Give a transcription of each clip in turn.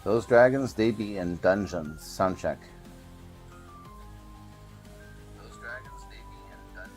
Those dragons, they be in dungeons. Sound check. Those dragons, they be in dungeons.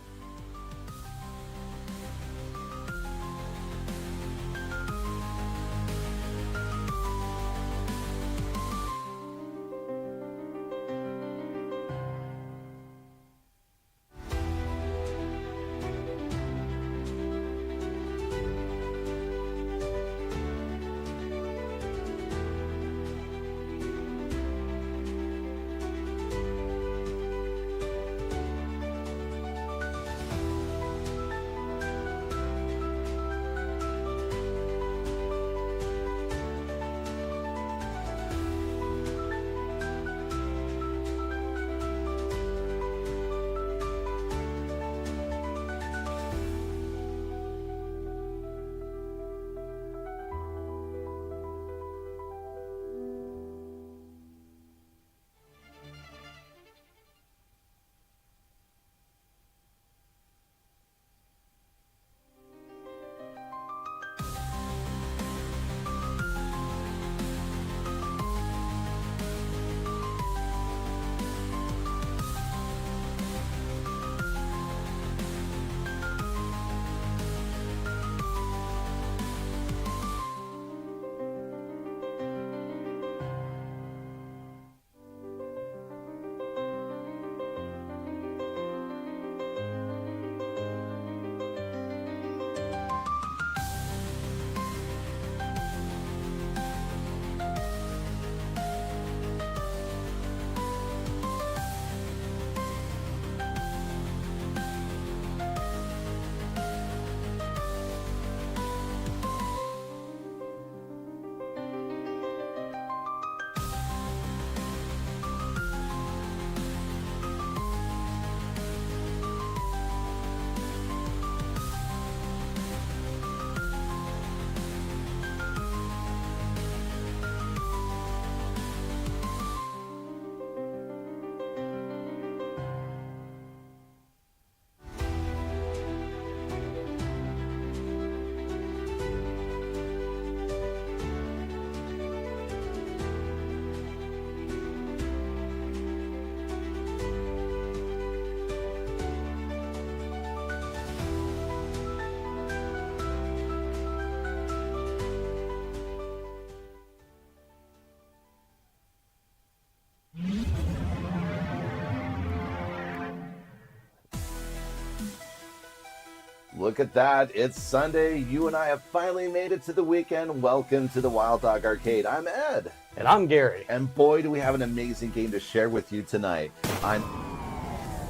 Look at that. It's Sunday. You and I have finally made it to the weekend. Welcome to the Wild Dog Arcade. I'm Ed. And I'm Gary. And boy, do we have an amazing game to share with you tonight.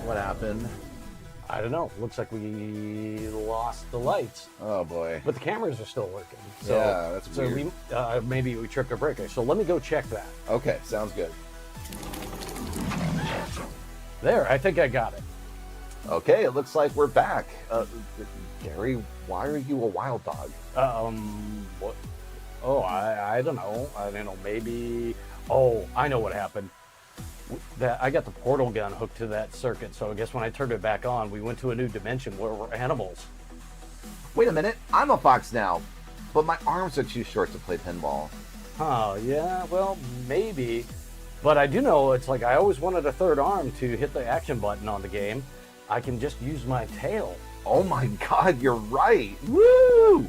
What happened? I don't know. Looks like we lost the lights. Oh, boy. But the cameras are still working. So, yeah, that's weird. Maybe we tripped a breaker. So let me go check that. Okay, sounds good. There, I think I got it. Okay, it looks like we're back. Gary, why are you a wild dog? What? Oh, I don't know. I don't know. Maybe. Oh, I know what happened. I got the portal gun hooked to that circuit, so I guess when I turned it back on, we went to a new dimension where we're animals. Wait a minute, I'm a fox now, but my arms are too short to play pinball. Oh, yeah, well, maybe. But I do know it's like I always wanted a third arm to hit the action button on the game. I can just use my tail. Oh my God, you're right. Woo!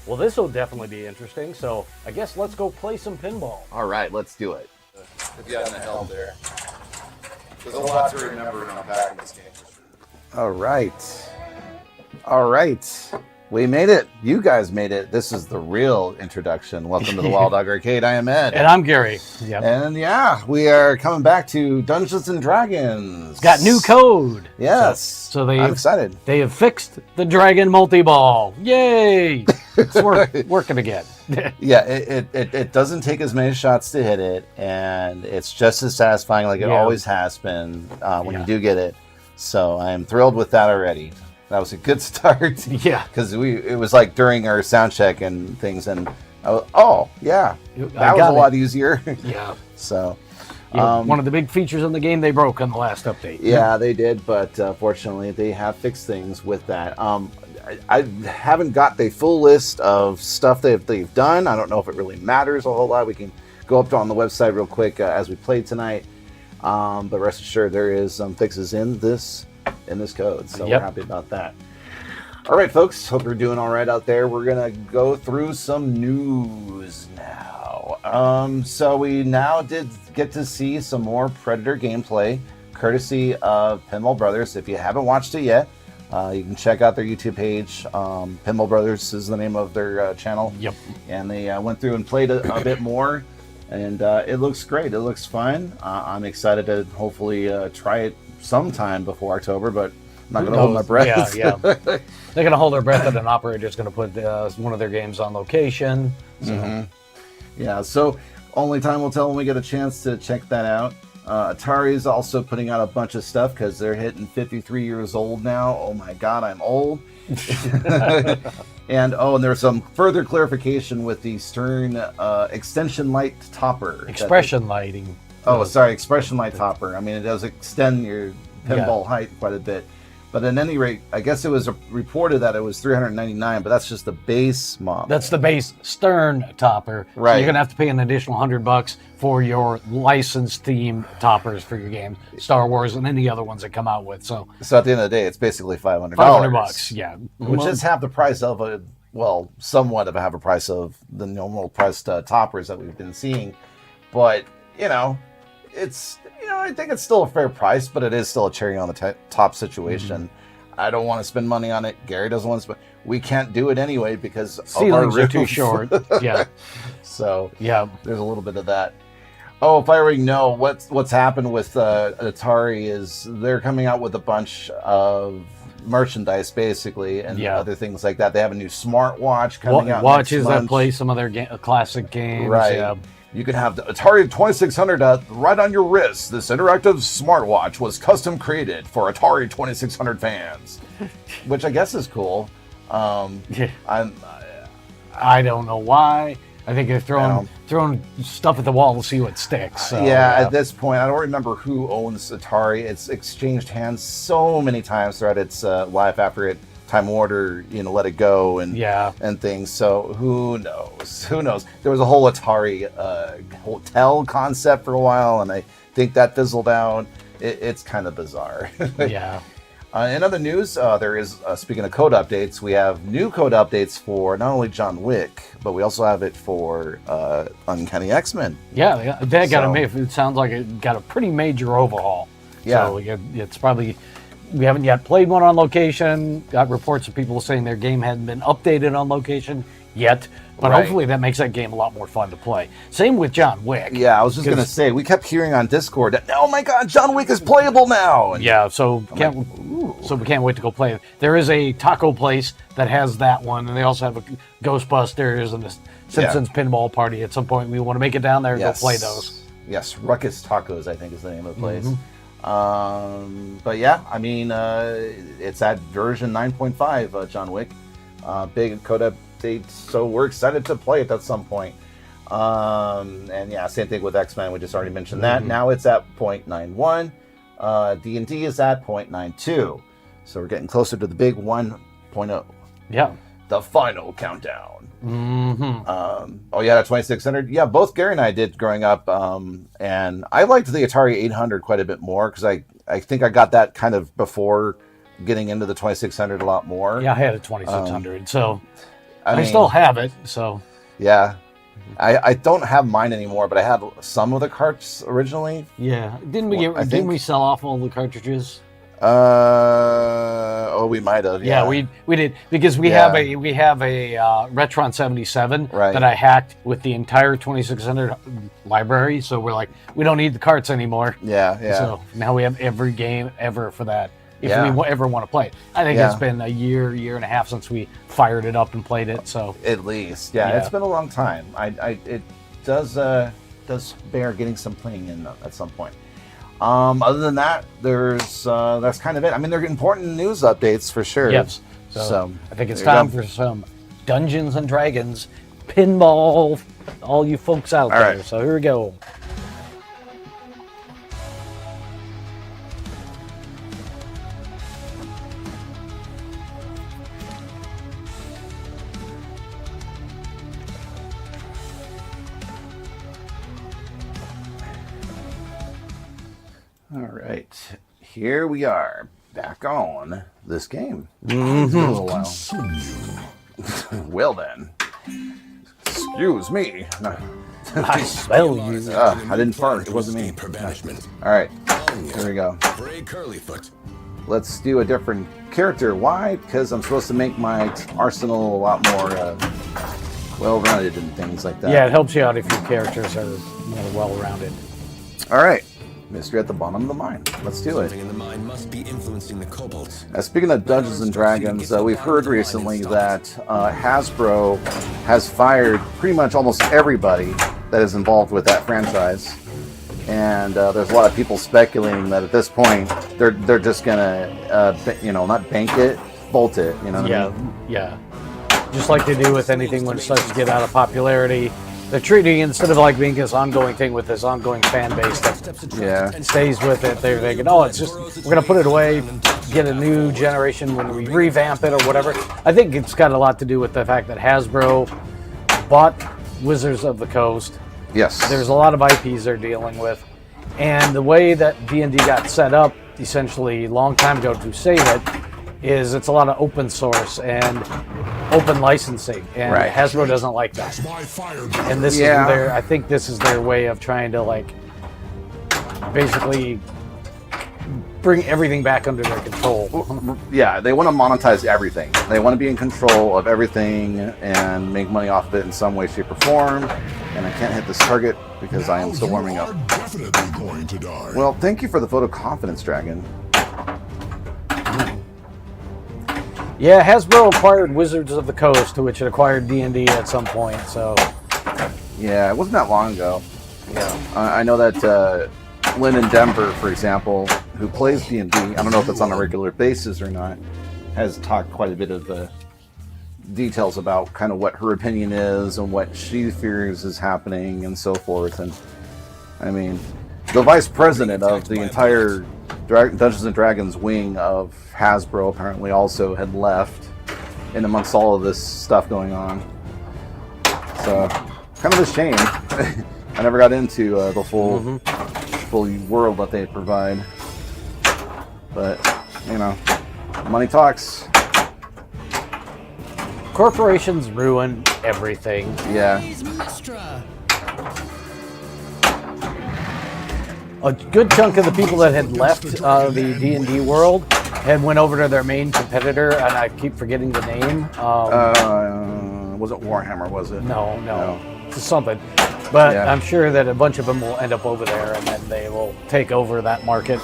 Well, this will definitely be interesting, so I guess let's go play some pinball. All right, let's do it. If you hadn't helped there. There's a lot to remember and unpack in this game. All right. All right. We made it. You guys made it. This is the real introduction. Welcome to the Wild Dog Arcade. I am Ed. And I'm Gary. Yep. And yeah, we are coming back to Dungeons and Dragons. Got new code. Yes. So I'm excited. They have fixed the Dragon multi-ball. Yay! It's working again. Yeah, it doesn't take as many shots to hit it, and it's just as satisfying like it always has been when you do get it. So I'm thrilled with that already. That was a good start. Yeah. Because it was like during our sound check and things, and that was a lot easier. Yeah. So, one of the big features in the game they broke on the last update. Yeah, they did, but fortunately they have fixed things with that. I haven't got the full list of stuff they've done. I don't know if it really matters a whole lot. We can go up on the website real quick as we played tonight. But rest assured, there is some fixes in this code, so we're happy about that. All right, folks. Hope you're doing all right out there. We're gonna go through some news now. So we now did get to see some more Predator gameplay, courtesy of Pinball Brothers. If you haven't watched it yet, you can check out their YouTube page. Pinball Brothers is the name of their channel. Yep. And they went through and played a bit more, and it looks great. It looks fun. I'm excited to hopefully try it sometime before October, but I'm not going to hold my breath. Yeah. They're going to hold their breath that an operator's going to put one of their games on location. So. Yeah, so only time will tell when we get a chance to check that out. Atari is also putting out a bunch of stuff because they're hitting 53 years old now. Oh my God, I'm old. And there's some further clarification with the Stern extension light topper. Expression lighting. Expression light topper. I mean, it does extend your pinball height quite a bit. But at any rate, I guess it was reported that it was $399, but that's just the base model. That's the base Stern topper. Right. So you're gonna have to pay an additional $100 for your licensed theme toppers for your games, Star Wars, and any other ones that come out with. So at the end of the day, it's basically $500. $500, yeah, which is half the price of somewhat of half the price of the normal priced toppers that we've been seeing. But it's. I think it's still a fair price, but it is still a cherry on the top situation. I don't want to spend money on it. Gary doesn't want to spend. We can't do it anyway because ceilings are too short. Yeah. So there's a little bit of that. Oh, if I already know what's happened with Atari is they're coming out with a bunch of merchandise basically and other things like that. They have a new smartwatch coming out. Watches that play some of their classic games. Right. Yeah. You can have the Atari 2600 right on your wrist. This interactive smartwatch was custom created for Atari 2600 fans, which I guess is cool. I don't know why. I think they're throwing stuff at the wall to see what sticks. So, at this point, I don't remember who owns Atari. It's exchanged hands so many times throughout its life after it Time Warner, let it go and things. So who knows? There was a whole Atari hotel concept for a while, and I think that fizzled out. It's kind of bizarre. Yeah. In other news, there is, speaking of code updates, we have new code updates for not only John Wick, but we also have it for Uncanny X-Men. Yeah, that got it sounds like it got a pretty major overhaul. Yeah. So it's probably... We haven't yet played one on location. Got reports of people saying their game hadn't been updated on location yet. But hopefully that makes that game a lot more fun to play. Same with John Wick. Yeah, I was just going to say, we kept hearing on Discord that, oh my God, John Wick is playable now. And so we can't wait to go play it. There is a taco place that has that one, and they also have a Ghostbusters and the Simpsons Pinball Party. At some point, we want to make it down there and go play those. Yes, Ruckus Tacos, I think is the name of the place. But yeah, I mean, it's at version 9.5, John Wick. Big code update, so we're excited to play it at some point. And yeah, same thing with X-Men, we just already mentioned that. Now it's at 0.91. D&D is at 0.92. So we're getting closer to the big 1.0. Yeah. The final countdown. That 2600. Yeah, both Gary and I did growing up, and I liked the Atari 800 quite a bit more because I think I got that kind of before getting into the 2600 a lot more. Yeah, I had a 2600, so I still have it. So yeah, I don't have mine anymore, but I had some of the carts originally. Yeah, didn't we sell off all the cartridges? We might have. Yeah, we did because we have a Retron 77 that I hacked with the entire 2600 library. So we're like, we don't need the carts anymore. Yeah. So now we have every game ever for that. If we ever want to play it, I think it's been a year and a half since we fired it up and played it. So at least, it's been a long time. It does bear getting some playing in at some point. Other than that, that's kind of it. I mean, they're important news updates for sure. Yes. So I think it's time for some Dungeons and Dragons pinball, all you folks out there. Right. So here we go. All right, here we are back on this game. It's been a little while. Well then, excuse me. No. I smell you. I didn't fart. It wasn't me. All right, here we go. Let's do a different character. Why? Because I'm supposed to make my arsenal a lot more well-rounded and things like that. Yeah, it helps you out if your characters are more well-rounded. All right. Mystery at the bottom of the mine. Let's do it. Something in the mine must be influencing the kobolds. Speaking of Dungeons and Dragons, we've heard recently that Hasbro has fired pretty much almost everybody that is involved with that franchise, and there's a lot of people speculating that at this point they're just gonna not bank it, bolt it. You know? What I mean? Yeah. Just like they do with anything when it starts to get out of popularity. They're treating it, instead of like being this ongoing thing with this ongoing fan base that stays with it, they're thinking, oh, it's just, we're going to put it away, get a new generation when we revamp it or whatever. I think it's got a lot to do with the fact that Hasbro bought Wizards of the Coast. Yes. There's a lot of IPs they're dealing with. And the way that D&D got set up, essentially, a long time ago to save it, is it's a lot of open source and open licensing, and right. Hasbro doesn't like that. And this is I think this is their way of trying to like basically bring everything back under their control. Yeah, they want to monetize everything. They want to be in control of everything and make money off of it in some way, shape, or form. And I can't hit this target because I am still warming up. Definitely going to die. Well, thank you for the vote of confidence, Dragon. Yeah, Hasbro acquired Wizards of the Coast, to which it acquired D&D at some point. So yeah, it wasn't that long ago. Yeah, I know that Lynn in Denver, for example, who plays D&D, I don't know if it's on a regular basis or not, has talked quite a bit of details about kind of what her opinion is and what she fears is happening and so forth. And I mean, the vice president of the entire Dungeons and Dragons wing of Hasbro apparently also had left in amongst all of this stuff going on. So, kind of a shame. I never got into the full world that they provide. But, you know, money talks. corporations ruin everything. Yeah. A good chunk of the people that had left the D&D world had went over to their main competitor, and I keep forgetting the name. Wasn't Warhammer, was it? No. It's something. But yeah. I'm sure that a bunch of them will end up over there, and then they will take over that market.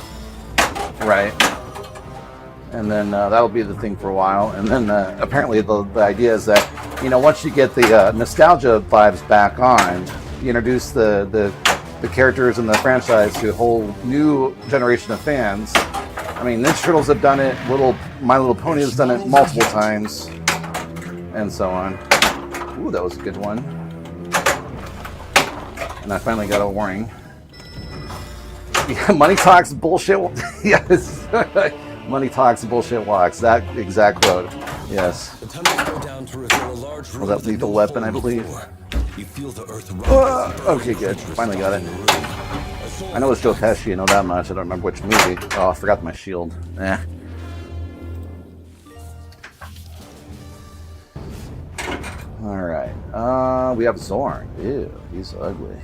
Right. And then that'll be the thing for a while. And then apparently the idea is that, you know, once you get the nostalgia vibes back on, you introduce the characters in the franchise to a whole new generation of fans. I mean, Ninja Turtles have done it. My Little Pony has done it multiple times, and so on. Ooh, that was a good one. And I finally got a warning. Yeah, money talks, bullshit. Yes, money talks, bullshit walks. That exact quote. Yes. Was that Lethal Weapon, I believe? Okay, good. Finally got it. I know it's Joe Pesci, I know that much. I don't remember which movie. Oh, I forgot my shield. Alright. We have Zorn. Ew, he's ugly.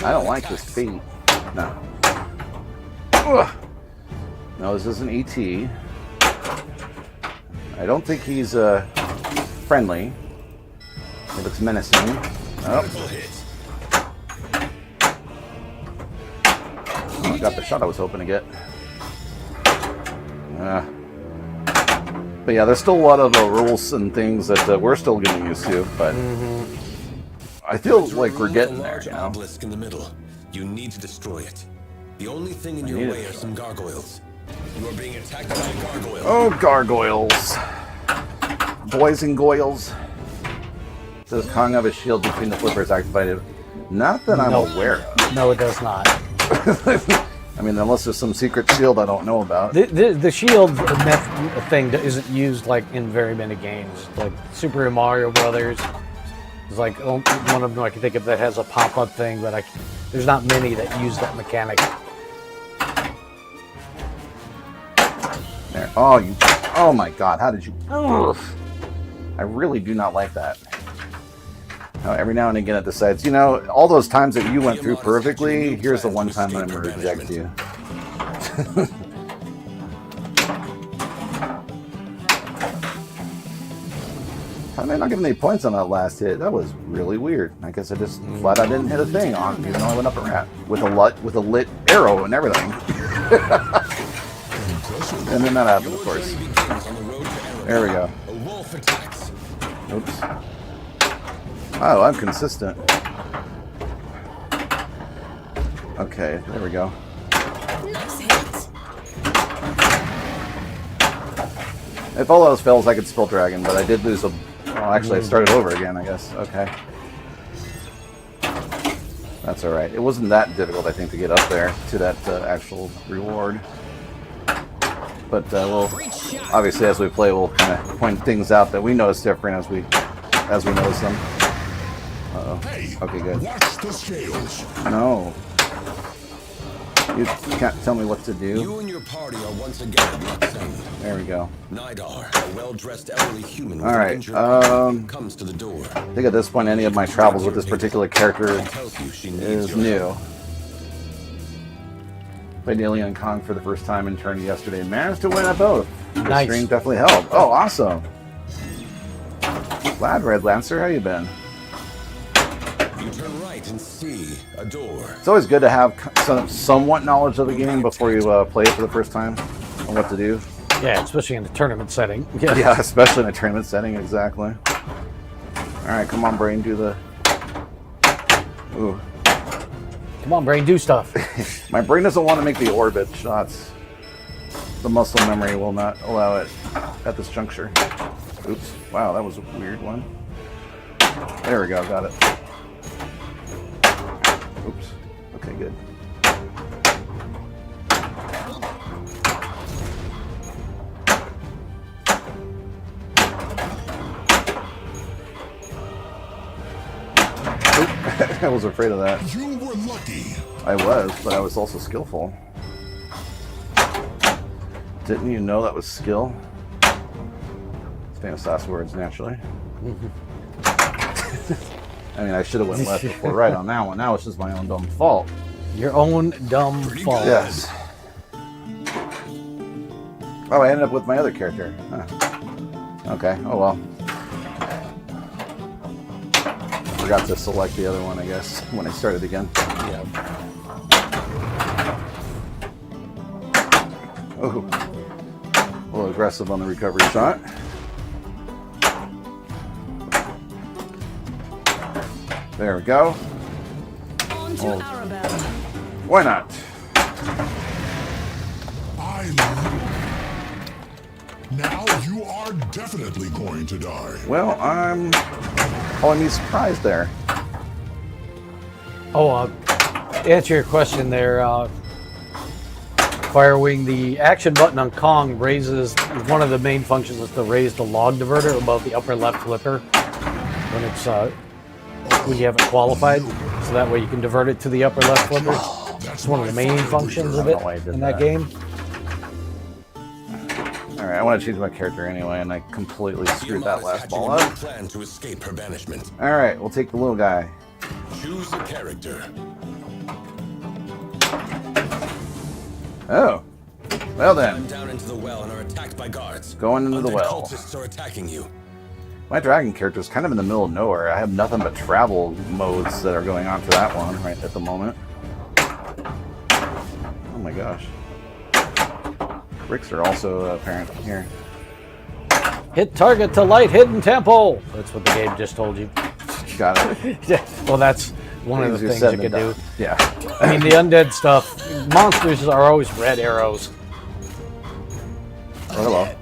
I don't like his feet. No. Ugh. No, this isn't E.T. I don't think he's friendly. He looks menacing. Oh, I got the shot I was hoping to get. But yeah, there's still a lot of rules and things that we're still getting used to, but I feel like we're getting there, you know? Obelisk in the middle. You need to destroy it. The only thing in your way are some gargoyles. You are being attacked by gargoyles. Oh, gargoyles. Boys and goyles. Does Kong have a shield between the flippers activated? Not that I'm aware of. No, it does not. I mean, unless there's some secret shield I don't know about. The shield thing isn't used like in very many games. Like Super Mario Brothers is like one of them I can think of that has a pop-up thing, but There's not many that use that mechanic. There. Oh, you. Oh my God! How did you? Ugh. I really do not like that. Every now and again it decides, you know, all those times that you went through perfectly, here's the one time I'm going to reject you. How did I not get any points on that last hit? That was really weird. I guess I just flat out didn't hit a thing on, even though I went up a ramp with a lit arrow and everything. And then that happened, of course. There we go. Oops. Oh, I'm consistent. Okay, there we go. Nice hit. If all else fails, I could Spill Dragon, but I did lose a... Well, actually, I started over again, I guess. Okay. That's alright. It wasn't that difficult, I think, to get up there to that actual reward. But we'll... Obviously, as we play, we'll kind of point things out that we notice different as we notice them. Uh-oh. Okay, good. Watch the scales. No. You can't tell me what to do. You and your party are once again bloodstained. There we go. Nidar, a well-dressed elderly human with All right, an injured arm, comes to the door. I think at this point, any of my travels with this particular character Tells you she needs is your new. help. Played Alien Kong for the first time in turn yesterday. Managed to win at both. The Nice. stream definitely helped. Oh, awesome. Glad, Red Lancer. How you been? You turn right and see a door. It's always good to have somewhat knowledge of the game before you play it for the first time and what to do. Yeah, especially in a tournament setting. Yeah, especially in a tournament setting, exactly. Alright, come on, brain, do the... Ooh. Come on, brain, do stuff. My brain doesn't want to make the orbit shots. The muscle memory will not allow it at this juncture. Oops. Wow, that was a weird one. There we go, got it. Oops. Okay, good. I was afraid of that. You were lucky. I was, but I was also skillful. Didn't you know that was skill? Famous last words, naturally. I mean, I should have went left before right on that one. Now it's just my own dumb fault. Your own dumb fault. Yes. Oh, I ended up with my other character. Huh. Okay, oh well. Forgot to select the other one, I guess, when I started again. Yeah. Oh, a little aggressive on the recovery shot. There we go. On to Arabelle. Why not? Now you are definitely going to die. Well, I'm calling me surprised there. Oh, answer your question there. Firewing, the action button on Kong raises, one of the main functions is to raise the log diverter above the upper left flipper when it's when you have it qualified, so that way you can divert it to the upper left flipper. That's one of the main functions of it in that game. Alright, I want to change my character anyway, and I completely screwed that last ball No up. plan to escape her banishment. Alright, we'll take the little guy. Choose a character. Oh. Well then, Climb down into the well and are attacked by guards. going into the Undead well. cultists are attacking you. My dragon character is kind of in the middle of nowhere. I have nothing but travel modes that are going on for that one right at the moment. Oh my gosh. Bricks are also apparent here. Hit target to light hidden temple. That's what the game just told you. Got it. Well, that's one of the Easier things said you than can do. done. Yeah. I mean, the undead stuff, monsters are always red arrows. Oh, hello.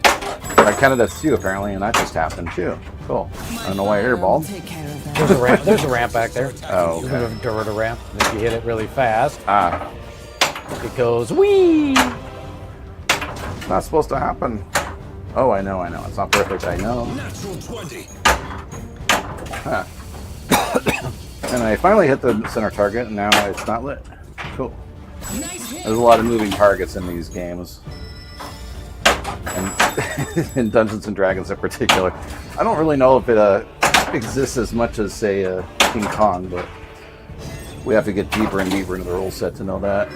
I counted as two apparently, and that just happened too. Cool. I don't know why I airballed. Take care of that. There's a ramp. There's a ramp back there. Oh, You okay. can divert a ramp. And if you hit it really fast, Ah, it goes whee. it's not supposed to happen. Oh, I know. It's not perfect. I know. Natural 20. Huh. And I finally hit the center target, and now it's not lit. Cool. Nice hit. There's a lot of moving targets in these games. And in Dungeons and Dragons in particular. I don't really know if it exists as much as, say, King Kong, but we have to get deeper and deeper into the rule set to know that.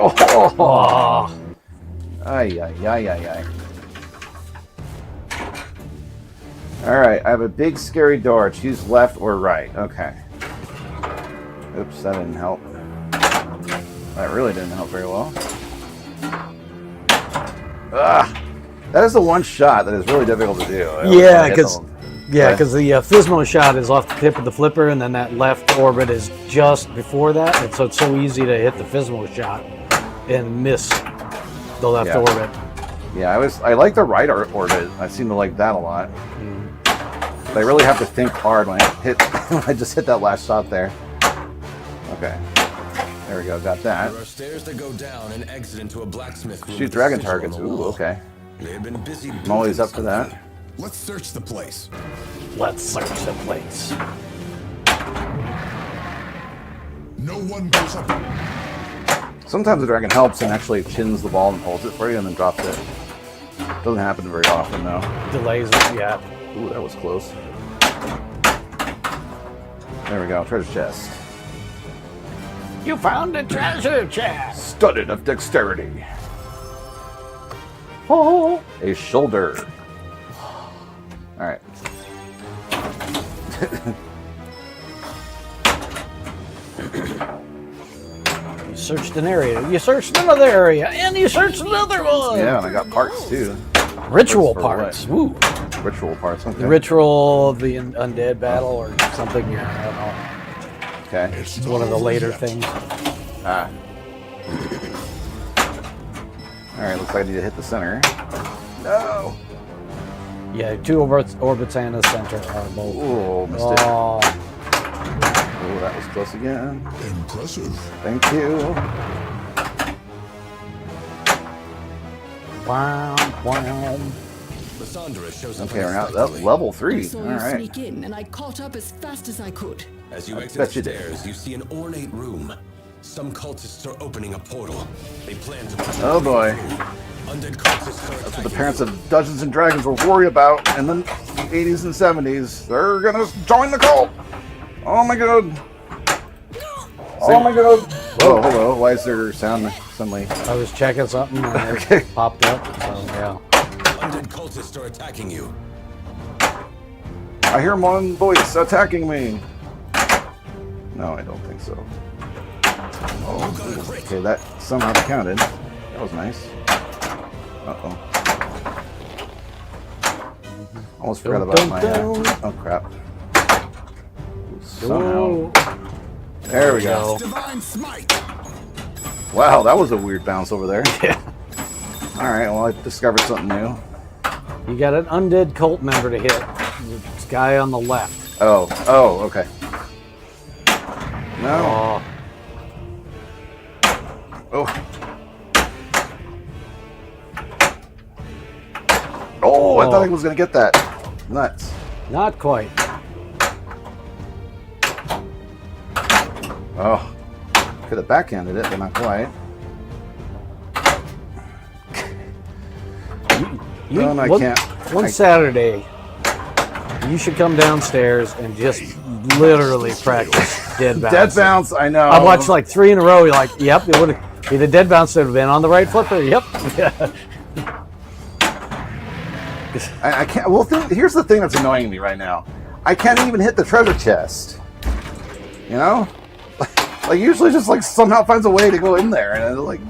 Oh! Ay, ay, ay, ay, ay. Alright, I have a big scary door. Choose left or right. Okay. Oops, that didn't help. That really didn't help very well. Ah! That is the one shot that is really difficult to do. Yeah, because the Physmo shot is off the tip of the flipper, and then that left orbit is just before that, and so it's so easy to hit the Physmo shot and miss the left orbit. Yeah, I like the right orbit. I seem to like that a lot. But I really have to think hard when I just hit that last shot there. Okay. There we go, got that. There are stairs that go down and exit into a blacksmith room. Shoot dragon targets. Ooh, okay. They've been busy. I'm always up for that. Let's search the place. Let's search the place. No one goes up. Sometimes the dragon helps and actually chins the ball and holds it for you and then drops it. Doesn't happen very often though. Delays it, yeah. Ooh, that was close. There we go, treasure chest. You found a treasure chest. Studded of dexterity. Oh. A shoulder. Alright. You searched an area, you searched another area, and you searched another one. Yeah, and I got parts too. Ritual Parts parts. for Woo. Ritual parts. Okay. The ritual of the undead battle or something. Yeah, I don't know. Okay. It's one of the later things. Ah. Alright, looks like I need to hit the center. No! Yeah, two orbits and a center are both. Ooh, missed it. Oh, Ooh, that was close again. Impressive. Thank you. wow, wow. Lysandra shows up Okay, we're now unexpectedly. at level I 3. saw you Alright. sneak in, and I caught up as fast as I could. As you I exit bet the you did. stairs, you see an ornate room. Some cultists are opening a portal. They plan to push Oh boy. undead cultists are That's what the parents of Dungeons and Dragons were worried about in the 80s and 70s. They're gonna join the cult! Oh my god! Oh my god! Whoa, hello. Why is there sound suddenly? I was checking something and Okay. it popped up. So yeah. Undead cultists are attacking you. I hear one voice attacking me. No, I don't think so. Oh, okay, that somehow counted. That was nice. Uh-oh. Almost forgot about my... oh, crap. Somehow. There we go. Divine smite. Wow, that was a weird bounce over there. Yeah. Alright, well, I discovered something new. You got an undead cult member to hit. This guy on the left. Oh, okay. No. Oh, Oh. Oh, I thought I was going to get that. Nuts. not quite. Oh. Could have backhanded it, but not quite. No, I can't. One Saturday, you should come downstairs and just literally practice dead bounce. Dead bounce, I know. I watched like 3 in a row. You're like, yep, it would have be the dead bounce that would have been on the right flipper. Yep. I can't. Well, here's the thing that's annoying me right now. I can't even hit the treasure chest. You know, like usually just like somehow finds a way to go in there, and like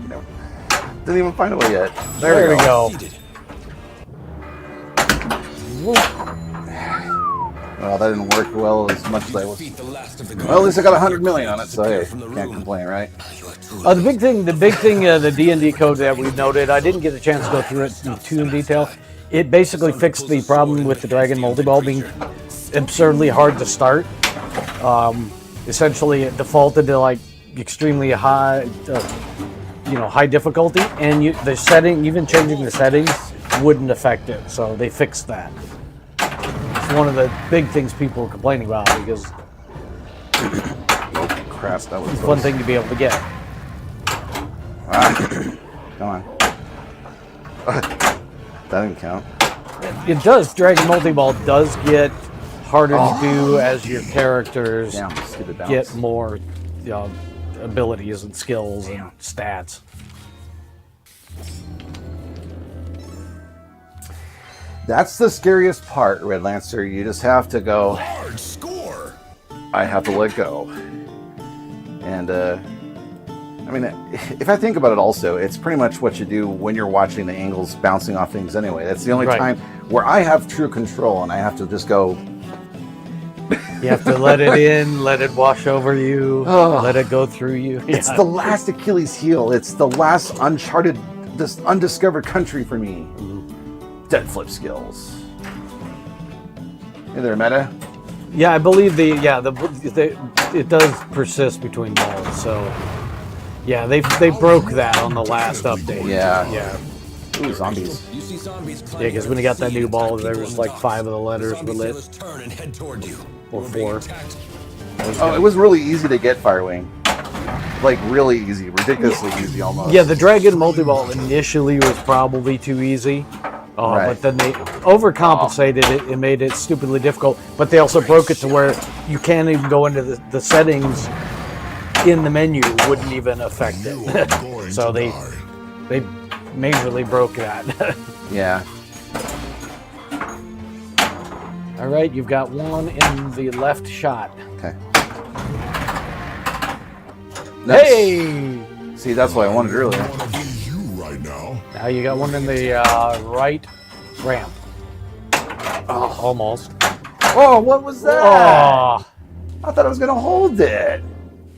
didn't even find a way yet. There we go. Well, that didn't work well as much as I was. Well, at least I got 100 million on it, so hey, can't complain, right? The big thing, the D&D code that we noted, I didn't get a chance to go through it too in detail. It basically fixed the problem with the Dragon Multi-Ball being absurdly hard to start. Essentially, it defaulted to like extremely high, high difficulty, and the setting, even changing the settings, wouldn't affect it. So they fixed that. one of the big things people are complaining about because Oh, crap, that was it's a close. fun thing to be able to get. Ah, come on. That didn't count. It does. Dragon Multi-Ball does get harder to do as your characters Damn, stupid bounce. get more abilities and skills and stats. That's the scariest part, Red Lancer. You just have to go, Large score. I have to let go. And, I mean, if I think about it also, it's pretty much what you do when you're watching the angles bouncing off things anyway. That's the only Right. time where I have true control and I have to just go, You have to let it in, let it wash over you, Oh. let it go through you. it's Yeah. the last Achilles heel. It's the last uncharted, this undiscovered country for me. Dead flip skills. Hey there, Meta. Yeah, I believe it does persist between balls. So, yeah, they broke that on the last update. Yeah. yeah, Ooh, zombies. You see zombies yeah. Because when you got that new ball, there was like 5 of the letters were lit. Sailors turn and head toward you. Or You're being 4. attacked. Oh, it was really easy to get Firewing. Like, really easy. Ridiculously easy, almost. Yeah, the Dragon Multi-Ball initially was probably too easy. Right. But then they overcompensated it and made it stupidly difficult. But they also broke it to where you can't even go into the settings in the menu wouldn't even affect You it. are going So to they die. majorly broke that. Yeah. All right, you've got one in the left shot. Okay. Nice. Hey! See, that's what I wanted I earlier. want to be you right now. Now you got one in the right ramp. Oh, almost. Oh, what was that? Oh, I thought I was going to hold it.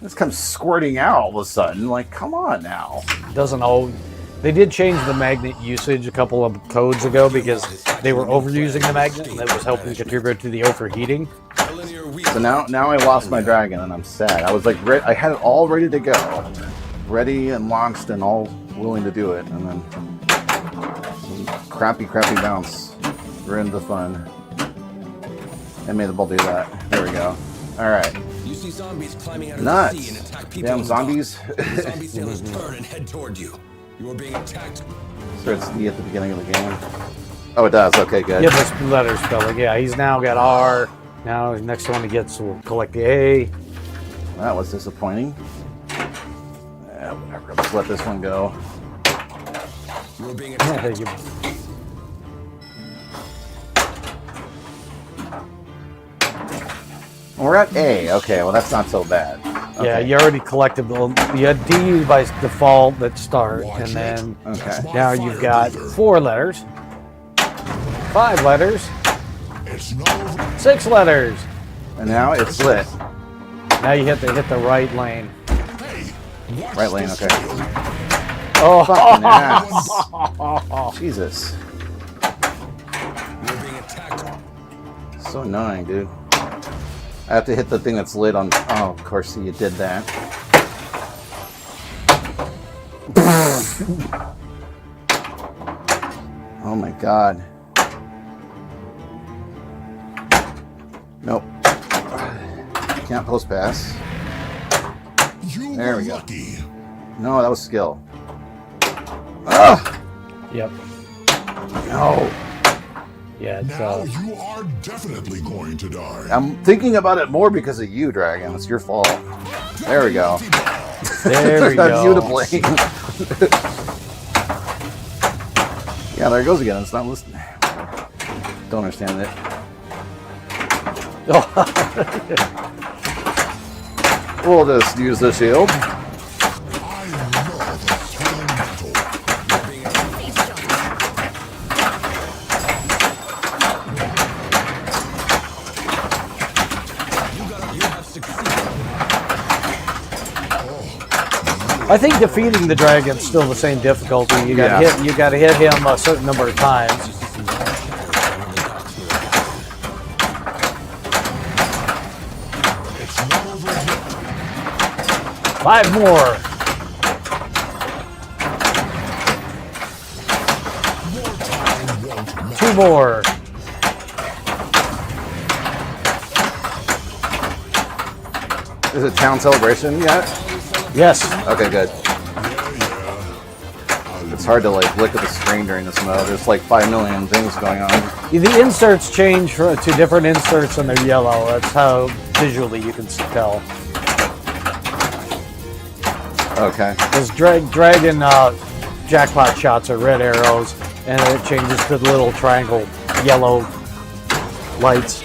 This comes squirting out all of a sudden. Like, come on now. doesn't always. They did change the magnet usage a couple of codes ago because they were overusing the magnet and that was helping contribute to the overheating. A linear wheel. So now I lost my dragon and I'm sad. I was like, I had it all ready to go. Ready and launched and all willing to do it. And then crappy bounce ruined the fun. And made the ball do that. There we go. All right. You see zombies climbing out of Nuts. the sea and attack people. Damn on zombies. top. The zombie sailors turn and head toward you. You are being attacked. Starts E at the beginning of the game. Oh, it does. Okay, good. Yeah, this letter spelling. Yeah, he's now got R. Now the next one he gets will collect the A. That was disappointing. Whatever. Let's let this one go. You are being attacked. You- We're at A. Okay, well, that's not so bad. Okay. Yeah, you already collected the. You had D by default at start, Watch and it. then Okay. That's my now you've got fire 4 letters, 5 letters, breather. It's no 6 letters. And now it's lit. Now you hit the right lane. hey. Watch Right lane, this okay. skill. Oh, Fucking ass. Jesus. You are being attacked. So annoying, dude. I have to hit the thing that's lit on. Oh, of course, you did that. Oh my god. Nope. Can't post pass. You There were we go. lucky. No, that was skill. Ugh! yep. No. Yeah, it's Now you are definitely going to die. I'm thinking about it more because of you, Dragon. It's your fault. There we go. there we That's you to go. blame. Yeah, there it goes again. It's not listening. Don't understand it. We'll just use the shield. I love the thrilling battle. You have succeeded. I think defeating the dragon's still the same difficulty. You got Yeah. you got to hit him a certain number of times. It's not over yet. 5 more. More time won't matter. 2 more. Is it town celebration yet? Yes. Okay, good. It's hard to like look at the screen during this mode. There's like 5 million things going on. The inserts change to different inserts and they're yellow. That's how visually you can tell. Okay. Because dragon jackpot shots are red arrows, and it changes to the little triangle yellow lights.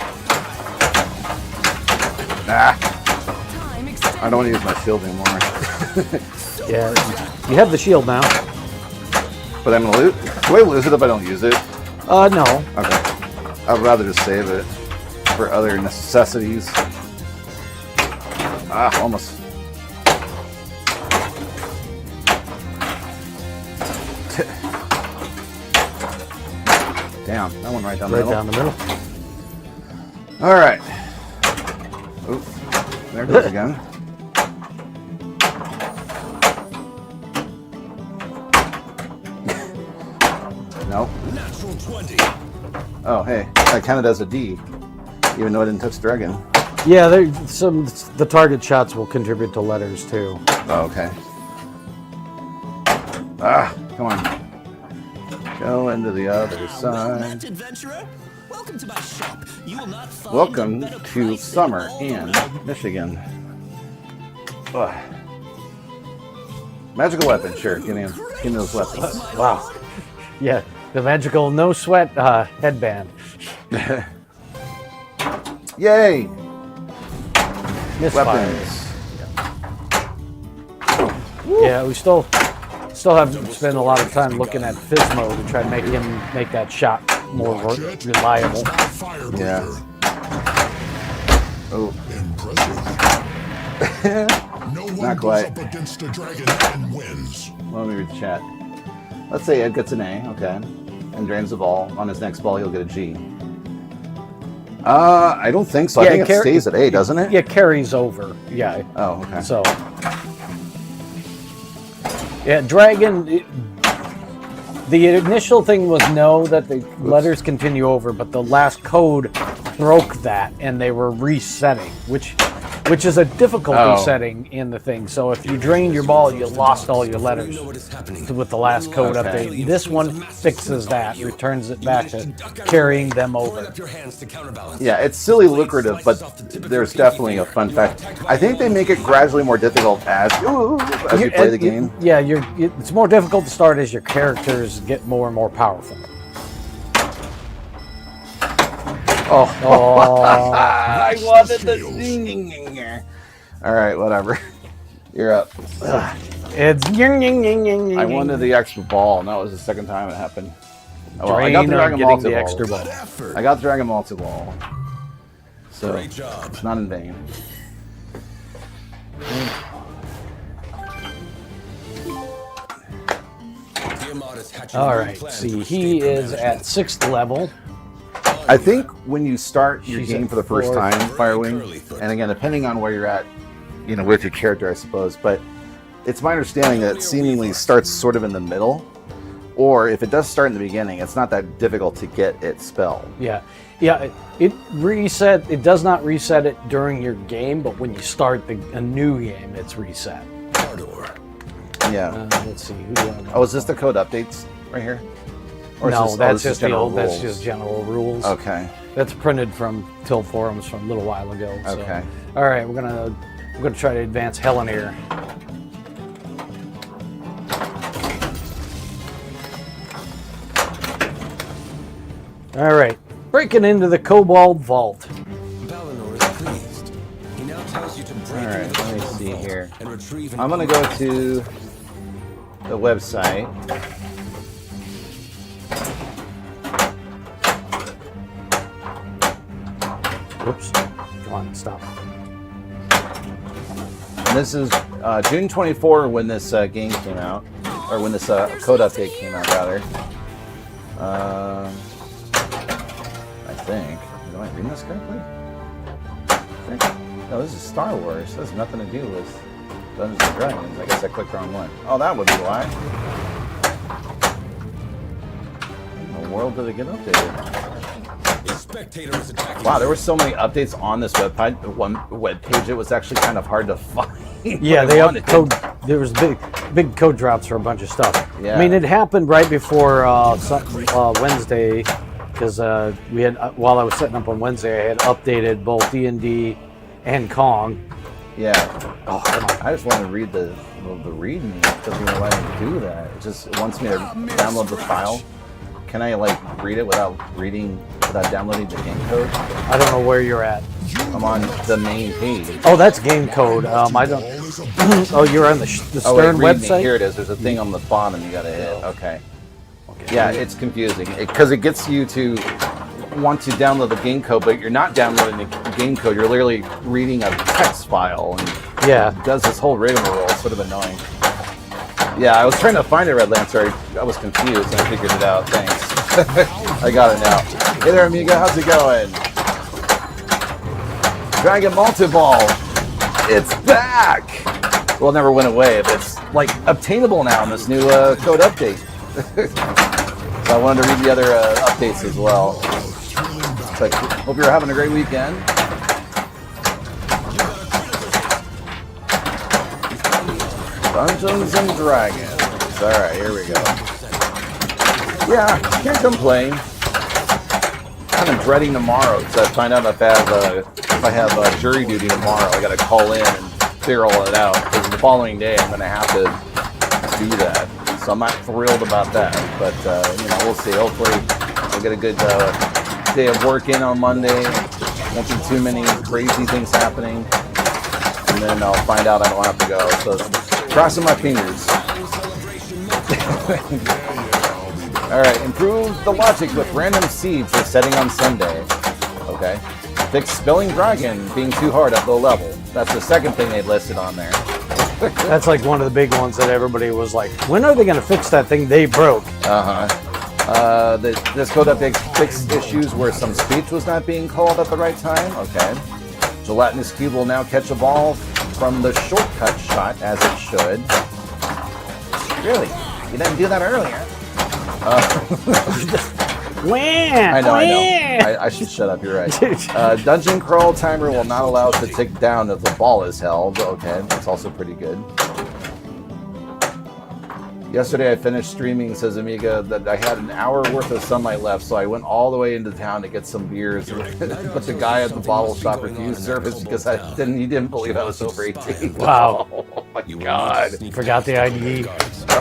Ah, Time extended. I don't want to use my shield anymore. Yeah, you have the shield now. But I'm gonna lose. Do I lose it if I don't use it? No. Okay. I'd rather just save it for other necessities. Ah, almost. Damn, that one right down the Right middle. down the middle. All right. Oop, there it goes again. Nope. Natural 20. Oh, hey, that counted as a D, even though it didn't touch dragon. Yeah, the target shots will contribute to letters too. Oh, okay. Ah, come on. Go into the other side. Adventurer. Welcome to my shop. You will not find Welcome a better to price summer in in all of- Michigan. Ugh. Magical weapon, sure. Give me those weapons. Wow. Yeah, the magical no sweat headband. Yay! Misfire. Weapons. Yeah, we still have to spend a lot of time looking at Physmo to try to make that shot more reliable. Fire Yeah. breather. Oh, Impressive. No one Not goes quite. up against a dragon and wins. let me read the chat. Let's say Ed gets an A, okay, and drains the ball. On his next ball, he'll get a G. I don't think so. I think it stays at A, doesn't it? Yeah, carries over. Yeah. Oh, okay. So. Yeah, dragon. The initial thing was no, that the letters continue over, but the last code broke that, and they were resetting, which is a difficulty setting in the thing. So if you drained your ball, you lost all your letters You know what is happening. with the last code update. This one fixes that, returns it back to carrying them Hold over. up your hands to counterbalance. Yeah, it's silly lucrative, but there's definitely a fun fact. I think they make it gradually more difficult as you play the game. Yeah, it's more difficult to start as your characters get more and more powerful. Oh, I wanted the. All right, whatever. You're up. it's I wanted the extra ball, and that was the second time it happened. Oh, well, I got the Drain or Dragon getting Multi the Ball. extra ball. Effort. I got the Dragon Multi Ball. So Great job. it's not in vain. Tiamat is hatching All a new right, plan see, to he escape her is at management. 6th level. I think when you start your She's game at for the first 4th. time, Curly Firewing, foot. and again, depending on where you're at, with your character, I suppose, but it's my understanding that it seemingly starts sort of in the middle, or if it does start in the beginning, it's not that difficult to get its spell. Yeah, it does not reset it during your game, but when you start a new game, it's reset. Ardor. Yeah. Let's see, who do I want? Oh, is this the code updates right here? Or is No, this- that's this is just the general old. That's rules? just general rules. Okay. That's printed from Till forums from a little while ago. So. Okay. All right, we're gonna try to advance Helen here. All right, breaking into the Cobalt Vault. Balinor is pleased. He now tells you to break All right, into the let me Silver see Vault here. and retrieve an I'm gonna go to the website. Whoops! Come on, stop. And this is June 24 when this game came out, or when this code update came out, rather. I think. Am I reading this correctly? No, this is Star Wars. This has nothing to do with Dungeons and Dragons. I guess I clicked the wrong one. Oh, that would be why. How in the world did it get updated? A spectator is attacking. Wow, there were so many updates on this web page. It was actually kind of hard to find. Yeah, they up code. There was big code drops for a bunch of stuff. Yeah. I mean, it happened right before Wednesday, because we had while I was setting up on Wednesday, I had updated both D&D and Kong. Yeah. Oh, come on. I just want to read the readme. It doesn't even let me do that. It just wants me to download the file. Can I like read it without downloading the game code? I don't know where you're at. I'm on the main page. Oh, that's game code. I don't. Oh, you're on the Stern readme. website. Here it is. There's a thing on the bottom you gotta hit. Okay. Yeah, it's confusing because it gets you to want to download the game code, but you're not downloading the game code. You're literally reading a text file, and Yeah. it does this whole rigmarole. It's sort of annoying. Yeah, I was trying to find it, Red Lancer. I was confused, and I figured it out. Thanks. I got it now. Hey there, amiga. How's it going? Dragon Multi-Ball. It's back. Well, it never went away, but it's like obtainable now in this new code update. So I wanted to read the other updates as well. But hope you're having a great weekend. Dungeons and Dragons. All right, here we go. Yeah, can't complain. Kind of dreading tomorrow because I find out if I have jury duty tomorrow. I got to call in and figure all it out because the following day I'm going to have to do that. So I'm not thrilled about that, but we'll see. Hopefully, I'll get a good day of work in on Monday. Won't be too many crazy things happening, and then I'll find out I don't have to go. So, crossing my fingers. All right, improve the logic with random seeds for setting on Sunday. Okay. Fix spilling dragon being too hard at low level. That's the second thing they listed on there. That's like one of the big ones that everybody was like, when are they going to fix that thing they broke? This code update fixed issues where some speech was not being called at the right time. Okay. Gelatinous Cube will now catch a ball from the shortcut shot as it should. Really? You didn't do that earlier. I know. I should shut up, you're right. Dungeon crawl timer will not allow it to tick down if the ball is held. Okay, that's also pretty good. Yesterday I finished streaming, says Amiga, that I had an hour worth of sunlight left, so I went all the way into town to get some beers. But the guy at the bottle shop refused service because he didn't believe I was over 18. Wow. Oh my God. Forgot the ID.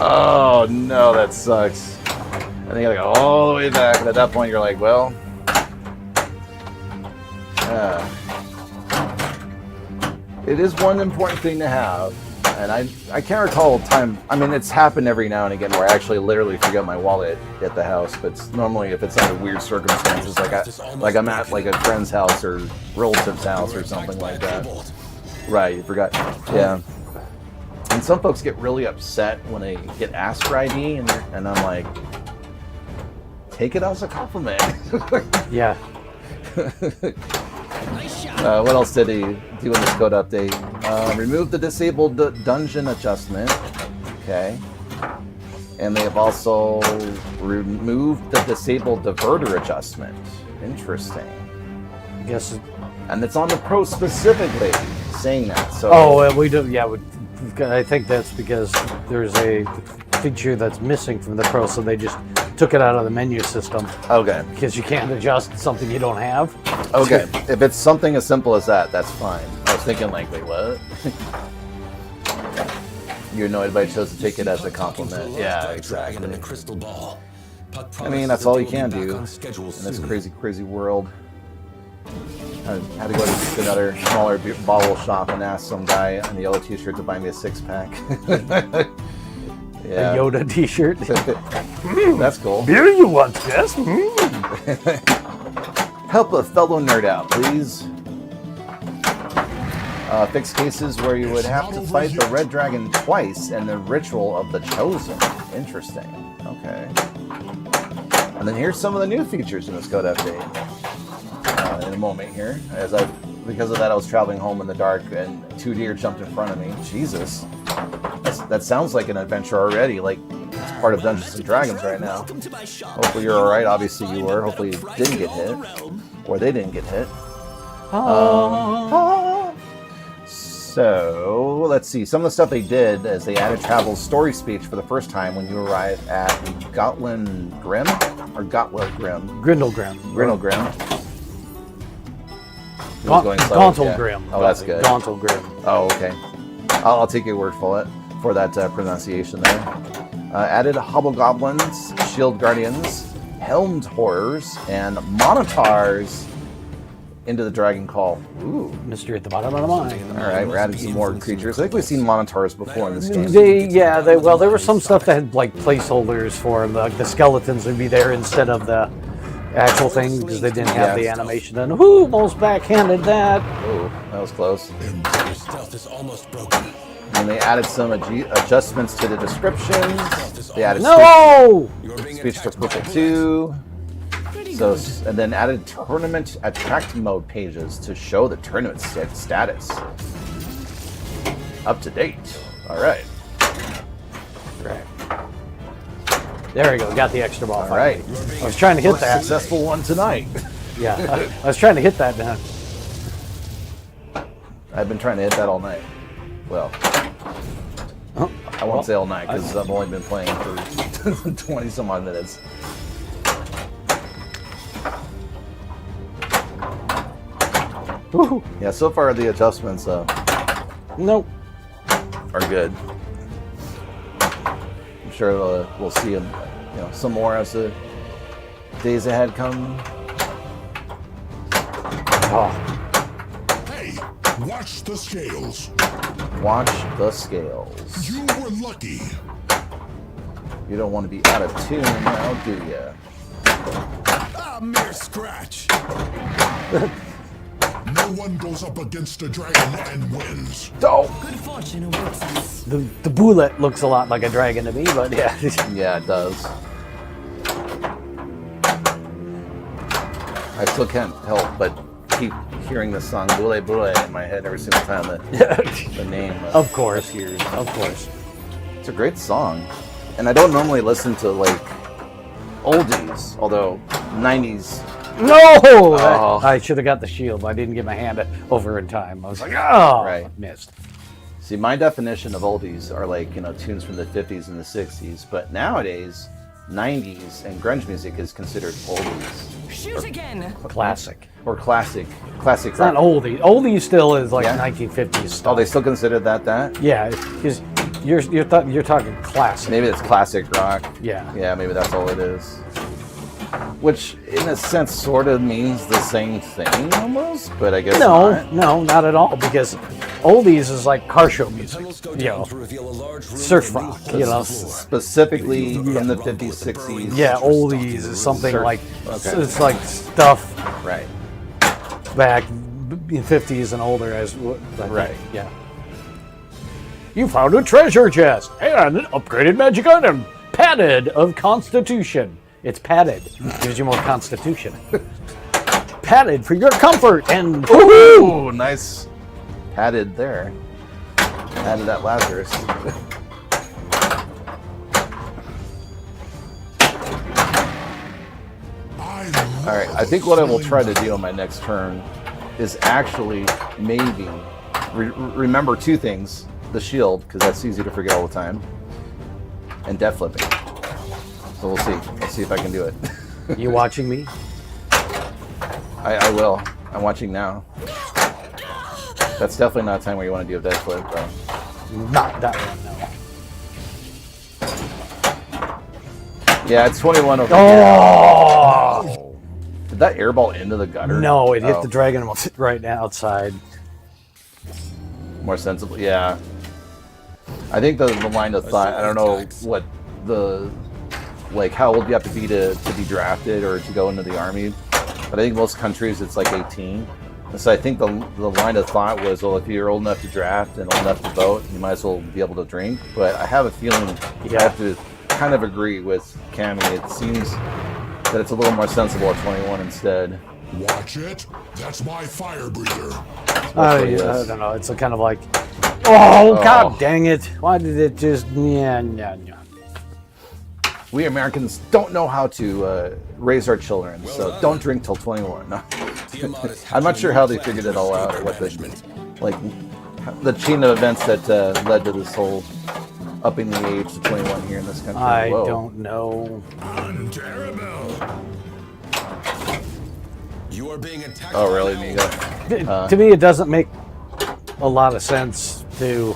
Oh no, that sucks. And then you gotta go all the way back, and at that point you're like, well, it is one important thing to have, and I can't recall a time. I mean, it's happened every now and again where I actually literally forget my wallet at the house, but it's normally if it's under weird circumstances, like I'm at like a friend's house or relative's house or something like that. Right, you forgot. Yeah. And some folks get really upset when they get asked for ID, and I'm like, take it as a compliment. Yeah. What else did he do in this code update? Remove the disabled dungeon adjustment. Okay. And they have also removed the disabled diverter adjustment. Interesting. I guess. And it's on the Pro specifically saying that. So. Oh, we do. Yeah, I think that's because there's a feature that's missing from the Pro, so they just took it out of the menu system. Okay. Because you can't adjust something you don't have. Okay. If it's something as simple as that, that's fine. I was thinking like, wait, what? You're annoyed by chose to take it as a compliment. Yeah, exactly. I mean, that's all you can do in this crazy, crazy world. I had to go to another smaller bottle shop and ask some guy in the yellow t-shirt to buy me a 6-pack. Yeah. A Yoda t-shirt. That's cool. Beer you want, yes? Help a fellow nerd out, please. Fix cases where you would have to fight the Red Dragon twice and the Ritual of the Chosen. Interesting. Okay. And then here's some of the new features in this code update. In a moment here. Because of that, I was traveling home in the dark and 2 deer jumped in front of me. Jesus. That sounds like an adventure already. Like, it's part of Dungeons and Dragons right now. Welcome to my shop. Hopefully you're alright. Obviously you were. Hopefully you didn't get hit. Or they didn't get hit. So, let's see. Some of the stuff they did is they added Travel's story speech for the first time when you arrive at Gotlin Grim? Or Gotwell Grim? Grindlegrim. Grindlegrim. Gauntlegrim. Oh, that's good. Gauntlegrim. Oh, okay. I'll take your word for that pronunciation there. Added Hobgoblins, Shield Guardians, Helmed Horrors, and Monitars into the Dragon Call. Ooh. Mystery at the bottom of the mind. All right, we're adding some more creatures. I think we've seen Monitars before in this game. There was some stuff that had like placeholders for them. Like the skeletons would be there instead of the actual thing because they didn't have the animation. And who almost backhanded that? Ooh, that was close. Your stealth is almost broken. And they added some adjustments to the descriptions. They added speech for Purple 2. So, and then added tournament attract mode pages to show the tournament status. Up to date. All right. Right. There we go. Got the extra ball. All right. I was trying to hit that. Successful one tonight. Yeah. I was trying to hit that down. I've been trying to hit that all night. Well, I won't say all night because I've only been playing for 20 some odd minutes. Woo-hoo. Yeah, so far the adjustments Nope. are good. I'm sure we'll see them, some more as the days ahead come. Oh. Hey, watch the scales. Watch the scales. You were lucky. You don't want to be out of tune now, do ya? A mere scratch. No one goes up against a dragon and wins. Oh! Good fortune awaits us. The bullet looks a lot like a dragon to me, but yeah. Yeah, it does. I still can't help but keep hearing the song Boule Boule in my head every single time the name Of course. appears. Of course. It's a great song. And I don't normally listen to, oldies, although 90s... No! Oh. I should have got the shield, but I didn't get my hand over in time. I was like, oh! Right. Missed. See, my definition of oldies are tunes from the 50s and the 60s, but nowadays, 90s and grunge music is considered oldies. Shoot again. Classic. Or classic It's not oldie. Oldie still is like Yeah. 1950s stuff. Oh, they still consider that? Yeah, because you're talking classic. Maybe it's classic rock. Yeah. Yeah, maybe that's all it is. Which, in a sense, sort of means the same thing, almost, but I guess not. No, not at all, because oldies is like car show music, Tunnels go down to reveal a large room surf with a rock, new Specifically in the 50s, 60s. Yeah, oldies is something Surf. like, Okay. it's like stuff Right. back in 50s and older Right. Yeah. You found a treasure chest and an upgraded magic item, padded of constitution. It's padded. Gives you more constitution. Padded for your comfort and Ooh, nice. Padded there. Padded that Lazarus. Alright, I think what I will try to do on my next turn is actually maybe remember two things. The shield, because that's easy to forget all the time. And death flipping. So we'll see. Let's see if I can do it. You watching me? I will. I'm watching now. That's definitely not a time where you want to do a death flip, though. Not that one, no. Yeah, it's 21 over Oh! here. Did that airball into the gutter? No, it hit Oh, the dragon right outside. more sensible. Yeah. I think the line of thought, I don't know what the, how old you have to be drafted or to go into the army. But I think most countries it's like 18. And so I think the line of thought was, well, if you're old enough to draft and old enough to vote, you might as well be able to drink. But I have a feeling I have to kind of agree with Cammy. It seems that it's a little more sensible at 21 instead. Watch it. That's my fire breather. I don't know. It's a kind of like, oh, god dang it! Why did it just? Yeah. We Americans don't know how to raise our children, so don't drink till 21. No. I'm not sure how they figured it all out, or what the chain of events that led to this whole upping the age to 21 here in this country. I Whoa. don't know. You are being attacked. Oh, really, Miga? To me, it doesn't make a lot of sense to,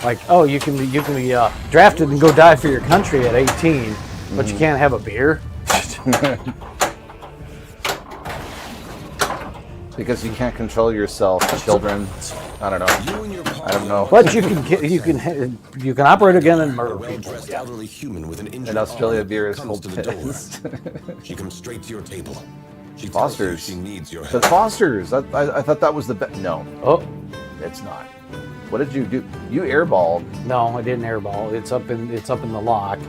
like, oh, you can be drafted and go die for your country at 18, but you can't have a beer. Because you can't control yourself, children. I don't know. I don't know. But you can operate again and murder people. Well-dressed elderly human with an injured In Australia, arm beer is comes full to the door. piss. She comes straight to your table. She Fosters. tells you she needs your The help. Fosters. I thought that was the best. No, Oh, it's not. What did you do? You airballed, no, I didn't airball. It's up in the lock.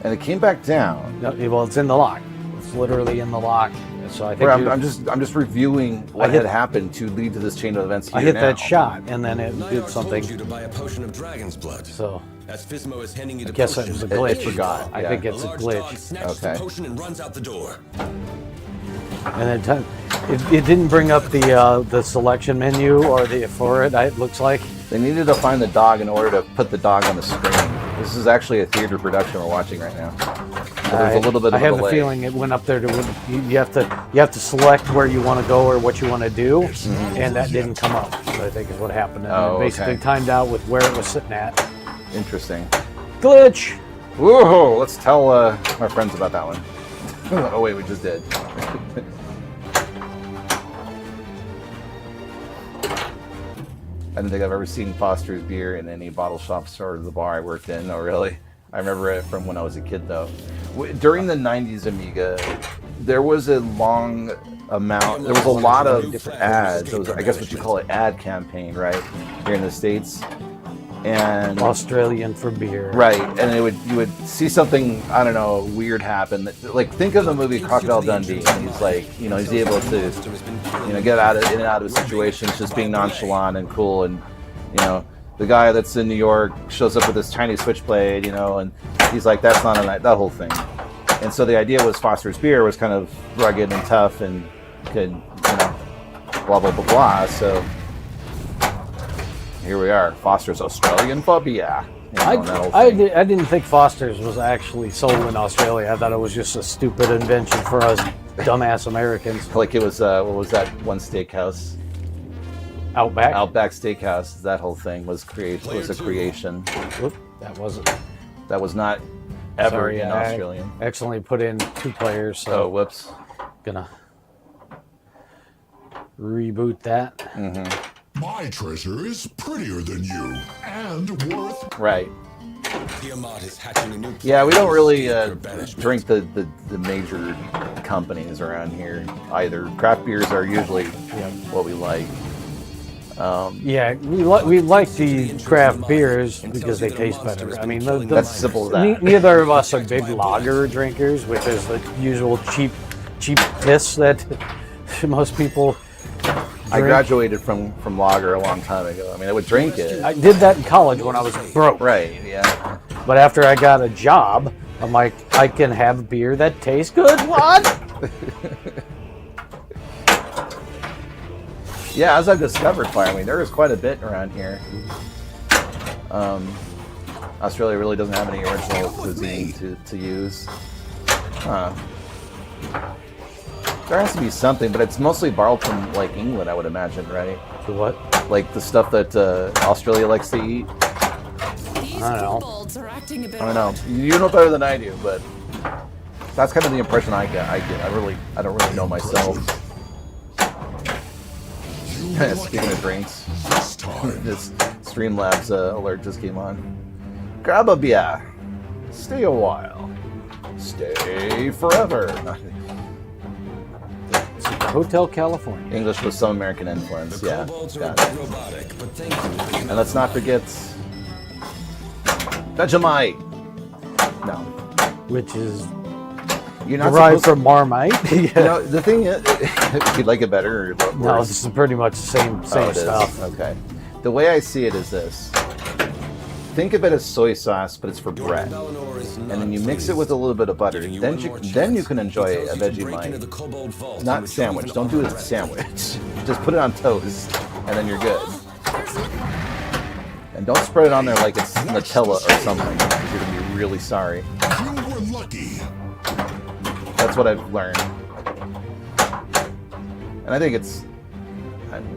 and it came back down. No, well, it's in the lock. It's literally in the lock. So I think I'm just reviewing what hit- had happened to lead to this chain of events. Here I hit now. that shot, and then it Nyar did told something. you to buy a potion of dragon's blood. So As Fismo is handing you the I guess it potion, was a It glitch. forgot. I yeah. think a it's a large glitch. dog snatches the Okay. potion and runs out the door. And it didn't bring up the selection menu or for it. It looks like. They needed to find the dog in order to put the dog on the screen. This is actually a theater production we're watching right now. So there's a little bit of I have a the delay. feeling it went up there to you have to select where you want to go or what you want to do, and that didn't come up. I think is what happened. And Oh, it basically okay. timed out with where it was sitting at. Interesting. Glitch. Whoa! Let's tell our friends about that one. Oh wait, we just did. I don't think I've ever seen Foster's beer in any bottle shop or the bar I worked in. Oh, really? I remember it from when I was a kid, though. During the 90s, Amiga, there was a long amount, there was a lot of different ads. It was, I guess what you call an ad campaign, right? Here in the States. And Australian for beer. right, and you would see something, I don't know, weird happen. Like, think of the movie Crocodile Dundee, and he's like, he's able to, get in and out of situations, just being nonchalant and cool, and the guy that's in New York shows up with this tiny switchblade, and he's like, that's not that whole thing. And so the idea was Foster's beer was kind of rugged and tough and could, blah blah blah blah. So here we are, Foster's Australian for beer. I didn't think Foster's was actually sold in Australia. I thought it was just a stupid invention for us dumbass Americans. Like it was, what was that one steakhouse? Outback. Outback Steakhouse. That whole thing was a creation. Whoop, that wasn't. That was not ever Sorry, in Australian. I accidentally put in 2 players, Oh, so whoops. gonna reboot that. My treasure is prettier than you and worth. Right. Tiamat is hatching a new Yeah, we don't plan really for banishment. drink the major companies around here either. Craft beers are usually what we like. Yeah, we like the craft beers because they taste better. I mean, That's simple as that. Neither of us are big lager drinkers, which is the usual cheap piss that most people I drink. graduated from lager a long time ago. I mean, I would drink it. I did that in college when I was broke. Right, yeah. But after I got a job, I'm like, I can have beer that tastes good. What? Yeah, as I've discovered farming, there is quite a bit around here. Australia really doesn't have any original cuisine to use. Huh. There has to be something, but it's mostly borrowed from, like, England, I would imagine, right? The what? Like the stuff that Australia likes to eat. These I don't know. kobolds are acting a bit I don't know. odd. You know better than I do, but that's kind of the impression I get. I don't really know myself. Speaking of drinks, This time. this Streamlabs alert just came on. Grab a beer. Stay a while. Stay forever. Hotel California. English with some American influence. The Yeah, kobolds are a got bit it. robotic, but thank you. And let's not forget Vegemite. No, Which is you're not derived supposed from Marmite. Yeah. The thing is, you'd like it better or worse? No, this is pretty much the same Oh, it is. stuff. Okay. The way I see it is this. think of it as soy sauce, but it's for Your bread. Valinor is And then not you mix it pleased. with a little bit of butter. Giving you Then one you more then you chance. can enjoy He a tells you to Vegemite. break into the Cobalt Vault, in Not which you'll sandwich. even Don't do it as a offer sandwich. Just put it on toast, and then you're good. And don't spread it on there like it's Nutella or something, because you're gonna be really sorry. You were lucky. That's what I've learned, and I think it's.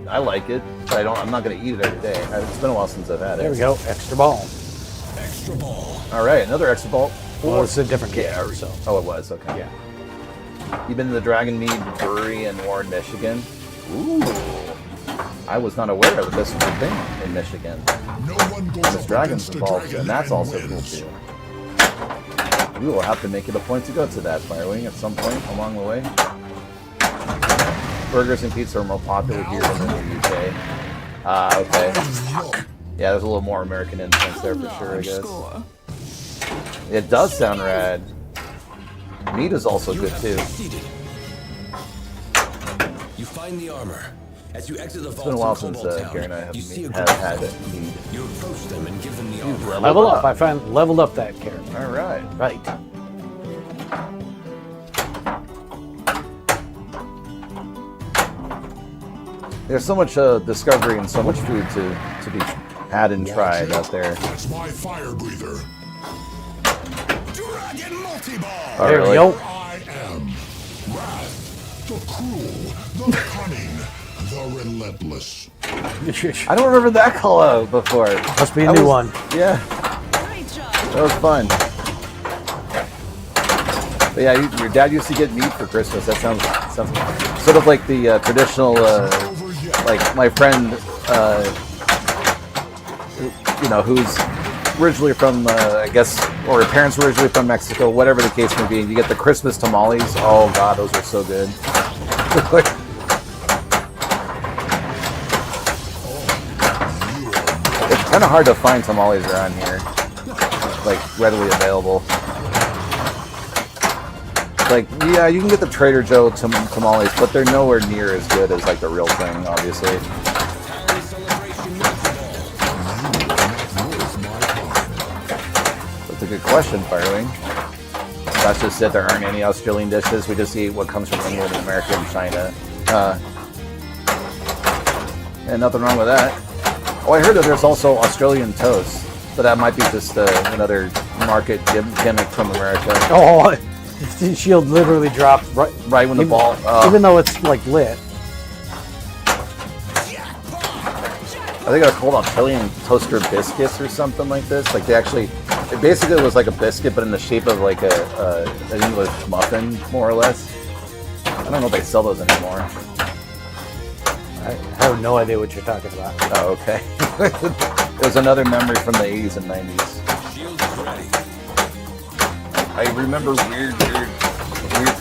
I like it, but I'm not gonna eat it every day. It's been a while since I've had it. There we go. Extra ball. Extra ball. All right, another extra ball. Well, it's a different character, so. Oh, it was okay. Yeah. You've been to the Dragon Mead Brewery in Warren, Michigan. Ooh. I was not aware that this was a thing in Michigan. No one goes There's up dragons against a involved, dragon and that's also wins. cool too. We will have to make it a point to go to that Firewing at some point along the way. Burgers and pizza are more popular here than in the UK. Okay. Yeah, there's a little more American influence there for sure, I guess. It does sound rad. Meat is also You good have too. succeeded. You find the armor. As you exit the vault It's been a while in since Cobalt Town, Gary and I have you see a had group of meat. You approach them and give them the You've armor. Level up. up. I found leveled up that character. All right. Right. There's so much discovery and so much food to be had and tried out there. That's my fire breather. Dragon multi-ball. Oh, There we really? go. I am Wrath, the cruel, the cunning, the relentless. I don't remember that call out before. Must be a That new was- one. Yeah, Great job. that was fun. But yeah, your dad used to get meat for Christmas. That sounds sort of like the traditional, Over yet. like my friend, who's originally from, I guess, or her parents were originally from Mexico, whatever the case may be. You get the Christmas tamales. Oh God, those are so good. It's kind of hard to find tamales around here, like readily available. Like, yeah, you can get the Trader Joe tamales, but they're nowhere near as good as like the real thing, obviously. Harry Celebration multi-ball. That's a good question, Firewing. That's just it. There aren't any Australian dishes. We just eat what comes from England, America, and China. And nothing wrong with that. Oh, I heard that there's also Australian toast, but that might be just another market gimmick from America. Oh, the shield literally dropped right, Right when the even, ball. even though it's like lit. I think they're called Australian toaster biscuits or something like this. Like they actually, it basically was like a biscuit, but in the shape of like an English muffin, more or less. I don't know if they sell those anymore. I have no idea what you're talking about. Oh, okay. It was another memory from the 80s and 90s. Shield is ready. I remember weird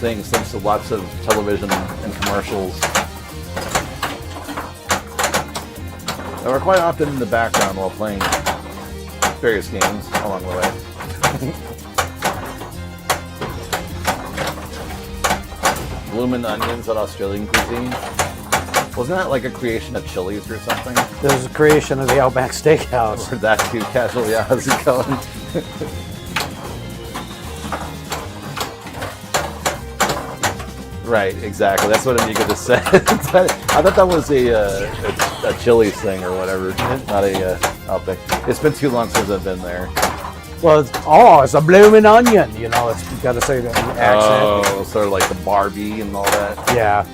things thanks to lots of television and commercials. They were quite often in the background while playing various games along the way. Bloomin' onions at Australian cuisine. Wasn't that like a creation of Chili's or something? This is a creation of the Outback Steakhouse. Or that too casual? Yeah, how's it going? Right, exactly. That's what Amiga just said. I thought that was a Chili's thing or whatever, not a Outback. It's been too long since I've been there. Well, it's a blooming onion. You know, you got to say the accent. Oh, sort of like the Barbie and all that. Yeah.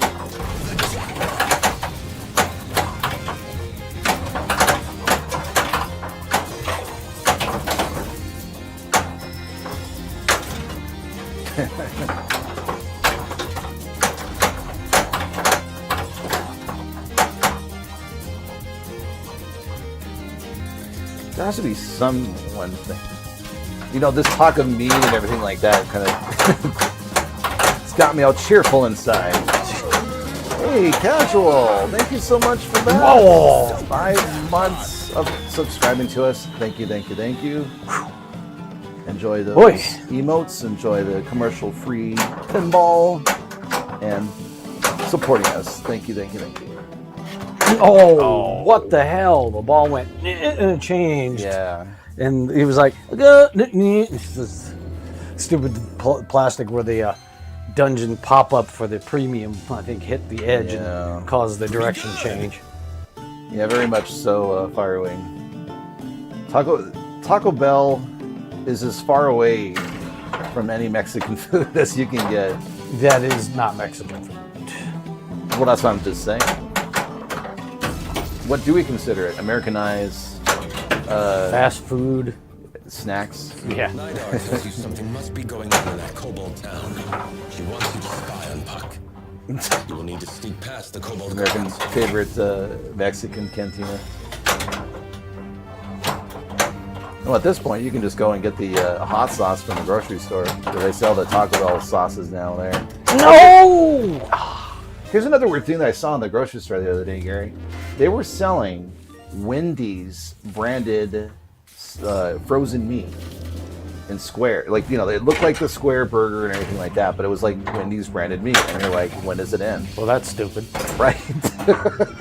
There has to be some one thing. You know, this talk of meat and everything like that kind of it's got me all cheerful inside. Hey, Casual! Thank you so much for that. Whoa. 5 months of subscribing to us. Thank you, thank you, thank you. Enjoy the Boy. emotes, enjoy the commercial-free pinball, and supporting us. Thank you, thank you, thank you. Oh, what the hell? The ball went and changed. Yeah. And he was like, this stupid plastic where the dungeon pop-up for the premium, I think, hit the edge and caused the direction change. Yeah, very much so, Firewing. Taco Bell is as far away from any Mexican food as you can get. That is not Mexican food. Well, that's what I'm just saying. What do we consider it? Americanized? Fast food. Snacks? Yeah. Nidar tells you something must be going on in that Cobalt town. She wants you to spy on Puck. You will need to sneak past the Cobalt American guards. favorite Mexican cantina. Well, at this point, you can just go and get the hot sauce from the grocery store. Where they sell the Taco Bell sauces now there. No! Here's another weird thing that I saw in the grocery store the other day, Gary. They were selling Wendy's branded frozen meat in square. Like, you know, it looked like the square burger and everything like that, but it was like Wendy's branded meat. And you're like, when does it end? Well, that's stupid. Right?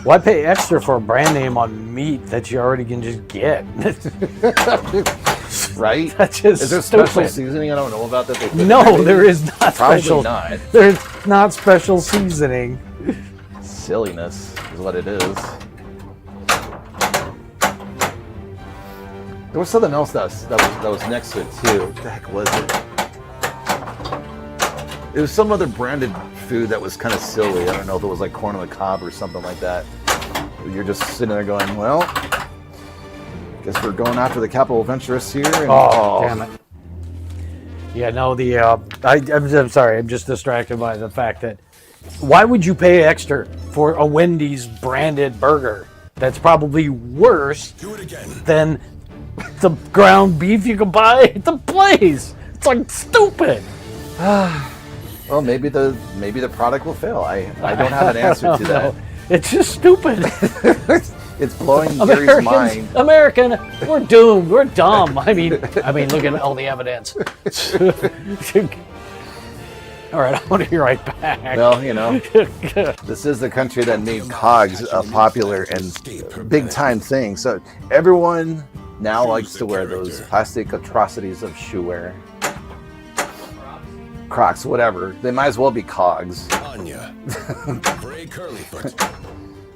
Why pay extra for a brand name on meat that you already can just get? Right? That's just Is there stupid. special seasoning I don't know about that they put in No, there? there is not Probably special. not. There's not special seasoning. Silliness is what it is. There was something else that was next to it too. What the heck was it? It was some other branded food that was kind of silly. I don't know if it was like corn on the cob or something like that. You're just sitting there going, well, guess we're going after the capital adventurous here. And, Damn it. Yeah, no, I'm sorry, I'm just distracted by the fact that why would you pay extra for a Wendy's branded burger that's probably worse than the ground beef you can buy at the place? It's like stupid. Well, maybe the product will fail. I don't have an answer to that. No, it's just stupid. It's blowing Gary's mind. American, we're doomed. We're dumb. I mean, look at all the evidence. All right, I want to be right back. Well, you know, this is the country that made cogs a popular and big-time thing. So everyone now likes to wear those plastic atrocities of shoe wear. Crocs, whatever. They might as well be cogs. Anya. Bray Curlyfoot.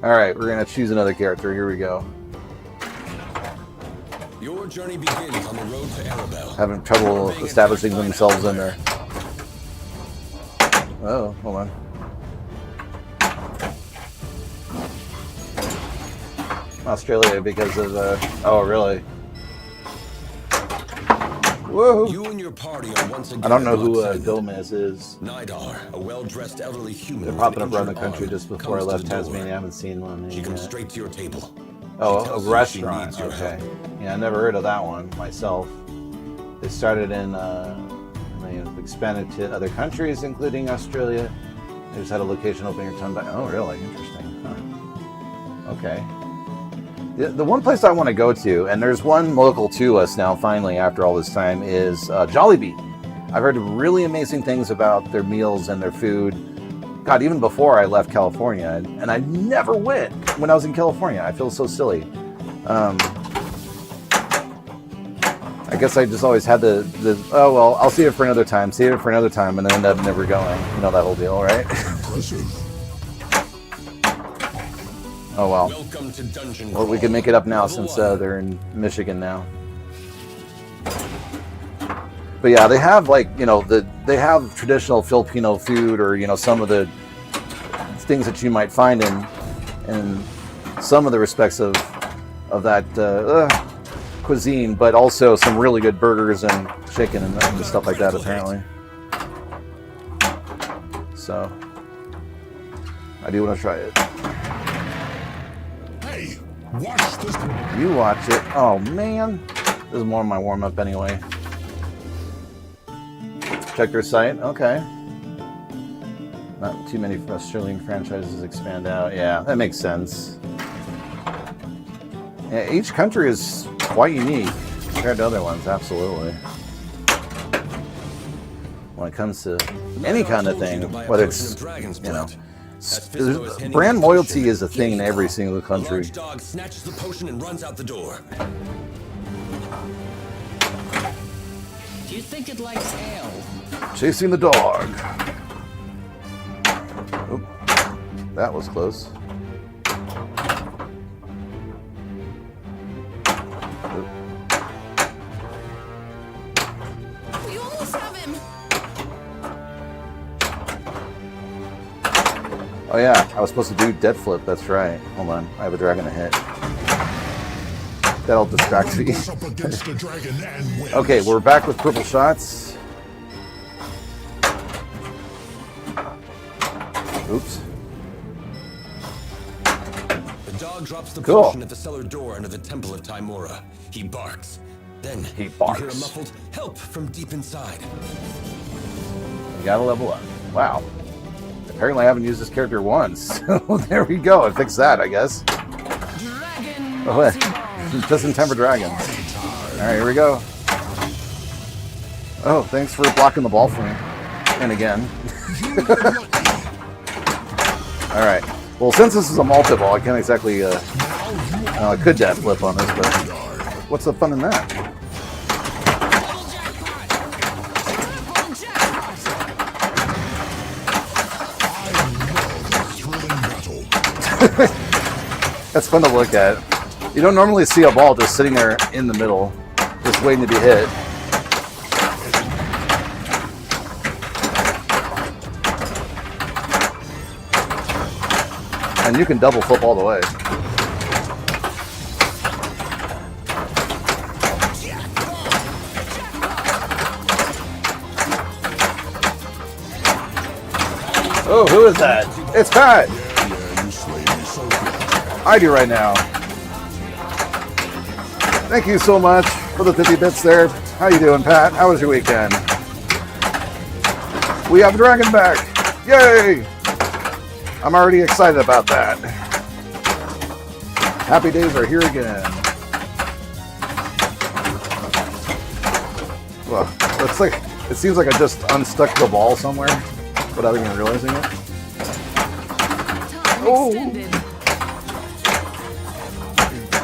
All right, we're going to choose another character. Here we go. Your journey begins on the road to Arabelle. Having trouble establishing themselves in there. Oh, hold on. Australia because of, oh, really? Whoa. You and your party are once again. I don't know who outside. Gomez is. Nidar, a well-dressed elderly human. They're with popping an up around the injured country arm, just before I comes to left the door. Tasmania. I haven't seen one She comes yet. straight to your table. Oh, She a tells you she restaurant. needs your Okay. help. Yeah, I never heard of that one myself. They started in, they expanded to other countries, including Australia. They just had a location opening or ton back. Oh, really? Interesting. Huh. Okay. The one place I want to go to, and there's one local to us now, finally, after all this time, is Jollibee. I've heard really amazing things about their meals and their food. God, even before I left California, and I never went when I was in California. I feel so silly. I guess I just always had the oh, well, I'll see it for another time, and then end up never going. You know that whole deal, right? Impressive. Oh, well. Welcome to Dungeon Well, we can make it up now since they're in Michigan now. But yeah, they have they have traditional Filipino food, or some of the things that you might find in some of the respects of that cuisine, but also some really good burgers and chicken and stuff like that apparently. So I do want to try it. Hey, watch this. You watch it. Oh man, this is more of my warm up anyway. Check their site. Okay. Not too many Australian franchises expand out. Yeah, that makes sense. Yeah, each country is quite unique compared to other ones. Absolutely. When it comes to any kind of thing, whether it's brand loyalty is a thing in every single country. Large dog snatches the potion and runs out the door. You think it likes ale? Chasing the dog. Oop. That was close. Oop. We almost have him. Oh yeah, I was supposed to do dead flip. That's right. Hold on, I have a dragon to hit. That'll distract me. Goes up against the dragon and wins. Okay, we're back with purple shots. Oops. The dog drops the Cool. potion at the cellar door under the temple of Timora. He barks. Then He you hear a barks. muffled help from deep inside. We gotta level up. Wow. Apparently I haven't used this character once. So there we go. I fixed that, I guess. Dragon Oh, wait. multi-ball. Just in time for dragons. Alright, here we go. Oh, thanks for blocking the ball for me. And again. Alright. Well, since this is a multi-ball, I can't exactly, I could death flip on this, but what's the fun in that? Thrilling battle. That's fun to look at. You don't normally see a ball just sitting there in the middle, just waiting to be hit. And you can double flip all the way. Oh, who is that? It's Pat! Yeah, you slayed me so good. I do right now. Thank you so much for the 50 bits there. How you doing, Pat? How was your weekend? We have Dragon back! Yay! I'm already excited about that. Happy days are here again. Well, it seems like I just unstuck the ball somewhere without even realizing it. Time Oh. extended.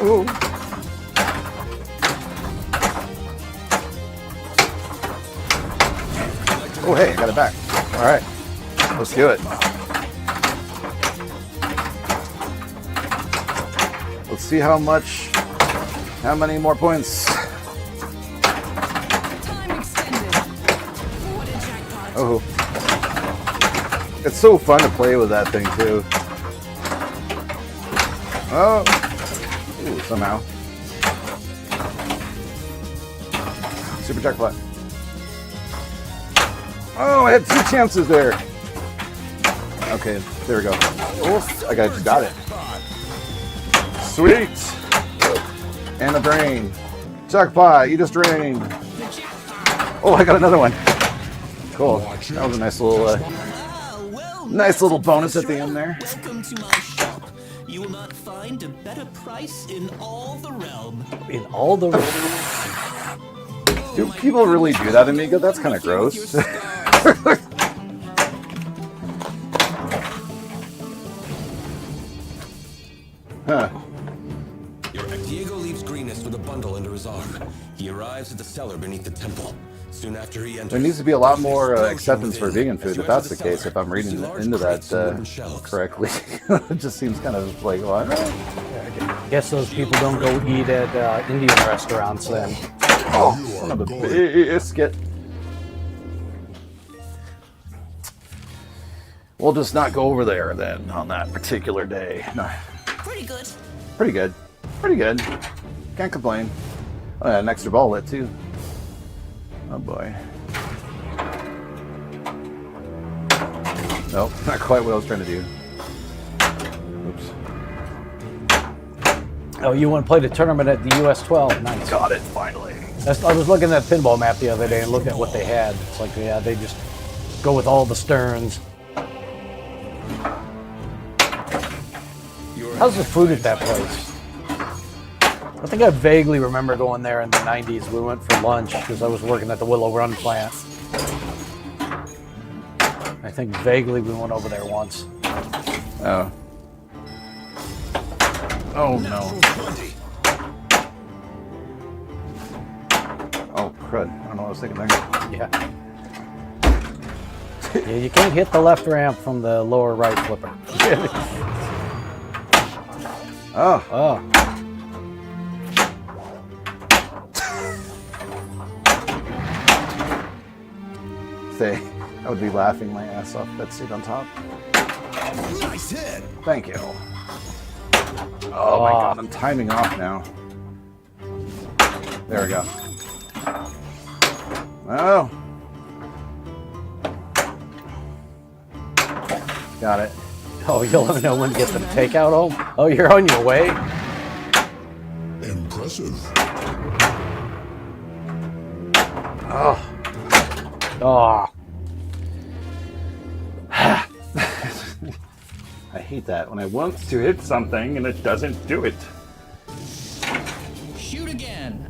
Ooh. Oh, hey, I got it back. All right, let's do it. Let's see how many more points. Time extended. What a jackpot. Oh, it's so fun to play with that thing too. Oh, ooh, somehow. Super jackpot. Oh, I had 2 chances there. Okay, there we go. Oh, I got it. Sweet. And a drain. Jackpot, you just drained. Oh, I got another one. Cool. That was a nice little bonus at the end there. Welcome to my shop. You will not find a better price in all the realm. In all the Do people really do that, Amiga? That's kind of gross. Huh. Diego leaves Greenest with a bundle under his arm. He arrives at the cellar beneath the temple. Soon after he enters, There needs to be a lot more acceptance for vegan food if that's the case, if I'm reading into that correctly. It just seems kind of like, what? I guess those people don't go eat at Indian restaurants then. Oh, son of a biscuit. We'll just not go over there then on that particular day. No. Pretty good. Pretty good. Pretty good. Can't complain. Oh, yeah, an extra ball lit too. Oh boy. Nope, not quite what I was trying to do. Oops. Oh, you want to play the tournament at the US 12? Nice. Got it, finally. I was looking at the pinball map the other day and looking at what they had. It's like, yeah, they just go with all the Sterns. How's the food at that place? I think I vaguely remember going there in the 90s. We went for lunch because I was working at the Willow Run plant. I think vaguely we went over there once. Oh. Oh no. Oh crap. crud. I don't know what I was thinking there. Yeah. Yeah, you can't hit the left ramp from the lower right flipper. Oh. Oh. Say, I would be laughing my ass off that seat on top. Nice hit. Thank you. Oh my god, I'm timing off now. There we go. Oh. Got it. Oh, you'll let me know when to get the takeout home? Oh, you're on your way? Impressive. Oh. Oh. I hate that when I want to hit something and it doesn't do it. Shoot again.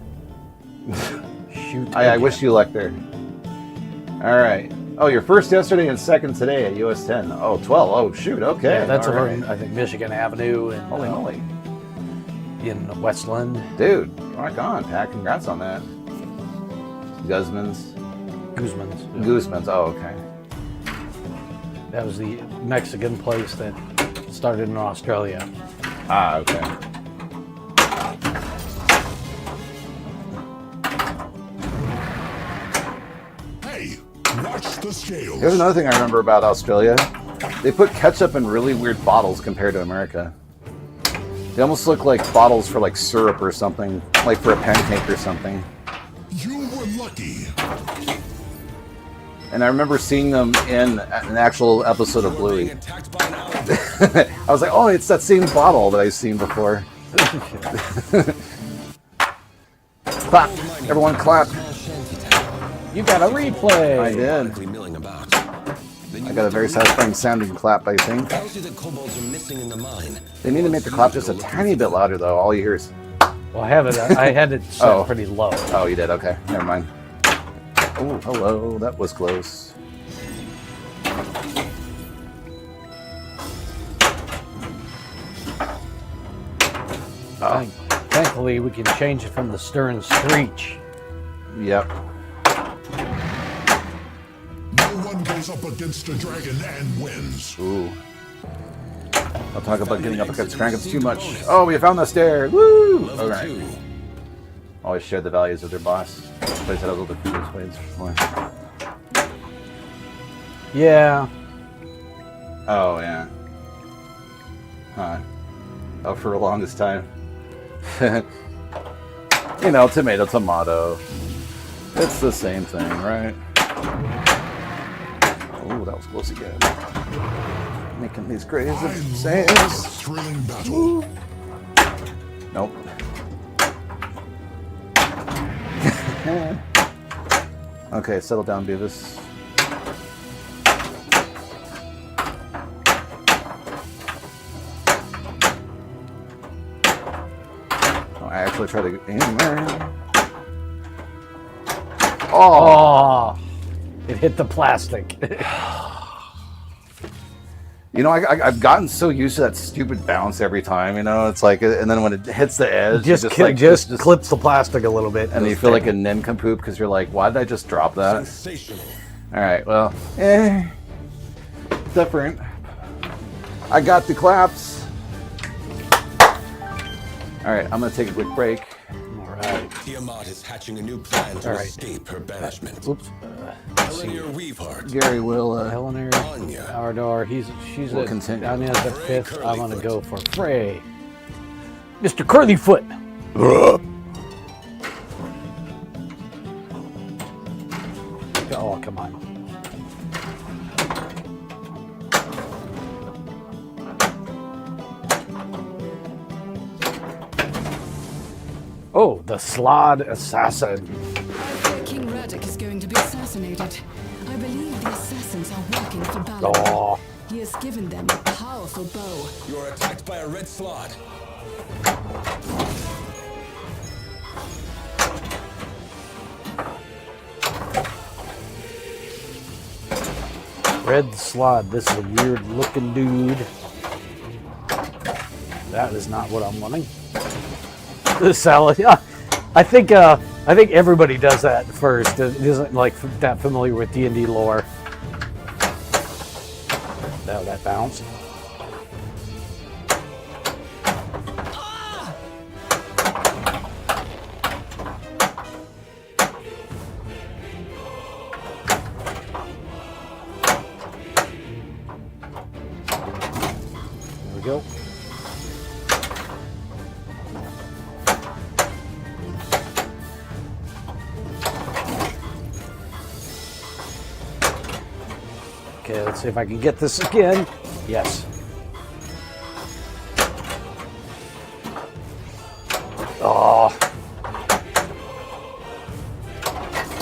Shoot. I wish you luck there. All right. Oh, you're first yesterday and second today at US 10. Oh, 12. Oh, shoot. Okay. Yeah, that's all over right. in, I think, Michigan Avenue and Holy moly. in Westland. Dude, rock on, Pat. Congrats on that. Guzman's. Guzman's. Yeah. Guzman's. Oh, okay. That was the Mexican place that started in Australia. Ah, okay. Hey, watch the scales. Here's another thing I remember about Australia. They put ketchup in really weird bottles compared to America. They almost look like bottles for like syrup or something, like for a pancake or something. You were lucky. And I remember seeing them in an actual episode of Bluey. Being attacked by an alligator. I was like, oh, it's that same bottle that I've seen before. Clap. Everyone clap. Small shanty town. You got a replay. I did. Ironically milling about. Then I you got a get very to satisfying sounding clap, I think. tells you that kobolds are missing in the mine. They need to make the clap just a tiny bit louder, though. All you hear is, Well, I have it. I had it set Oh. pretty low. oh, you did? Okay, never mind. Oh, hello. That was close. Thankfully, we can change it from the stern screech. Yep. No one goes up against a dragon and wins. Ooh. I'll talk about getting up against dragons too much. Oh, we found the stair. Woo! Level Alright. 2. Always shared the values of their boss. Plays had a little bit of blades before. Yeah. Oh, yeah. Huh. Oh, for the longest time. You know, tomato, tomato. It's the same thing, right? Oh, that was close again. Making these crazy I love a saves. thrilling battle. Nope. Okay, settle down, Beavis. Oh, I actually tried to get in there. Oh! Oh, it hit the plastic. You know, I've gotten so used to that stupid bounce every time, you know? It's like, and then when it hits the edge, just you like, just clips the plastic a little bit. and you feel like a nincompoop because you're like, why did I just drop that? Sensational. All right, well, different. I got the claps. All right, I'm gonna take a quick break. All right. Tiamat is hatching a new plan to All right. escape her banishment. Oops. Eleanor Weaveheart. Gary will. Eleanor Anya. Ardor. She's We'll a continue. Anya's at Frey fifth. I'm gonna Curlyfoot. go for Frey. Mr. Curlyfoot. Oh, come on. Oh, the Slod Assassin. King Radek is going to be assassinated. I believe the assassins are working for Balor. Oh, He has given them a powerful bow. You are attacked by a red slot. Red Slod. This is a weird looking dude. That is not what I'm wanting. The salad. Yeah, I think I think everybody does that first. It isn't like that familiar with D&D lore. Now that bounced. There we go. Okay, let's see if I can get this again. Yes. Oh,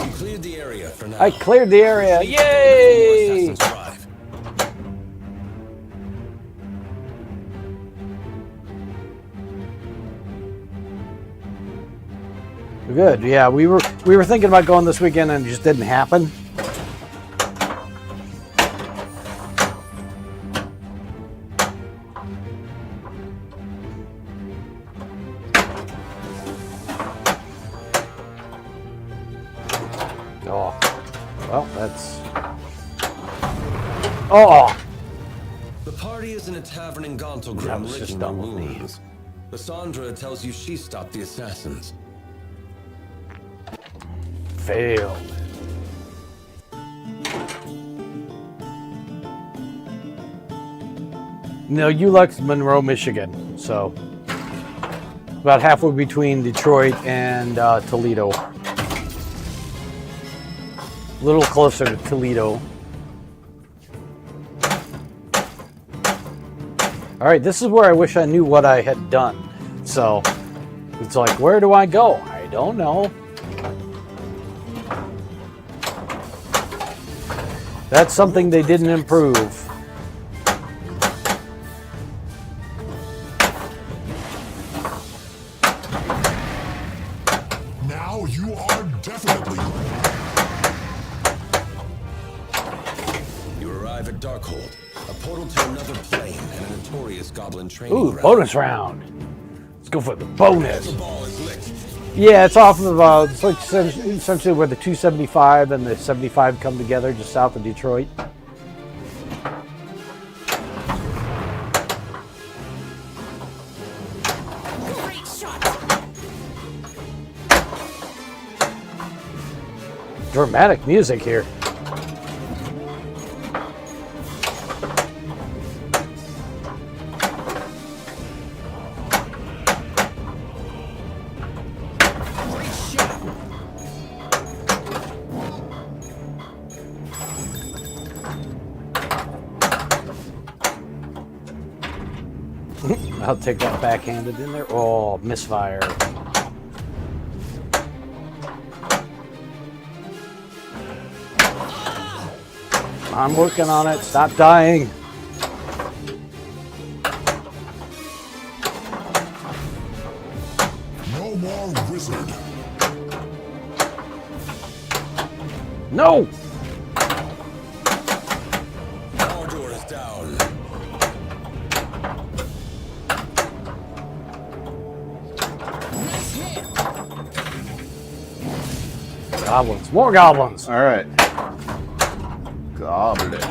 You cleared the area for now. I cleared the area. Yay! Assassin's Drive. Good. Yeah, we were thinking about going this weekend and it just didn't happen. Oh, well, that's. Oh, The party is in a tavern in That Gauntlgrim was just licking their dumb of me. wounds. Lysandra tells you she stopped the assassins. failed. No, Ulex, Monroe, Michigan. So about halfway between Detroit and Toledo. A little closer to Toledo. All right, this is where I wish I knew what I had done. So it's like, where do I go? I don't know. That's something they didn't improve. Now you are definitely. You arrive at Darkhold, a portal to another plane and a notorious goblin training Ooh, ground. bonus round. Let's go for the bonus. Silverball is licked. Yeah, it's off of, it's like essentially where the 275 and the 75 come together, just south of Detroit. Great shot. Dramatic music here. Great shot. I'll take that backhanded in there. Oh, misfire. I'm working on it. Stop dying. No more wizard. No! Power door is down. Nice hit. Goblins. More goblins. All right. Goblins.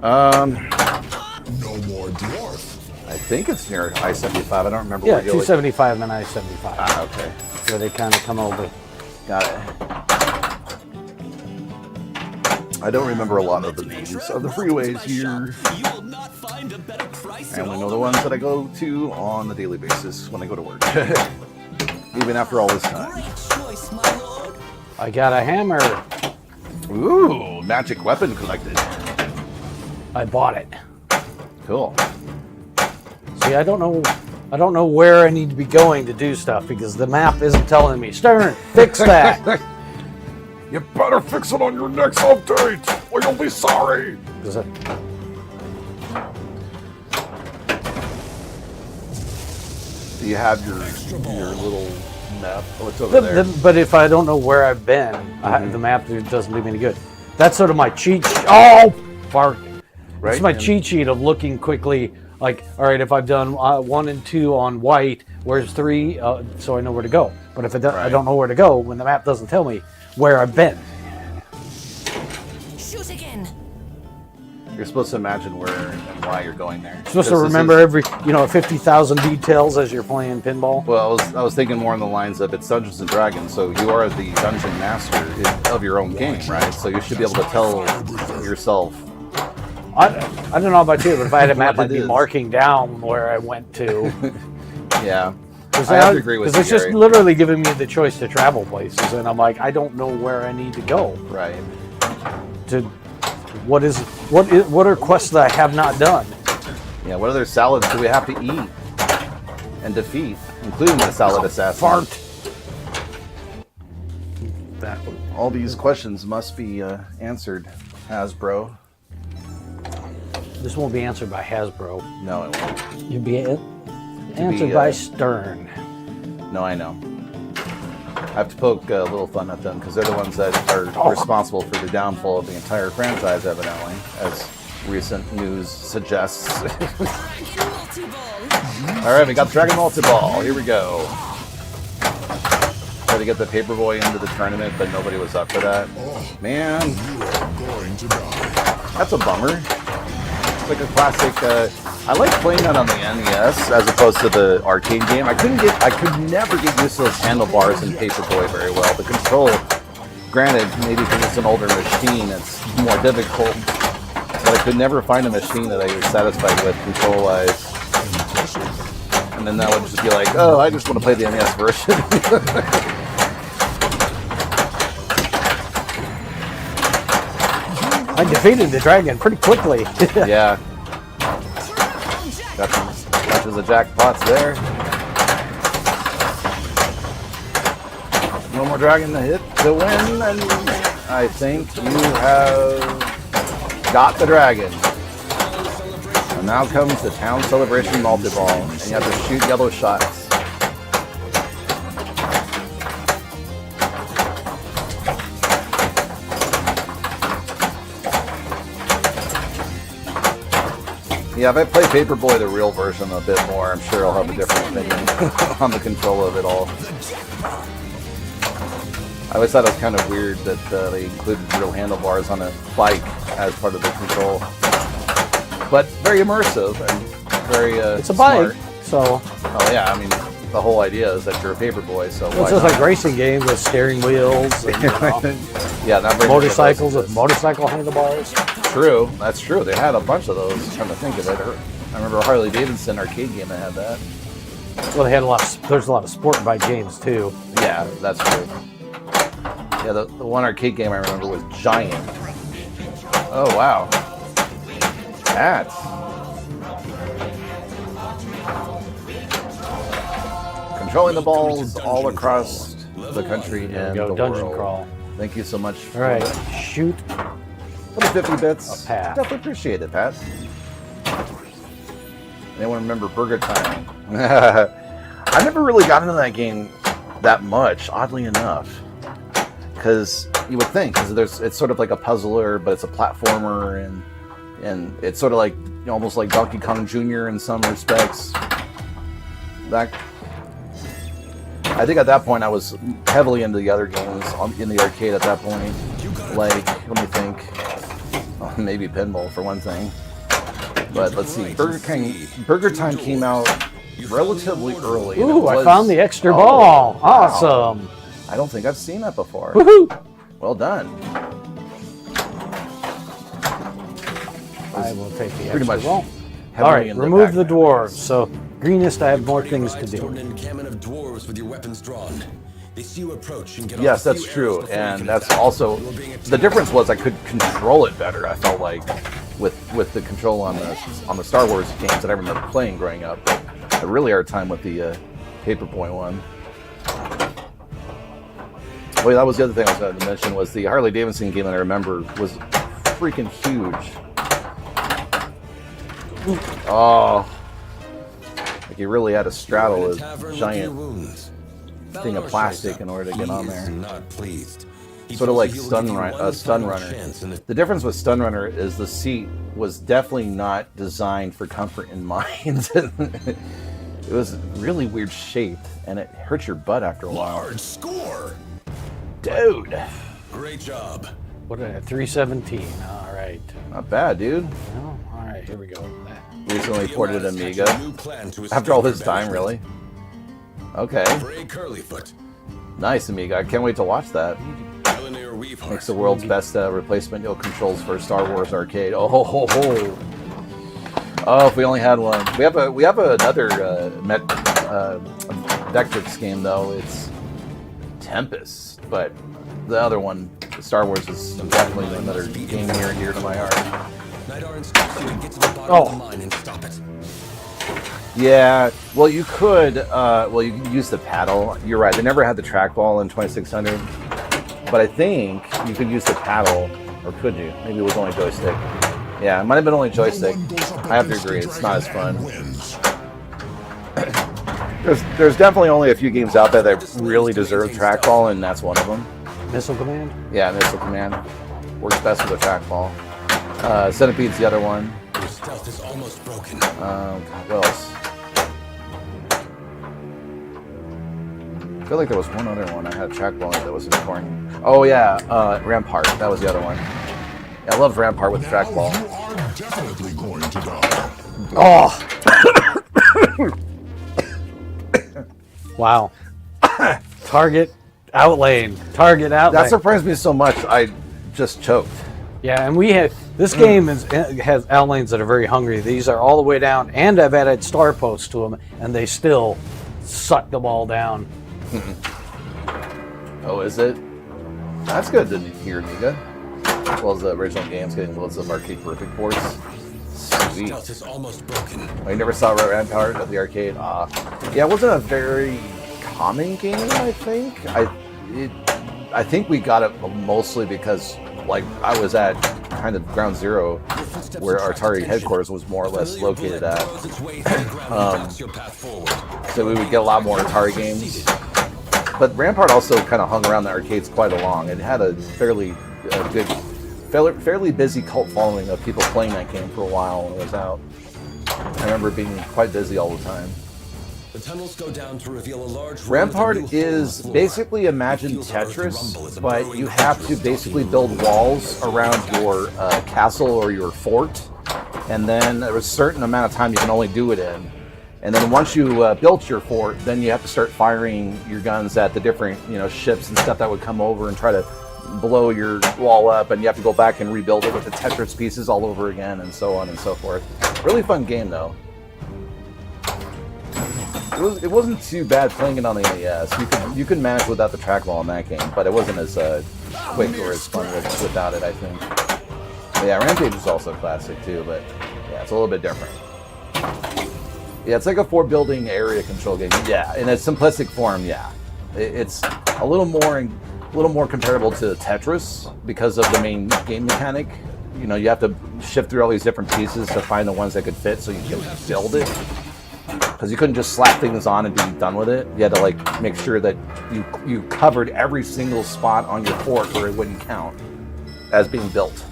No more dwarf. I think it's near I-75. I don't remember Yeah, where you're 275 and I-75. Ah, okay. Where they kind of come over. Got it. I don't remember a lot of the names of the freeways here. You will not find a better price. I in only all know the ones that I go to on a daily basis when I go to work. Even after all this time. Great choice, my lord. I got a hammer. Ooh, magic weapon collected. I bought it. Cool. See, I don't know where I need to be going to do stuff because the map isn't telling me. Stern, fix that. You better fix it on your next update, or you'll be sorry. Is it- Do you have your little map? Oh, it's over there. But if I don't know where I've been, the map doesn't do me any good. That's sort of my cheat sheet. Oh, fart. Right, It's my and- cheat sheet of looking quickly. Like, all right, if I've done 1 and 2 on white, where's 3? So I know where to go. But if I Right. don't know where to go when the map doesn't tell me where I've been. Shoot again. You're supposed to imagine where and why you're going there. You're supposed to Because this remember is- every 50,000 details as you're playing pinball. Well, I was thinking more on the lines of it's Dungeons and Dragons, so you are the dungeon master of your own game, right? So you should be able to tell yourself. I don't know about you, but if I had a map, What I'd it be is. marking down where I went to. Yeah, Because I have to agree with you, it's just Gary. literally giving me the choice to travel places, and I'm like, I don't know where I need to go. right. To what are quests that I have not done? Yeah, what other salads do we have to eat and defeat, including the salad assassin? Fart. That one. All these questions must be answered, Hasbro. This won't be answered by Hasbro. No, it won't. You'll be answered by Stern. No, I know. I have to poke a little fun at them because they're the ones that are responsible for the downfall of the entire franchise, evidently, as recent news suggests. Dragon multi-ball. All right, we got Dragon Multi-Ball. Here we go. Tried to get the Paperboy into the tournament, but nobody was up for that. Man, You are going to die. that's a bummer. It's like a classic. I like playing that on the NES as opposed to the arcade game. I could never get used to those handlebars in Paperboy very well. The control, granted, maybe because it's an older machine, it's more difficult. But I could never find a machine that I was satisfied with control-wise. And then that would just be like, oh, I just want to play the NES version. I defeated the dragon pretty quickly. Yeah. Got some bunches of jackpots there. No more dragon to hit to win, and I think you have got the dragon. And now comes the Town Celebration Multi-Ball, and you have to shoot yellow shots. Yeah, if I play Paperboy, the real version, a bit more, I'm sure I'll have a different opinion on the control of it all. I always thought it was kind of weird that they included real handlebars on a bike as part of the control. But very immersive and very It's a smart. bike, so Oh yeah, I mean, the whole idea is that you're a Paperboy, so it's why just not? like racing games with steering wheels and Yeah, that brings motorcycles me to with motorcycle handlebars. True, that's true. They had a bunch of those. I'm trying to think of it. I remember Harley Davidson arcade game that had that. Well, they had there's a lot of sport bike games too. Yeah, that's true. Yeah, the one arcade game I remember was Giant. Oh wow, that. Controlling the balls all across the country and Go the dungeon world. crawl. Thank you so much. All right, shoot. For the 50 bits. A path. Definitely appreciate it, Pat. Anyone remember Burger Time? I never really got into that game that much, oddly enough. Because you would think, because it's sort of like a puzzler, but it's a platformer, and it's sort of like almost like Donkey Kong Jr. in some respects. I think at that point I was heavily into the other games in the arcade at that point. Like, let me think. Oh, maybe Pinball for one thing. But let's see. Burger Time came out relatively early. and it Ooh, I was- found the extra Oh, ball. wow. Awesome. I don't think I've seen that before. Woohoo! Well done. I will take the Pretty extra much ball. heavily All right, into remove the Pac-Man. dwarves. So, greenest, I have more things to Arrive toward do. an encampment of dwarves with your weapons drawn. They see you approach and get off Yes, a that's few true, arrows before you and can that's attack. also You are being the attacked. difference was I could control it better. I felt like with the control on the Star Wars games that I remember playing growing up. But a really hard time with the Paperboy one. Oh, yeah, that was the other thing I was going to mention was the Harley Davidson game that I remember was freaking huge. Oh, like you really had to straddle You're a in a tavern licking your giant wounds. thing of Balor plastic shows in up, order to get on there. pleased, not pleased. He Sort of tells like you he will give you Stun one Runner. final chance in the- The difference with Stun Runner is the seat was definitely not designed for comfort in mind. It was really weird shaped, and it hurt your butt after a while. Large score. Dude. Great job. What a 317. All right. Not bad, dude. Oh, all right. Here we go. Recently ported DMR is Amiga. hatching a new plan to After all this escape time, really? Okay. Bray Curlyfoot. Nice, Amiga. I can't wait to watch that. Eleanor Weaveheart. Makes the world's best replacement yoke controls for Star Wars Arcade. Oh, ho, ho, ho. Oh, if we only had one. We have another Vectrix game though. It's Tempest, but the other one, Star Wars, is definitely another game near and dear to my heart. Nidar instructs you to get to the bottom of the mine and stop it. Yeah, well, you could. You can use the paddle. You're right. They never had the trackball in 2600, but I think you could use the paddle, or could you? Maybe it was only joystick. Yeah, it might have been only joystick. I have to agree, it's not as fun. There's definitely only a few games out there that really deserve trackball, and that's one of them. Missile Command? Yeah, Missile Command. Works best with a trackball. Centipede's the other one. Your stealth is almost broken. God, what else? I feel like there was one other one I had a trackball in that was important. Oh yeah, Rampart. That was the other one. I love Rampart with trackball. You are definitely going to die. Oh! Wow. Target outlane. Target outlane. That surprised me so much, I just choked. Yeah, and we had this game has outlanes that are very hungry. These are all the way down, and I've added star posts to them, and they still suck the ball down. Oh, is it? That's good to hear, Amiga. As well as the original games getting loads of arcade perfect ports. Sweet. Stealth is almost broken. Oh, you never saw Rampart at the arcade? Yeah, it wasn't a very common game, I think. I think we got it mostly because, like, I was at kind of ground zero where our Atari headquarters was more or less located at. So we would get a lot more Atari games. But Rampart also kind of hung around the arcades quite along. It had a fairly busy cult following of people playing that game for a while when it was out. I remember being quite busy all the time. The tunnels go down to reveal a large Rampart is basically imagine Tetris, but you have to basically build walls around your castle or your fort, and then there's a certain amount of time you can only do it in. And then once you built your fort, then you have to start firing your guns at the different, ships and stuff that would come over and try to blow your wall up, and you have to go back and rebuild it with the Tetris pieces all over again, and so on and so forth. Really fun game though. It wasn't too bad playing it on the NES. You could manage without the trackball in that game, but it wasn't as quick or as fun without it, I think. But yeah, Rampage is also classic too, but yeah, it's a little bit different. Yeah, it's like a 4-building area control game. Yeah, in a simplistic form, yeah. It's a little more comparable to Tetris because of the main game mechanic. You have to shift through all these different pieces to find the ones that could fit so you can build it. Because you couldn't just slap things on and be done with it. You had to make sure that you covered every single spot on your fort or it wouldn't count as being built.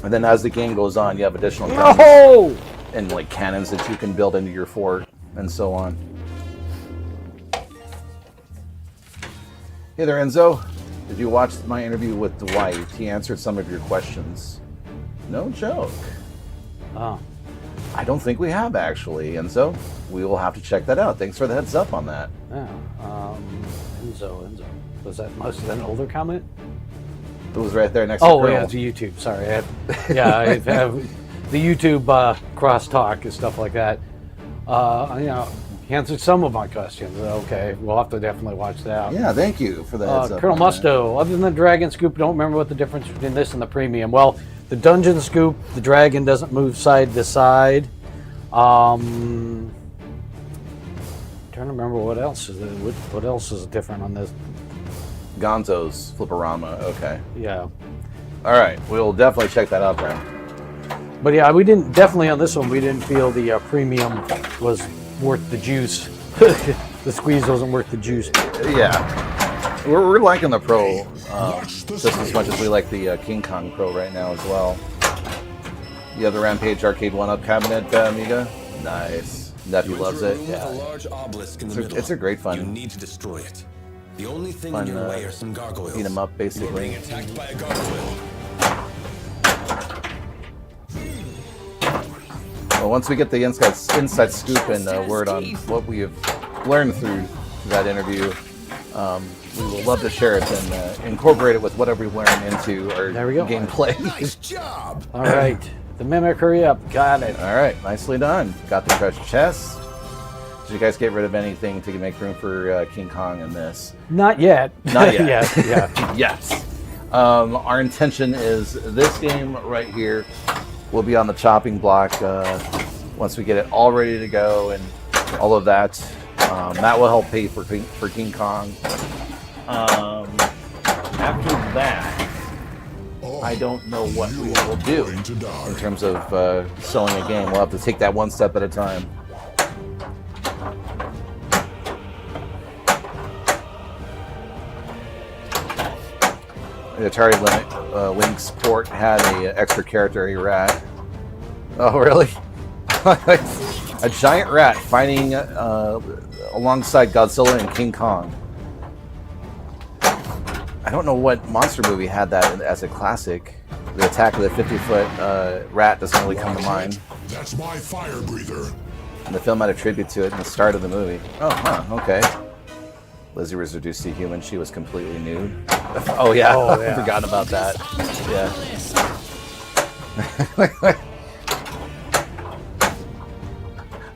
And then as the game goes on, you have additional guns and cannons that you can build into your fort and so on. Hey there, Enzo. Did you watch my interview with Dwight? He answered some of your questions. No joke. Oh. I don't think we have, actually, Enzo. We will have to check that out. Thanks for the heads up on that. Yeah. Enzo. Was that must have been an older comment? It was right there next to Oh, yeah, it's YouTube. Sorry. I have the YouTube crosstalk and stuff like that. He answered some of my questions. Okay, we'll have to definitely watch that. Yeah, thank you for the heads up. Colonel Musto, other than the Dragon Scoop, don't remember what the difference between this and the Premium. Well, the Dungeon Scoop, the Dragon doesn't move side to side. Trying to remember what else is what else is different on this. Gonzo's Flipperama, okay. Yeah. All right, we'll definitely check that out, Brent. But yeah, we didn't feel the Premium was worth the juice. The squeeze wasn't worth the juice. Yeah. We're liking the Pro just as much as we like the King Kong Pro right now as well. You have the Rampage Arcade 1-Up cabinet, Amiga? Nice. Nephew loves it. Room with a large obelisk in the middle. It's a great fun. You need to destroy it. The only thing Fun, in your way are some gargoyles. beat 'em up, You're basically. being attacked by a gargoyle. Well, once we get the inside scoop and word on what we have learned through that interview, we will love to share it and incorporate it with whatever we learn into our There we go. gameplay. Nice job. All right. The mimic, hurry up. Got it. All right, nicely done. Got the treasure chest. Did you guys get rid of anything to make room for King Kong in this? Not yet. Not yet. Yeah. Yes. Our intention is this game right here will be on the chopping block once we get it all ready to go and all of that. That will help pay for King Kong. After that, I don't know what we will do Going to die. in terms of selling a game. We'll have to take that one step at a time. The Atari Lynx port had a extra character, a rat. Oh, really? A giant rat fighting alongside Godzilla and King Kong. I don't know what monster movie had that as a classic. The Attack of the 50-Foot Rat doesn't really come to mind. That's my fire breather. And the film had a tribute to it in the start of the movie. Oh, huh, okay. Lizzie was reduced to human. She was completely nude. Oh, yeah. Oh, yeah. I forgot about that. Yeah.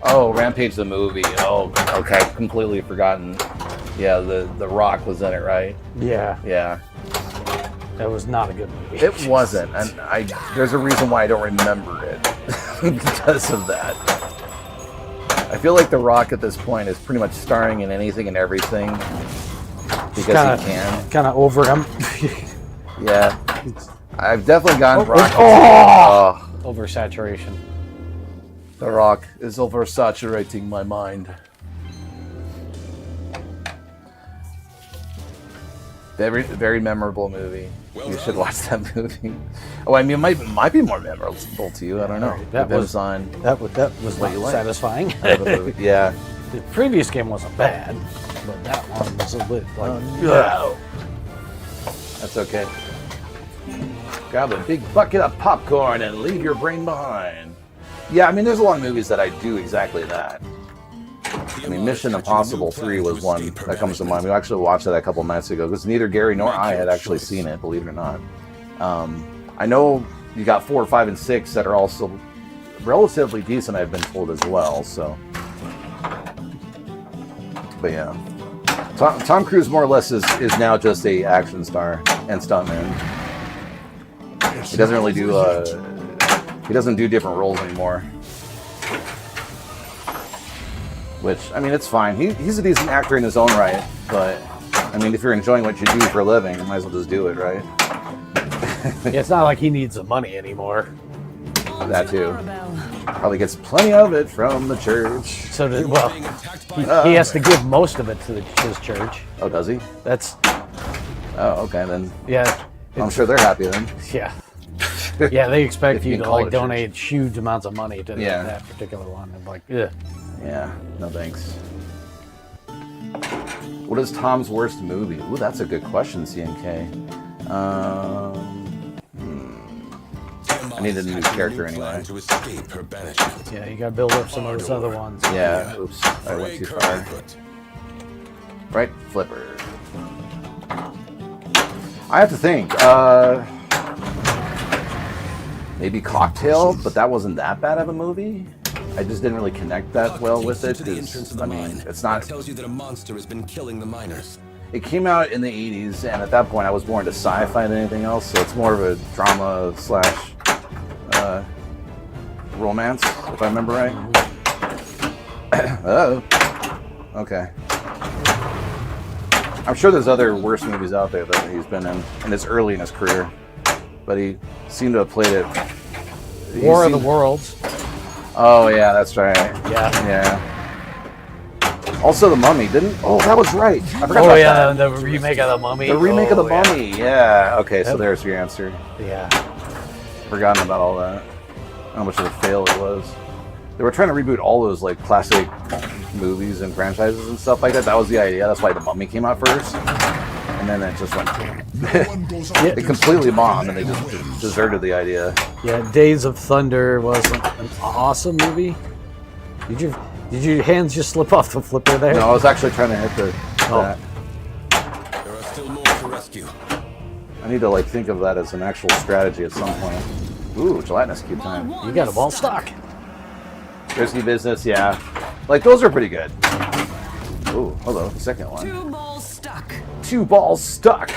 Oh, Rampage the movie. Oh, okay. Completely forgotten. Yeah, the Rock was in it, right? Yeah. Yeah. That was not a good movie. It wasn't, and there's a reason why I don't remember it because of that. I feel like The Rock at this point is pretty much starring in anything and everything because he can. Kind of over him. Yeah, I've definitely gotten Rock. Oversaturation. The Rock is oversaturating my mind. Very, very memorable movie. You should watch that movie. Oh, I mean, it might be more memorable to you. I don't know. That Depends was on that was what not you like. satisfying. Yeah. The previous game wasn't bad, but that one was a bit like. No. That's okay. Grab a big bucket of popcorn and leave your brain behind. Yeah, I mean, there's a lot of movies that I do exactly that. I mean, Mission Impossible 3 was one that comes to mind. We actually watched that a couple nights ago because neither Gary nor I had actually seen it, believe it or not. I know you got 4, 5, and 6 that are also relatively decent, I've been told as well. So, but yeah, Tom Cruise more or less is now just a action star and stuntman. He doesn't really do he doesn't do different roles anymore. Which, I mean, it's fine. He's a decent actor in his own right, but I mean, if you're enjoying what you do for a living, you might as well just do it, right? Yeah, it's not like he needs the money anymore. That too. Probably gets plenty of it from the church. So, he has to give most of it to his church. Oh, does he? That's Oh, okay, then yeah. I'm sure they're happy then. Yeah. Yeah, they expect If you you can to call it like a church. donate huge amounts of money to Yeah. that particular one. And like, yeah. Yeah, no thanks. What is Tom's worst movie? Ooh, that's a good question, CNK. I needed a new character anyway. To escape her banishment. Yeah, you gotta build up some of those other ones. Yeah, oops, I went too far. Right, flipper. I have to think. Maybe Cocktail, but that wasn't that bad of a movie. I just didn't really connect that well with it. To the entrance of the I mean, mine. it's not. It tells you that a monster has been killing the miners. It came out in the 80s, and at that point I was more into sci-fi than anything else, so it's more of a drama slash romance, if I remember right. Oh. Okay. I'm sure there's other worse movies out there that he's been in, and it's early in his career, but he seemed to have played it. War of the Worlds. Oh, yeah, that's right. Yeah. Yeah. Also, The Mummy, didn't... Oh, that was right. I forgot Oh about yeah, that. the remake of the Mummy. The remake of The Oh, yeah. Mummy, yeah. Okay, so Yep. there's your answer. Yeah. Forgotten about all that. How much of a fail it was. They were trying to reboot all those like classic movies and franchises and stuff like that. That was the idea. That's why The Mummy came out first, and then it just went. It completely bombed, and they just deserted the idea. Yeah, Days of Thunder was an awesome movie. Did your hands just slip off the flipper there? No, I was actually trying to hit the. Oh. There are still more to rescue. I need to like think of that as an actual strategy at some point. Ooh, gelatinous cube time. You got a ball stock. Risky business, yeah. Like those are pretty good. Ooh, hello, the second one. 2 balls stuck. 2 balls stuck.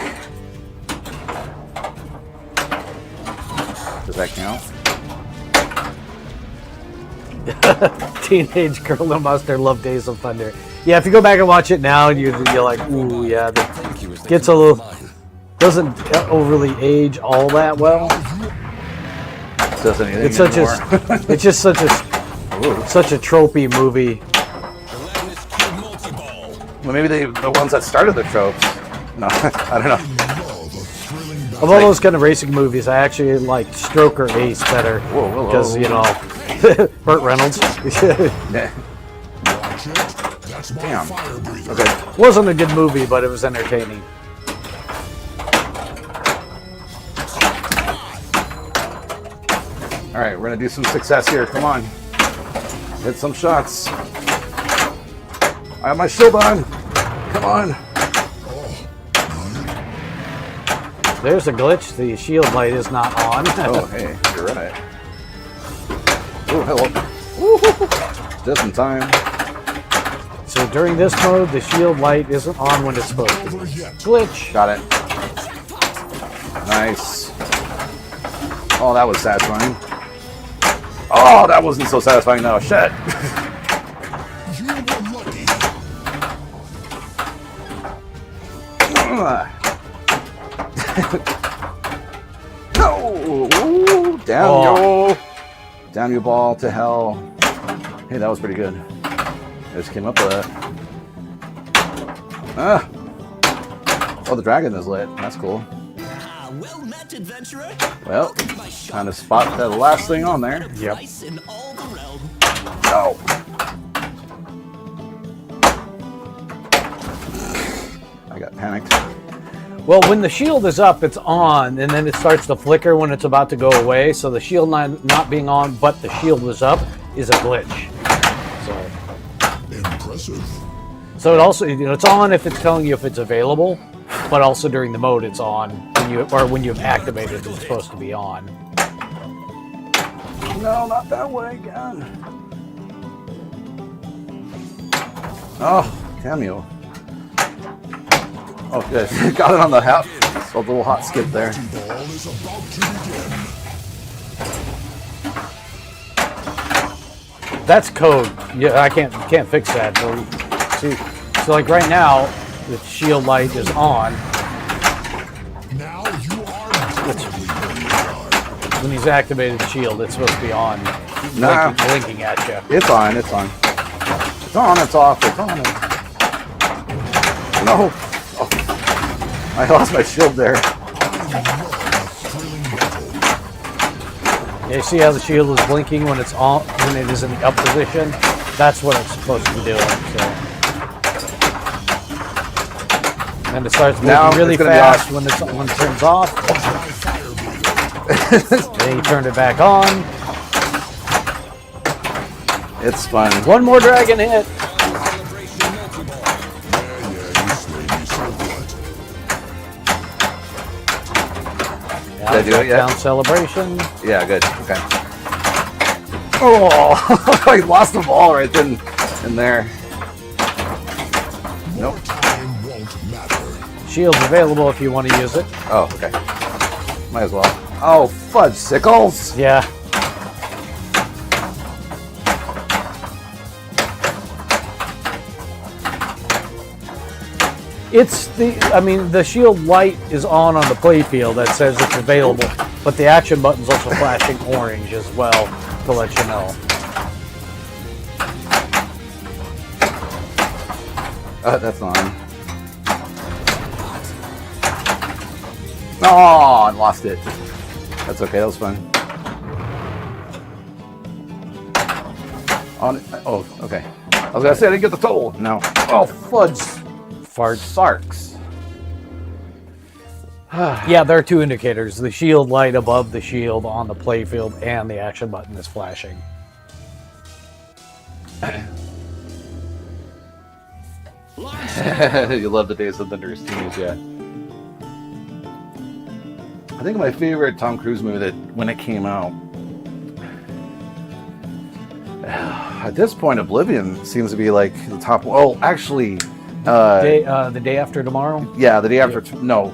Does that count? Teenage girl and mustard love Days of Thunder. Yeah, if you go back and watch it now, you're like, ooh, yeah, that gets a little, doesn't overly age all that well. Does anything It's such anymore. it's just such a tropey movie. Gelatinous cube multi-ball. Well, maybe the ones that started the tropes. No, I don't know. Of all those kind of racing movies, I actually like Stroker Ace better. Whoa, whoa, whoa. Because, you know, Burt Reynolds. Yeah. That's my Damn. fire breather. Okay. Wasn't a good movie, but it was entertaining. All right, we're gonna do some success here. Come on, hit some shots. I have my shield on. Come on. There's a glitch. The shield light is not on. Oh, hey, you're right. Oh, hello. Woo-hoo-hoo. Just in time. So during this mode, the shield light isn't on when it's supposed to be. Glitch. Got it. Nice. Oh, that was satisfying. Oh, that wasn't so satisfying though. Shit. You were lucky. No. Damn you. Damn you, ball to hell. Hey, that was pretty good. I just came up with that. Ah. Oh, the dragon is lit. That's cool. Ah, well met, adventurer. Well, kind of spot that last thing on there. Yep. Price in all the realm. No. I got panicked. Well, when the shield is up, it's on, and then it starts to flicker when it's about to go away. So the shield not being on, but the shield was up, is a glitch. Impressive. So it also, you know, it's on if it's telling you if it's available, but also during the mode it's on when you've activated it's supposed to be on. No, not that way again. Oh, damn you. Oh, good. Got it on the half. So a little hot skip there. Ball is about to begin. That's code. Yeah, I can't fix that. So like right now, the shield light is on. Now you are definitely where you are. When he's activated the shield, it's supposed to be on, Nah. blinking at you. It's on, it's on. It's on, it's off, it's on. No. Oh. I lost my shield there. Yeah, you see how the shield is blinking when it's on, when it is in the up position? That's what it's supposed to be doing. So. And it starts moving Now really it's gonna be fast off. when it turns off. Then you turn it back on. It's fun. One more dragon hit. You slayed me so what? Yeah, Did I do it yet? Down celebration. Yeah, good. Okay. Oh, I lost the ball right then in there. Nope. Time won't matter. Shield's available if you want to use it. Oh, okay. Might as well. Oh, fudge sickles. Yeah. The shield light is on the playfield that says it's available, but the action button's also flashing orange as well to let you know. That's not on. Oh, I lost it. That's okay, that was fun. Oh, okay. I was gonna say I didn't get the total. No. Oh, fudge. Farts. Sarks. Yeah, there are two indicators. The shield light above the shield on the playfield and the action button is flashing. You love the Days of Thunder teams, yeah. I think my favorite Tom Cruise movie that when it came out. At this point, Oblivion seems to be like the top. Oh, actually, The day after tomorrow? yeah, the day after. No.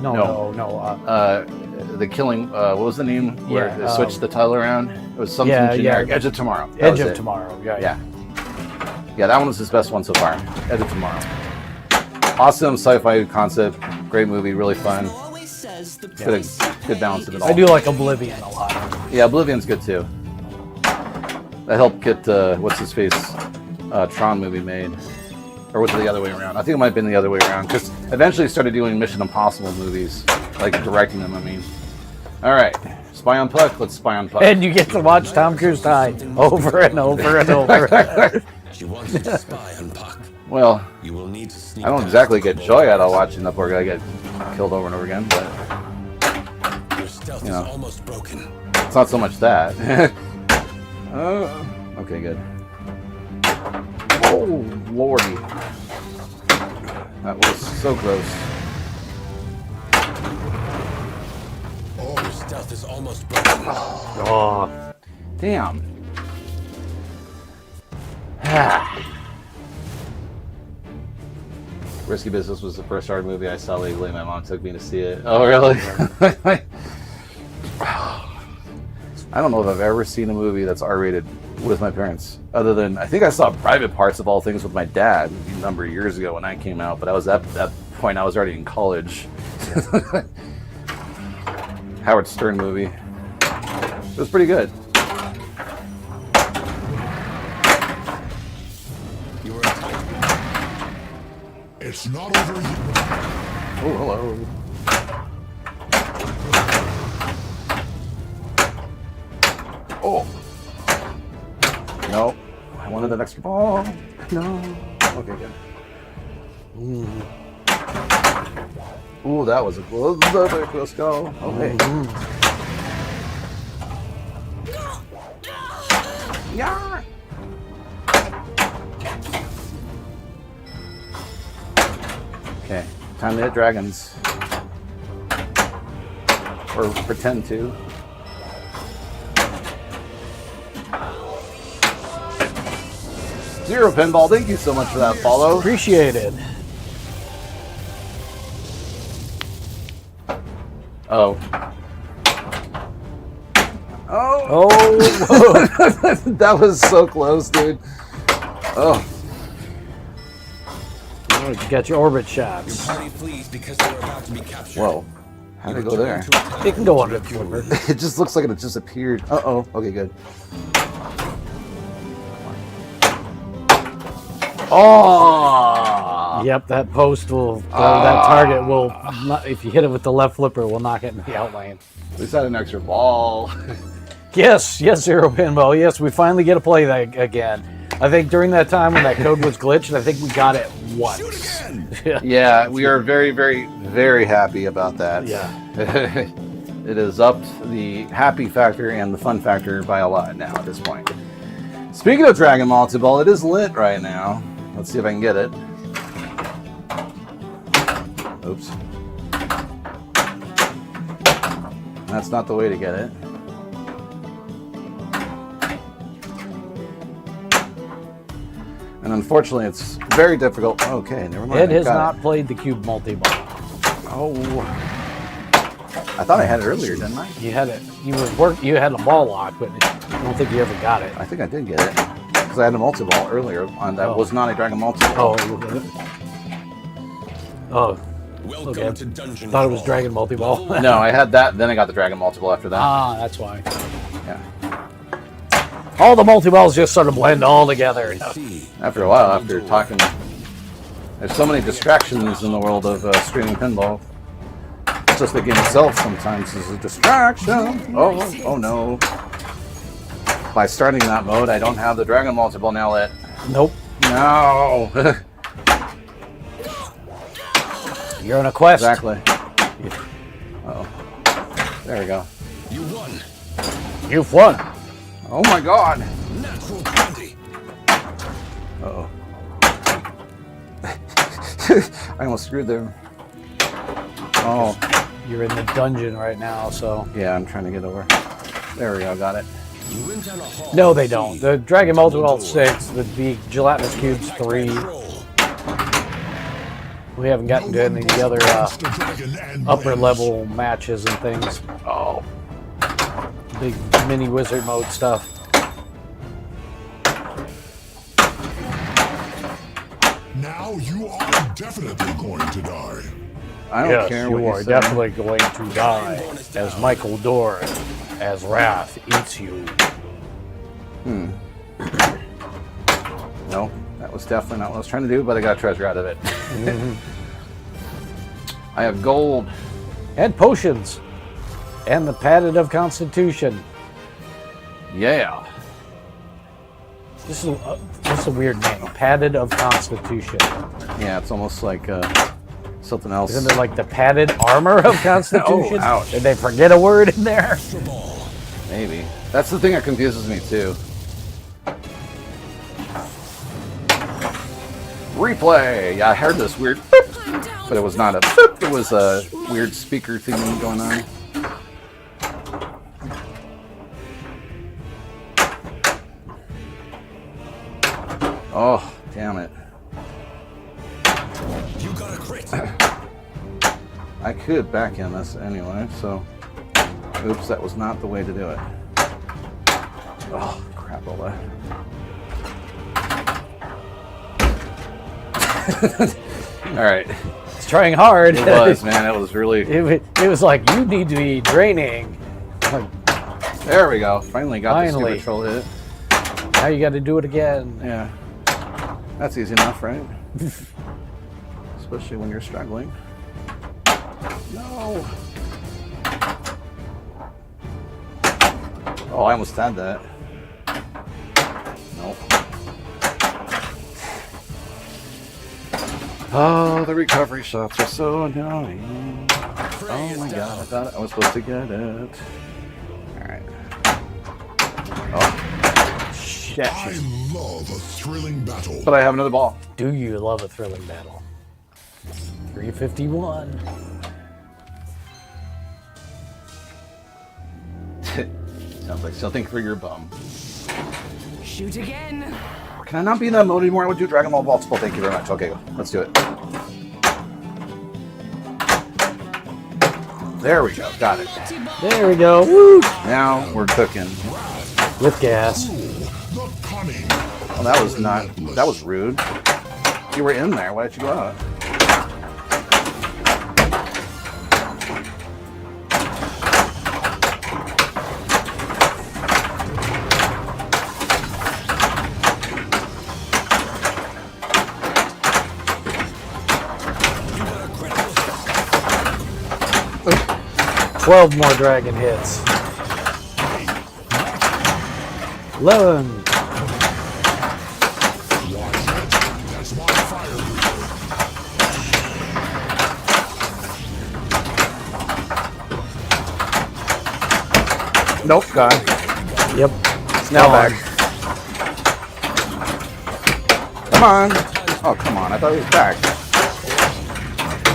The Killing. What was the name? Where they switched the title around. It was something generic. Edge of Tomorrow. That Edge was of it. Tomorrow. Yeah, that one was his best one so far. Edge of Tomorrow. Awesome sci-fi concept. Great movie. Really fun. Always says the Good, price you good balance of pay it is all. I do like Oblivion a lot. Yeah, Oblivion's good too. That helped get what's his face Tron movie made, or was it the other way around? I think it might have been the other way around because eventually he started doing Mission Impossible movies, like directing them. I mean, all right, Spy on Puck. Let's spy on Puck. And you get to watch Tom Cruise die over and over and over. She wants you to spy on Puck. Well, You will need to sneak I don't past exactly the get joy out of watching the poor guy get killed over and over again, but Your stealth you know. is almost broken. it's not so much that. Okay, good. Oh, lordy. That was so close. Your stealth is almost broken. Oh, damn. Risky Business was the first art movie I saw legally. My mom took me to see it. Oh, really? I don't know if I've ever seen a movie that's R-rated with my parents. Other than, I think I saw Private Parts of all things with my dad a number of years ago when I came out, but I was at that point, I was already in college. Howard Stern movie. It was pretty good. You were attacked. It's not over yet. Oh, hello. Oh. No. I wanted an extra ball. No. Okay, good. Ooh, that was a close go. Okay. Yeah. Okay, time to hit dragons. Or pretend to. Zero Pinball, thank you so much for that follow. Appreciate it. Oh. Oh. Oh, That was so close, dude. Oh. you got your orbit shots. Party flees because they were about to be captured. Whoa. How'd I go there? It can go under the flipper. It just looks like it just appeared. Uh-oh. Okay, good. Oh! Yep, that post will, that target will, not, if you hit it with the left flipper, will knock it in the outlane. At least I had an extra ball. Yes, Zero Pinball. Yes, we finally get to play that again. I think during that time when that code was glitched, I think we got it once. Yeah, we are very, very, very happy about that. Yeah. It has upped the happy factor and the fun factor by a lot now at this point. Speaking of Dragon Multi-Ball, it is lit right now. Let's see if I can get it. Oops. That's not the way to get it. And unfortunately, it's very difficult. Okay, never mind. Ed has Got not it. played the cube multi-ball. Oh. I thought I had it earlier, didn't I? You had it. You had a ball lock, but I don't think you ever got it. I think I did get it. Because I had a multi-ball earlier on that was not a Dragon Multi-Ball. Oh, Welcome okay. to Dungeon Thought it was Crawl. Dragon multi-ball. No, I had that, then I got the Dragon Multi-Ball after that. Ah, that's why. Yeah. All the multi-balls just sort of blend all together. See, After a while, after talking, there's so many distractions in the world of streaming pinball. Just the game itself sometimes is a distraction. Oh no. by starting that mode, I don't have the Dragon Multiple now lit. Nope. No. You're on a quest. Exactly. Oh. There we go. You won. You've won. Oh my god. Natural 20. Uh-oh. I almost screwed them. Oh. You're in the dungeon right now, so. Yeah, I'm trying to get over. There we go, got it. You went down a hall. No, they don't. The Dragon Multiple 6, the Gelatinous Cubes 3. We haven't gotten to any of the other upper level matches and things. Oh. Big mini wizard mode stuff. Now you are definitely going to die. I don't Yes, care what you you are say. definitely going to die as Michael Dorn, as Wrath eats you. No, that was definitely not what I was trying to do, but I got treasure out of it. I have gold. And potions. And the Padded of Constitution. Yeah. This is a weird name. Padded of Constitution. Yeah, it's almost like something else. Isn't it like the Padded Armor of Constitution? Oh, ouch. Did they forget a word in there? Maybe. That's the thing that confuses me too. Replay! Yeah, I heard this weird boop, but it was not a boop, it was a weird speaker thing going on. Oh, damn it. You got a crit. I could back in this anyway, so... Oops, that was not the way to do it. Oh, crap, all that. Alright. It's trying hard. It was, man. It was really... It was like, you need to be draining. Like, There we go. Finally got Finally. the stupid troll hit. now you got to do it again. Yeah. That's easy enough, right? Especially when you're struggling. No. Oh, I almost had that. Nope. Oh, the recovery shots are so annoying. Oh my god, I thought I was supposed to get it. Alright. Oh. Shit. I love a thrilling battle. But I have another ball. Do you love a thrilling battle? 351. Sounds like something for your bum. Shoot again. Can I not be in that mode anymore? I would do Dragon Ball Multiple. Thank you very much. Okay, let's do it. There we go. Got it. There we go. Woo! Now we're cooking. With gas. The cunning. Well, that was not. That was rude. You were in there. Why did you go out? You got a critical hit. 12 more dragon hits. 11. That's my fire breather. Nope. Gone. Yep. It's now Gone. back. Come on. Oh, come on. I thought it was back.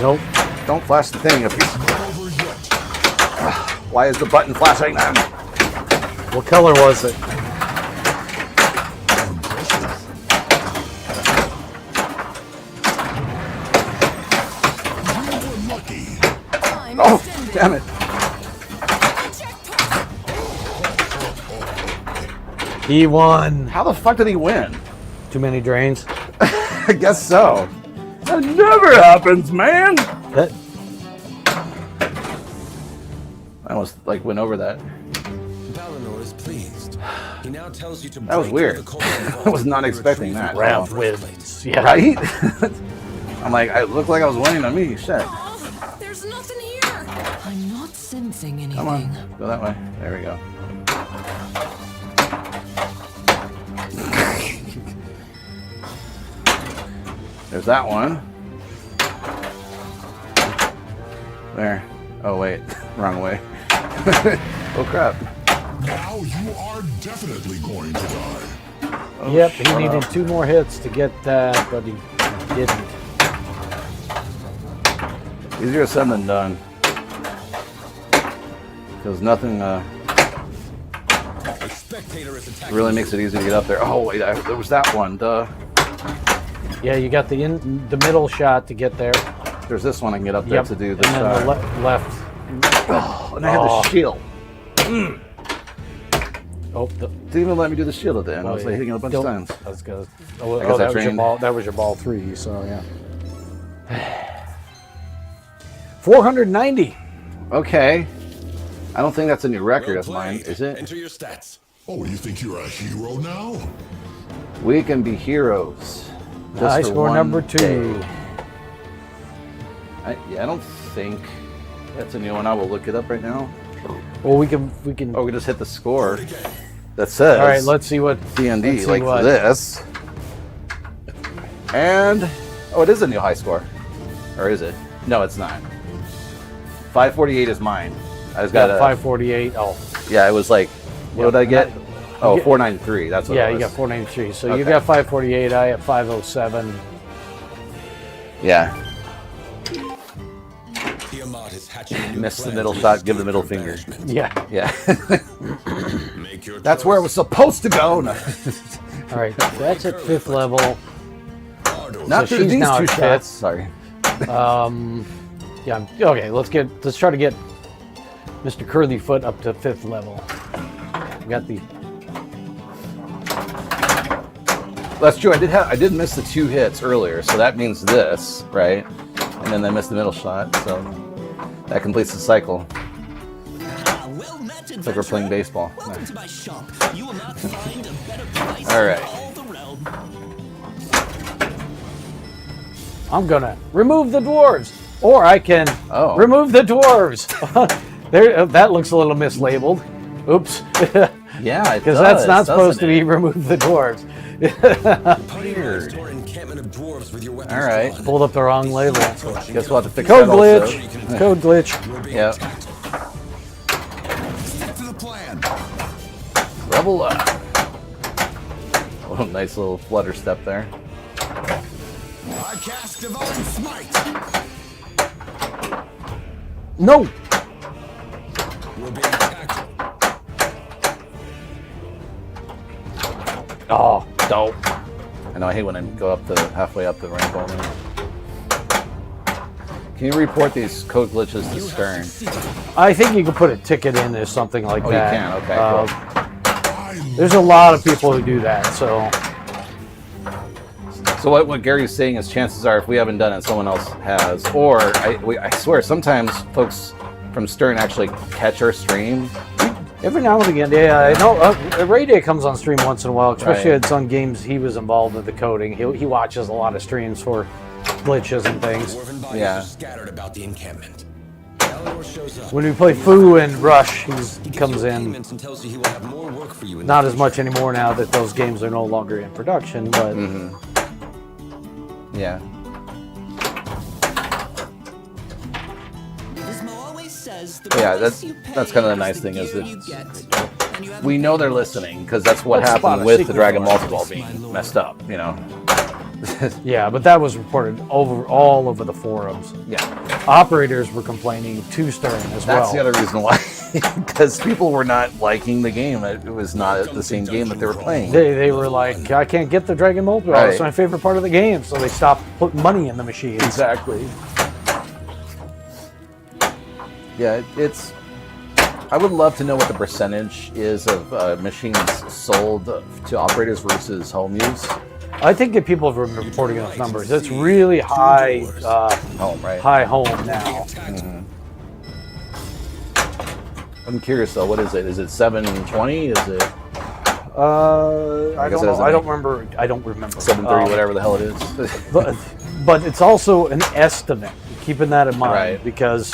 Nope. Don't flash the thing. If you... Over yet. Why is the button flashing then? What color was it? You were lucky. Time Oh, extended. damn it. He won. How the fuck did he win? Too many drains. I guess so. That never happens, man. That I almost like went over that. Balinor is pleased. He now tells you to That was break weird. into the Cobalt Vault I was not and expecting retrieve that. the Rav Cobalt wins. Yeah. Right? I'm like, I looked like I was winning on me. Shit. Oh, there's nothing here. I'm not sensing anything. Come on. Go that way. There we go. There's that one. There. Oh, wait. Wrong way. Oh, crap. Now you are definitely going to die. Oh, Yep, he shut needed up. 2 more hits to get that, but he didn't. Easier said than done. Because nothing A spectator is attacking. really makes it easy to get up there. Oh, wait. There was that one. Duh. Yeah, you got the middle shot to get there. There's this one I can get up there Yep, to do and this. then the left. Oh, and I had the shield. Oh, Didn't even let me do the shield at the end. I was like hitting it a bunch of times. I was gonna. I guess I that was your trained. ball. That was your ball 3. So yeah. 490. Okay. I don't think that's a new record Well of mine, played. is it? Enter your stats. Oh, you think you're a hero now? We can be heroes. Just High for score one number 2. day. I don't think that's a new one. I will look it up right now. Well, we can. Oh, we just hit the score that says. All right, let's see what D&D let's see like what- this. And oh, it is a new high score, or is it? No, it's not. 548 is mine. I just got got a 548. Oh, Yeah, it was like, what Yeah, did I get? you Oh, get- 493. That's what yeah, it you was. got 493. So you Okay. got 548. I at 507. Yeah, Tiamat is hatching a new missed the plan middle to shot. lead Give the you middle to finger. banishment. Yeah. Yeah. Make your That's where it was supposed to go. No. All right, that's at 5th level. Not So through she's these now two at shots. Sorry. Yeah. Okay. Let's try to get Mr. Curlyfoot up to 5th level. We got the. That's true. I did miss the 2 hits earlier, so that means this, right? And then I missed the middle shot, so that completes the cycle. Well met, It's like we're playing baseball. Welcome Nice. to my shop. You will not find a better price All right. in all the realm. I'm gonna remove the dwarves, or I can Oh. remove the dwarves. There. That looks a little mislabeled. Oops. Yeah, Because that's not supposed to be remove the dwarves. Weird. Store encampment of dwarves with your weapons All right. drawn. Pulled up the wrong label. Guess we'll have to fix Code that also. glitch. Code glitch. You're being Yep. attacked. Stick to the plan. Level up. Oh, nice little flutter step there. I cast Divine Smite. No. We're being attacked. Oh, dope. I know I hate when I go up the halfway up the rainbow. Can you report these code glitches to Stern? I think you can put a ticket in or something like Oh, you that. can. Okay, cool. There's a lot of people who do that. So So what Gary's saying is, chances are, if we haven't done it, someone else has. Or I swear, sometimes folks from Stern actually catch our stream. every now and again, yeah, I know. Ray Day comes on stream once in a while, especially Right. at some games he was involved with the coding. He watches a lot of streams for glitches and things. Dwarven bodies Yeah. are scattered about the encampment. Eleanor shows up. When we play Foo and Rush, he comes Your in. payments and tells you he will have more work for you in Not the as much future. anymore now that those games are no longer in production, but Yeah. Gizmo always says the Yeah, price that's- you pay that's kinda the is nice thing is gear that you get. And you have We to know pay they're for it. listening because that's what Let's spot happened a with the secret Dragon for us, Multi-Ball my being lord. messed up, you know? yeah, but that was reported all over the forums. Yeah. Operators were complaining to Stern as That's the well. other reason why. Because people were not liking the game. It was not the same game that they were playing. They were like, I can't get the Dragon Multi-Ball. It's Right. my favorite part of the game. So they stopped putting money in the machines. Exactly. Yeah, it's. I would love to know what the percentage is of machines sold to operators versus home use. I think that people have been reporting those numbers. It's really high, Home, right? high home now. I'm curious though. What is it? Is it 720? Is it I guess don't it doesn't know. I don't make- remember. I don't remember. 730? Whatever the hell it is. But it's also an estimate. Keeping that in mind, Right. because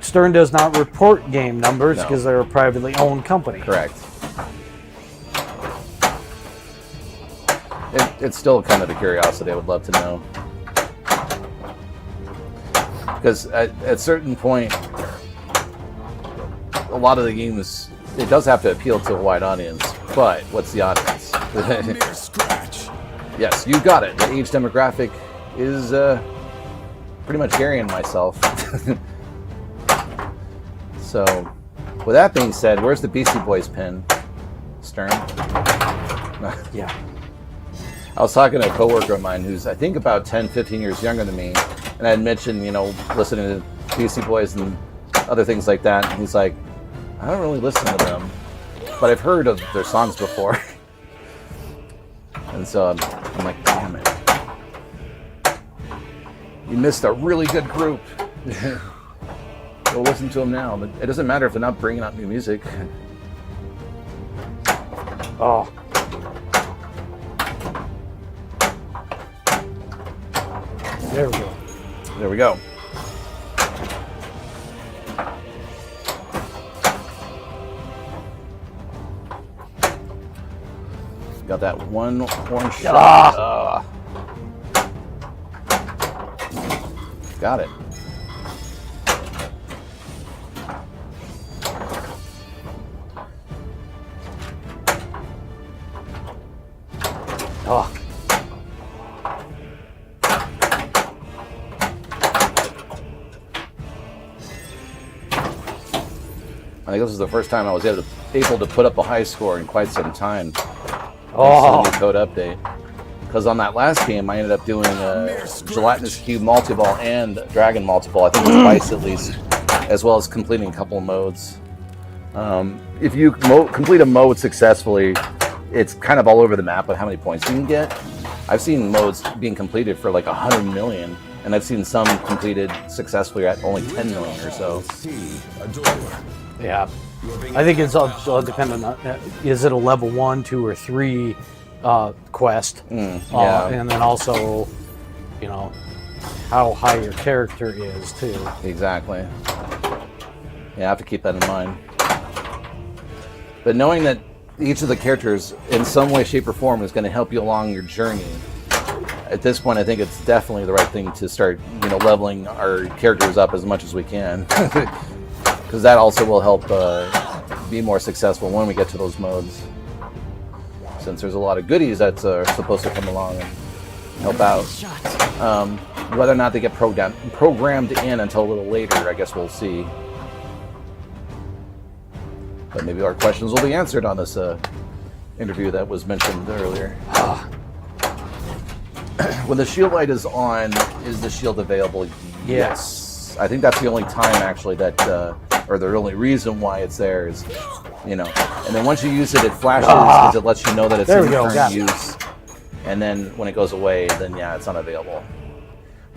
Stern does not report game numbers No. because they're a privately owned company. Correct. It's still kind of a curiosity. I would love to know. Because at a certain point, a lot of the games, it does have to appeal to a wide audience, but what's the audience? Mere scratch. Yes, you got it. The age demographic is pretty much Gary and myself. So, with that being said, where's the Beastie Boys pin? Stern? Yeah. I was talking to a coworker of mine who's, I think, about 10, 15 years younger than me, and I had mentioned, listening to Beastie Boys and other things like that, and he's like, I don't really listen to them, but I've heard of their songs before. And so I'm like, damn it. You missed a really good group. Go listen to them now. But it doesn't matter if they're not bringing out new music. Oh. There we go. There we go. Got that one orange shot. Got it. Oh. I think this is the first time I was able to put up a high score in quite some time. Oh. Thanks to the new code update. Because on that last game, I ended up doing a Gelatinous Cube multi-ball and Dragon multi-ball. I think twice at least, as well as completing a couple of modes. If you complete a mode successfully, it's kind of all over the map with how many points you can get. I've seen modes being completed for like 100 million, and I've seen some completed successfully at only 10 million or so. Yeah. I think it's all dependent on, is it a level 1, 2, or 3 quest? Yeah. And then also, how high your character is, too. Exactly. Yeah, I have to keep that in mind. But knowing that each of the characters, in some way, shape, or form, is going to help you along your journey, at this point, I think it's definitely the right thing to start, leveling our characters up as much as we can. Because that also will help be more successful when we get to those modes. Since there's a lot of goodies that are supposed to come along and help out. Whether or not they get programmed in until a little later, I guess we'll see. But maybe our questions will be answered on this interview that was mentioned earlier. When the shield light is on, is the shield available? Yes. I think that's the only time, actually, that... or the only reason why it's there is, and then once you use it, it flashes because it lets you know that it's in current use. And then when it goes away, then yeah, it's unavailable.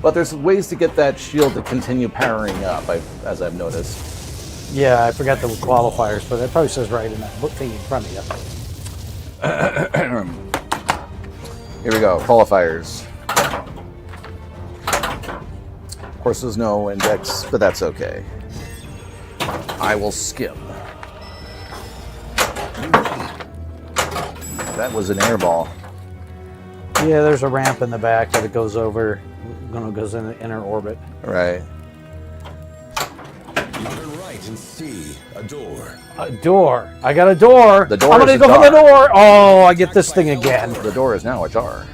But there's ways to get that shield to continue powering up, as I've noticed. Yeah, I forgot the qualifiers, but it probably says right in that book thing in front of you. Here we go, qualifiers. Of course, there's no index, but that's okay. I will skim. That was an air ball. Yeah, there's a ramp in the back that it goes over, goes in the inner orbit. Right. You turn right and see a door. A door. I got a door. The door I'm is gonna go for the ajar. door. Oh, I get this thing again. The door is now ajar.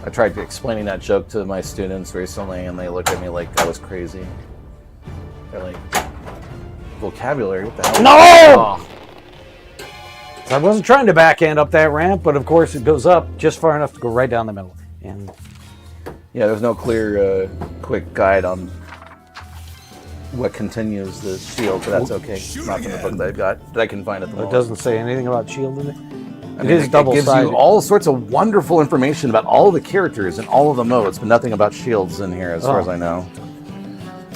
I tried explaining that joke to my students recently, and they looked at me like I was crazy. They're like, vocabulary? What the hell? No! Oh. I wasn't trying to backhand up that ramp, but of course it goes up just far enough to go right down the middle. And yeah, there's no clear, quick guide on what continues the shield, but that's okay. It's not in the book that I can find at the moment. it doesn't say anything about shield in it. I mean, it gives you all sorts of wonderful information about all the characters and all of the modes, but nothing about shields in here, as far as I know.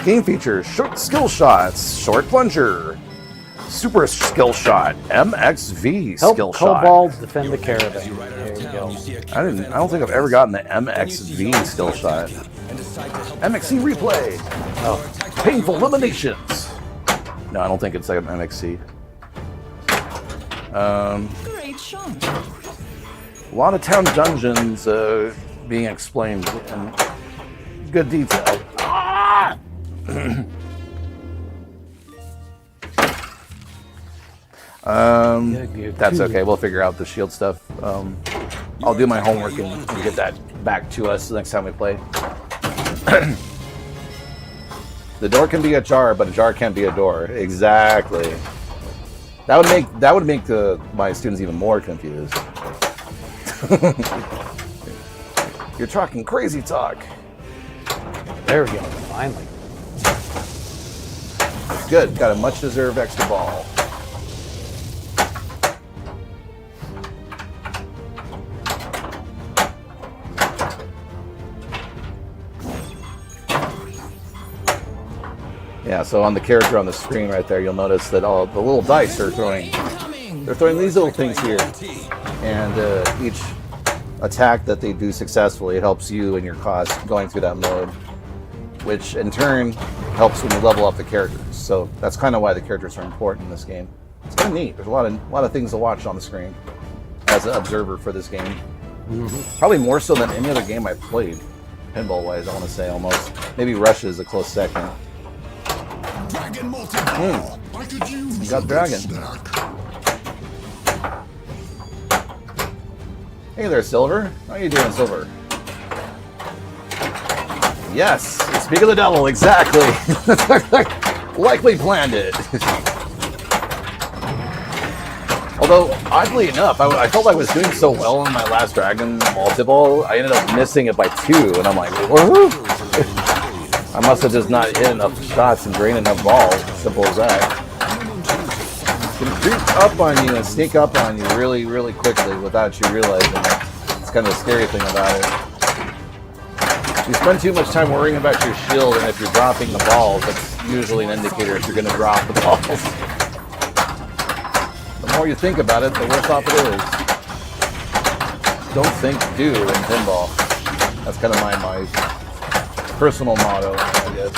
Game features: short skill shots, short plunger, super skill shot, MXV skill shot. Cobalt defend the caravan. There you go. I don't think I've ever gotten the MXV skill shot. MXC replay. Oh, painful eliminations. No, I don't think it's like MXC. Great shot. A lot of town dungeons being explained, and good detail. Ah! That's okay. We'll figure out the shield stuff. I'll do my homework and get that back to us the next time we play. The door can be ajar, but a jar can't be a door. Exactly. That would make my students even more confused. You're talking crazy talk. There we go. Finally. Good. Got a much-deserved extra ball. Yeah, so on the character on the screen right there, you'll notice that all the little dice are throwing. They're throwing these little things here, and each attack that they do successfully, it helps you and your class going through that mode, which in turn helps when you level up the characters. So that's kind of why the characters are important in this game. It's kind of neat. There's a lot of things to watch on the screen as an observer for this game. Probably more so than any other game I've played, pinball-wise. I want to say almost. Maybe Rush is a close second. Dragon multi-ball. I could use You got a dragon. snack. Hey there, Silver. How you doing, Silver? Yes. Speak of the devil. Exactly. Likely planned it. Although, oddly enough, I felt like I was doing so well in my last Dragon multi-ball, I ended up missing it by 2, and I'm like, whoa. I must have just not hit enough shots and drained enough balls. Simple as that. It's going to creep up on you and sneak up on you really, really quickly without you realizing it. It's kind of the scary thing about it. You spend too much time worrying about your shield, and if you're dropping the balls, that's usually an indicator if you're going to drop the balls. The more you think about it, the worse off it is. Don't think, do in pinball. That's kind of my personal motto, I guess.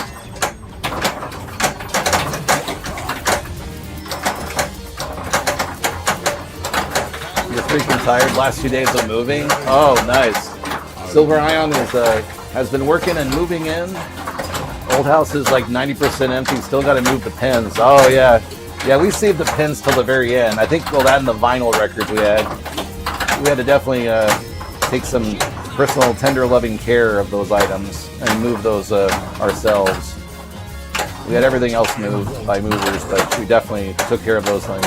You're freaking tired. Last 2 days of moving. Oh, nice. Silver Ion has been working and moving in. Old house is like 90% empty. Still got to move the pins. Oh yeah, yeah. We saved the pins till the very end. I think that and the vinyl records we had to definitely take some personal, tender, loving care of those items and move those ourselves. We had everything else moved by movers, but we definitely took care of those things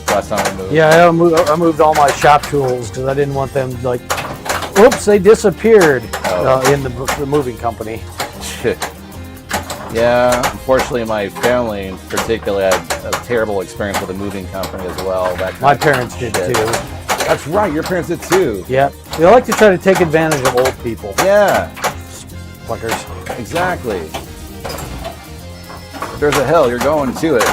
last time we moved. Yeah, I moved all my shop tools because I didn't want them like, oops, they disappeared in the moving company. Yeah, unfortunately, my family in particular had a terrible experience with a moving company as well. My parents did too. That's right, your parents did too. Yeah, they like to try to take advantage of old people. Yeah. Fuckers. Exactly. If there's a hell, you're going to it.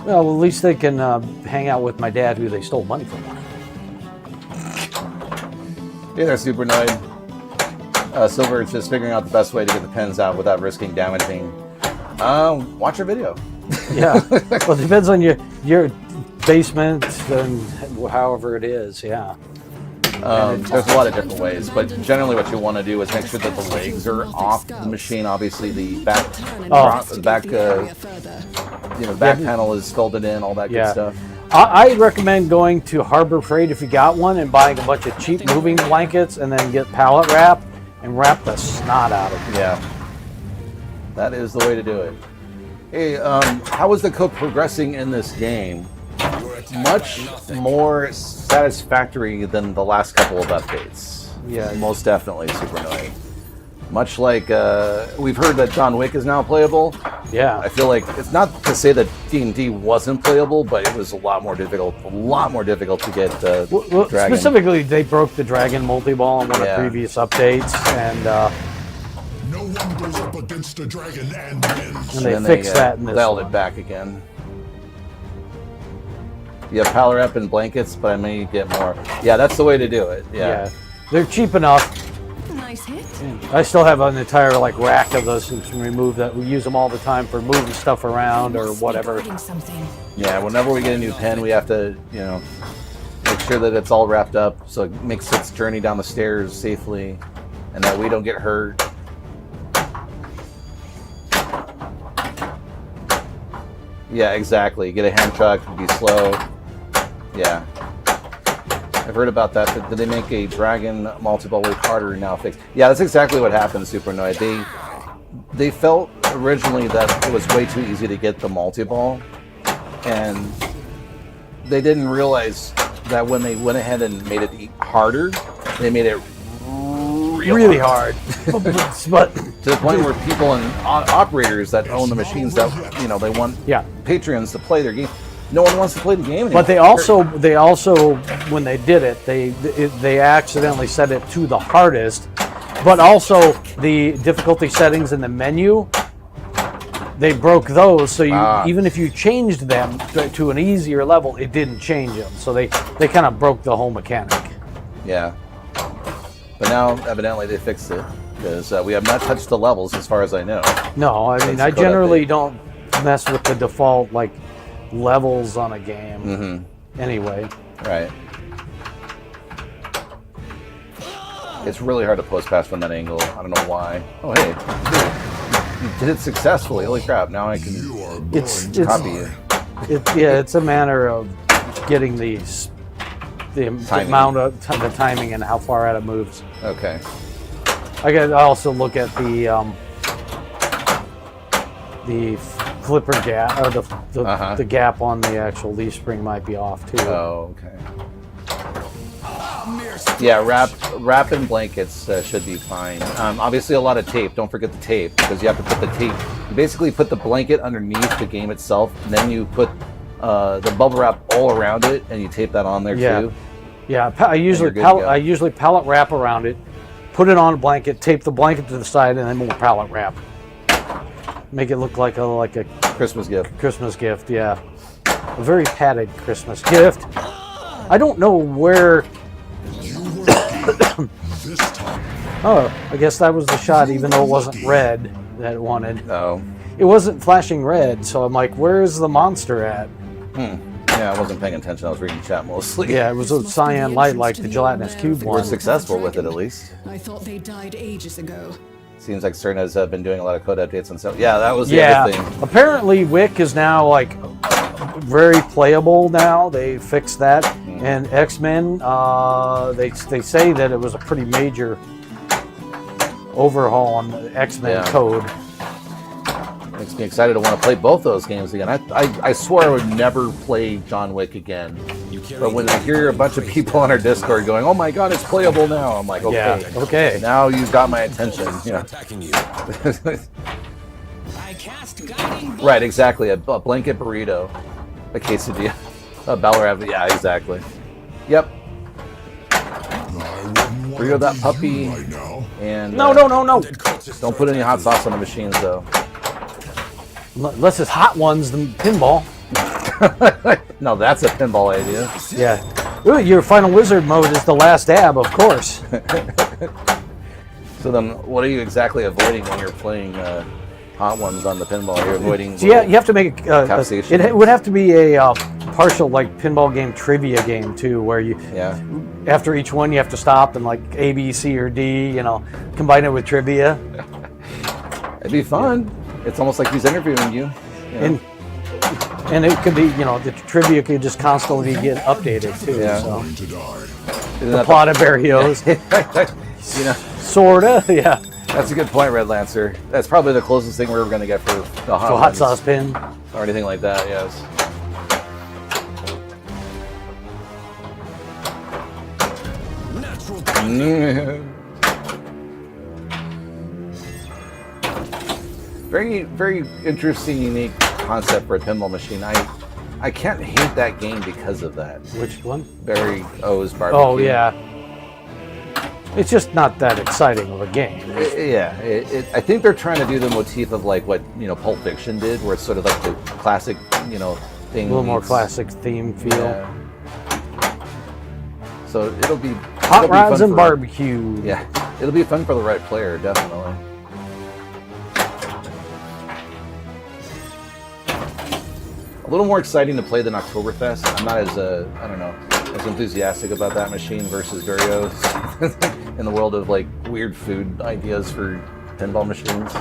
Well, at least they can hang out with my dad, who they stole money from. Hey there, Supernoid. Silver is just figuring out the best way to get the pins out without risking damaging. Watch our video. Yeah. Well, it depends on your basement and however it is. Yeah. There's a lot of different ways, but generally what you want to do is make sure that the legs are off the machine. Obviously, the back, back panel is folded in, all that good stuff. I recommend going to Harbor Freight if you got one and buying a bunch of cheap moving blankets and then get pallet wrap and wrap the snot out of it. Yeah. That is the way to do it. Hey, how is the code progressing in this game? Much more satisfactory than the last couple of updates. Yeah. Most definitely, Supernoid. Much like we've heard that John Wick is now playable. Yeah. I feel like it's not to say that D&D wasn't playable, but it was a lot more difficult to get Dragon. Specifically, they broke the Dragon multi-ball in one of the previous updates, and no one goes up against a dragon and wins. And they fixed that in this dialed one. it back again. You have power up and blankets, but I may get more. Yeah, that's the way to do it. Yeah. They're cheap enough. Nice hit. I still have an entire rack of those and can remove that. We use them all the time for moving stuff around or whatever. Something. Yeah, whenever we get a new pen, we have to, sure that it's all wrapped up so it makes its journey down the stairs safely and that we don't get hurt. Yeah, exactly. Get a hand truck, be slow. Yeah. I've heard about that. Did they make a Dragon multi-ball way harder now fixed? Yeah, that's exactly what happened, Supernoid. They felt originally that it was way too easy to get the multi-ball, and they didn't realize that when they went ahead and made it harder, they made it really hard. But to the point where people and operators that own the machines that they want patrons to play their game. No one wants to play the game anymore. But they also when they did it, they accidentally set it to the hardest. But also the difficulty settings in the menu, they broke those. So even if you changed them to an easier level, it didn't change them. So they kind of broke the whole mechanic. Yeah. But now evidently they fixed it because we have not touched the levels as far as I know. No, I mean I generally don't mess with the default levels on a game. Mm-hmm. Anyway. Right. It's really hard to post past from that angle. I don't know why. Oh, hey. You did it successfully. Holy crap. Now I can copy you. It's a matter of getting the amount of the timing and how far out it moves. Okay. I also look at the flipper gap, or the gap on the actual leaf spring might be off too. Oh, okay. Yeah, wrap in blankets should be fine. Obviously, a lot of tape. Don't forget the tape because you have to put the tape. You basically put the blanket underneath the game itself, and then you put the bubble wrap all around it, and you tape that on there too. Yeah, I usually pallet wrap around it, put it on a blanket, tape the blanket to the side, and then more pallet wrap. Make it look like a Christmas gift. Christmas gift, yeah. A very padded Christmas gift. I don't know where. This time. Oh, I guess that was the shot, even though it wasn't red that it wanted. Oh. It wasn't flashing red, so I'm like, where's the monster at? Yeah, I wasn't paying attention. I was reading chat mostly. Yeah, it was a cyan light like the gelatinous cube one. We're successful with it at least. I thought they died ages ago. Seems like CERN has been doing a lot of code updates and stuff. Yeah, that was the other thing. Apparently Wick is now very playable now. They fixed that. And X-Men, they say that it was a pretty major overhaul on the X-Men code. Makes me excited to want to play both those games again. I swore I would never play John Wick again. But when I hear a bunch of people on our Discord going, "Oh my God, it's playable now," I'm like, "Okay, okay, now you've got my attention." Attacking you. I cast guiding bolt. Right, exactly. A blanket burrito, a quesadilla, a Ballarat. Yeah, exactly. Yep. Burrito that puppy. Right now. And no. Don't put any hot sauce on the machines though. Unless it's hot ones, the pinball. No, that's a pinball idea. Yeah. Ooh, your final wizard mode is the last dab, of course. So then, what are you exactly avoiding when you're playing hot ones on the pinball? You're avoiding. So you have to make it would have to be a partial pinball game trivia game too, where you after each one you have to stop and A, B, C, or D. Combine it with trivia. It'd be fun. It's almost like he's interviewing you. And it could be, the trivia could just constantly get updated too. Yeah. So. To die. The plot of Barrios. Sorta, yeah. That's a good point, Red Lancer. That's probably the closest thing we're ever going to get for the hot sauce pin. Or anything like that, yes. Very, very interesting, unique concept for a pinball machine. I can't hate that game because of that. Which one? Barry O's Barbecue. Oh, yeah. It's just not that exciting of a game. I think they're trying to do the motif of what Pulp Fiction did, where it's sort of like the classic thing. A little more classic theme feel. Yeah. So it'll be hot rods and barbecue. Yeah, it'll be fun for the right player, definitely. A little more exciting to play than Oktoberfest. I'm not as I don't know, as enthusiastic about that machine versus Doritos in the world of like weird food ideas for pinball machines.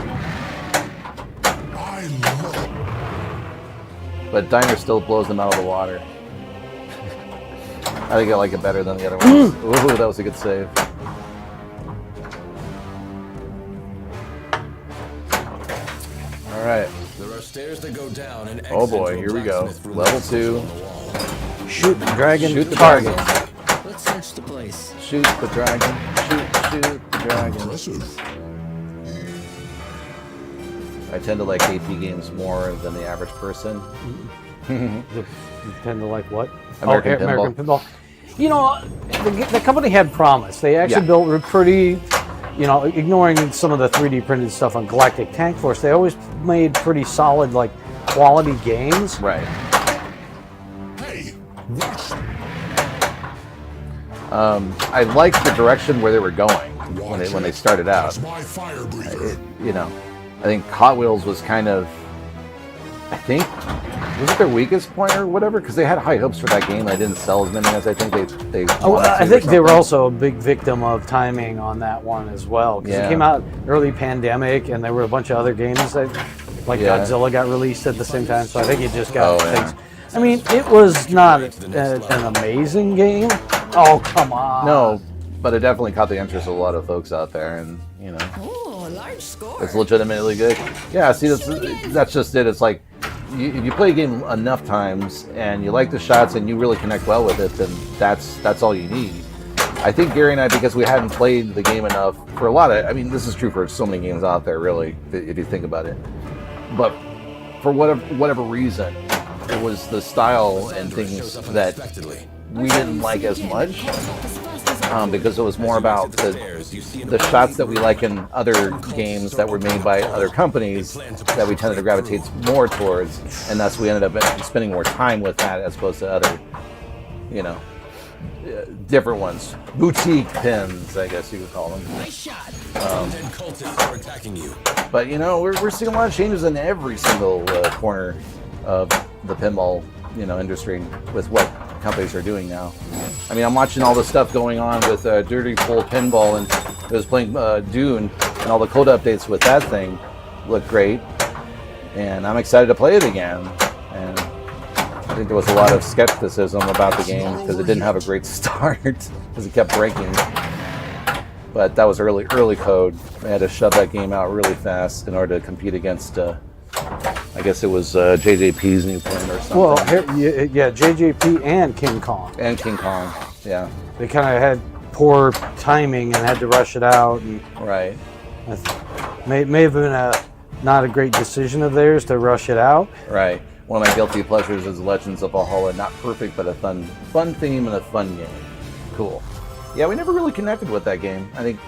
I love But Diner still blows them out of the water. I think I like it better than the other ones. Ooh, that was a good save. All right. There are stairs that go down and Oh boy, here we go. Level 2. Shoot the dragon. Shoot the target. dragon. Let's search the place. Shoot the dragon. Shoot the dragon. impressive. I tend to like AP games more than the average person. You tend to like what? American Pinball. American Pinball. You know, the company had promise. They actually built a pretty, you know, ignoring some of the 3D printed stuff on Galactic Tank Force, they always made pretty solid, like, quality games. Right. Hey, watch. I liked the direction where they were going when they started out. That's my fire breather. You know, I think Hot Wheels was kind of, I think, was it their weakest point or whatever? Because they had high hopes for that game. I didn't sell as many as I think they wanted I to think or they were something. also a big victim of timing on that one as well. Because Yeah. it came out early pandemic, and there were a bunch of other games that, like Godzilla, got released at the same time. So I think it just got things. I mean, it was not an amazing game. Oh, come on. No, but it definitely caught the interest of a lot of folks out there, and you know, Oh, a large score. it's legitimately good. Yeah, see, that's just it. It's like if you play a game enough times and you like the shots and you really connect well with it, then that's all you need. I think Gary and I, because we hadn't played the game enough for a lot of, I mean, this is true for so many games out there, really, if you think about it. But for whatever reason, it was the style and things that we didn't like as much, because it was more about the shots that we like in other games that were made by other companies that we tended to gravitate more towards, and thus we ended up spending more time with that as opposed to other, you know, different ones. Boutique pins, I guess you could call them. Nice shot. Dead cultists are attacking you. But you know, we're seeing a lot of changes in every single corner of the pinball, you know, industry with what companies are doing now. I mean, I'm watching all the stuff going on with Dirty Full Pinball, and I was playing Dune, and all the code updates with that thing look great, and I'm excited to play it again. And I think there was a lot of skepticism about the game because it didn't have a great start because it kept breaking. But that was early code. They had to shove that game out really fast in order to compete against, I guess it was JJP's new pin or something. Well, yeah, JJP and King Kong. And King Kong, yeah. They kind of had poor timing and had to rush it out. And Right. may have been not a great decision of theirs to rush it out. Right. One of my guilty pleasures is Legends of Valhalla. Not perfect, but a fun theme and a fun game. Cool. Yeah, we never really connected with that game. I think,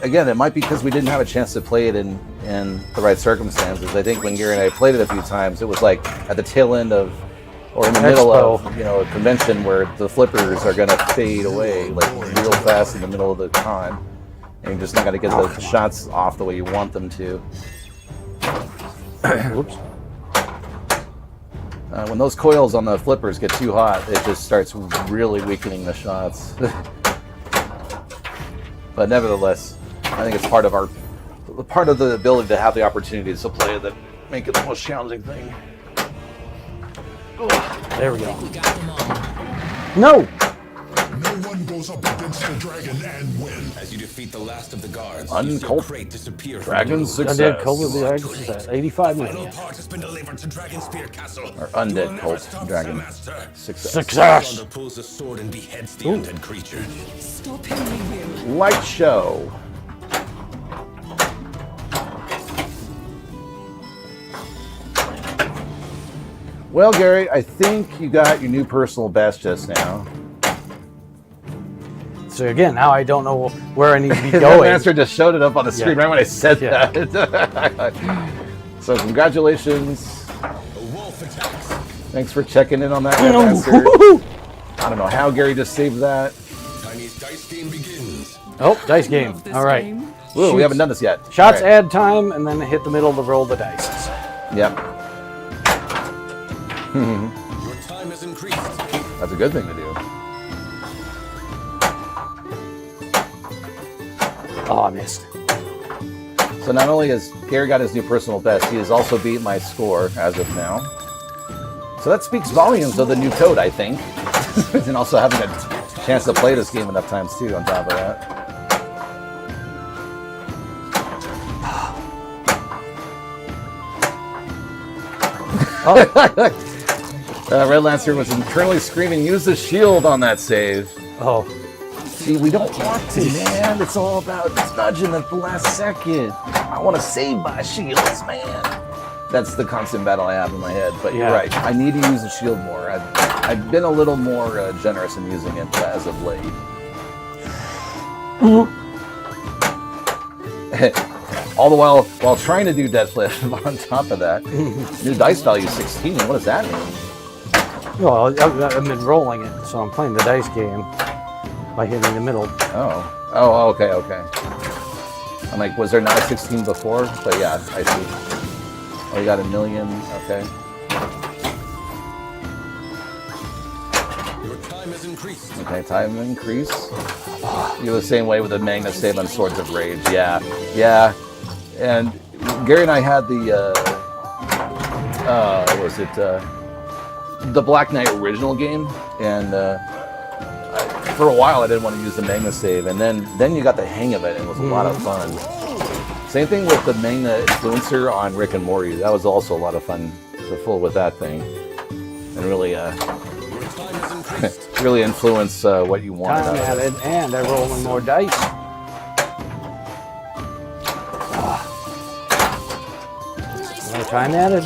again, it might be because we didn't have a chance to play it in the right circumstances. I think when Gary and I played it a few times, it was like at the tail end of, or in the middle of, you know, a convention where the flippers are going to fade away, like real fast in the middle of the con. And you're just not going to get the shots off the way you want them to. Whoops. When those coils on the flippers get too hot, it just starts really weakening the shots. But nevertheless, I think it's part of the ability to have the opportunities to play that make it the most challenging thing. There we go. We got them all. No! No one goes up against the dragon and wins. As you defeat the last of the guards, Uncultured you see a crate disappear from Dragon the success. Undead Cult of the Dragon's at 85 Final million. part has been delivered to Dragon Spear Castle. Or Undead You will never Cult stop, Dragon. Master. Success. Success! Thunder pulls the sword and beheads the undead creature. Stop him, you will. Light show. Well, Gary, I think you got your new personal best just now. So again, now I don't know where I need to be The going. master just showed it up on the screen right when I said Yeah. that. So congratulations. A wolf attacks. Thanks for checking in on that, Master. Woo-hoo! I don't know how Gary just saved that. Chinese dice game begins. Oh, dice game. Love this All right. game. Whoa, we Shoots. haven't done this yet. Shots All right. add time, and then hit the middle to roll the dice. Yep. Your time has increased. That's a good thing to do. Oh, I missed. So not only has Gary got his new personal best, he has also beat my score as of now. So that speaks volumes of the new code, I think. And also having a chance to play this game enough times too, on top of that. Red Lancer was internally screaming, use the shield on that save. Oh. See, we don't want to, man. It's all about dodging at the last second. I want to save my shields, man. That's the constant battle I have in my head. But you're right. I need to use the shield more. I've been a little more generous in using it as of late. All the while trying to do dead flip on top of that. New dice value 16. What does that mean? Well, I've been rolling it, so I'm playing the dice game by hitting the middle. Oh, okay. I'm like, was there not a 16 before? But yeah, I see. Oh, you got a million. Okay. Your time has increased. Okay, time increase. You're the same way with the Magna save on Swords of Rage. Yeah. And Gary and I had the the Black Knight original game, and for a while I didn't want to use the Magna save, and then you got the hang of it, and it was a lot of fun. Same thing with the Magna influencer on Rick and Morty. That was also a lot of fun to fool with that thing, and really really influence what you wanted. Time added, and I'm rolling more dice. More time added.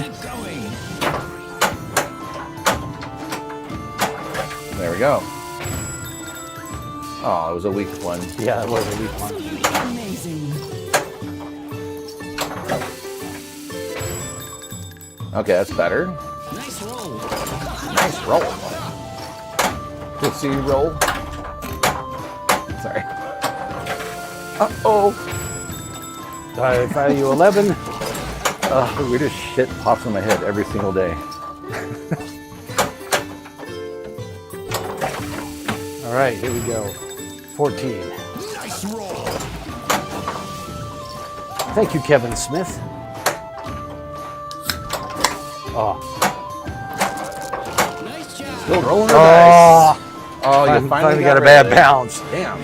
There we go. Oh, it was a weak one. Yeah, it was a weak one. Amazing. Okay, that's better. Nice roll. Nice roll. Good see you roll. Sorry. Uh-oh. Value 11. The weirdest shit pops in my head every single day. All right, here we go. 14. Nice roll. Thank you, Kevin Smith. Oh. Nice job. Still rolling the dice. Oh, you finally got a rid bad of it. bounce. Damn.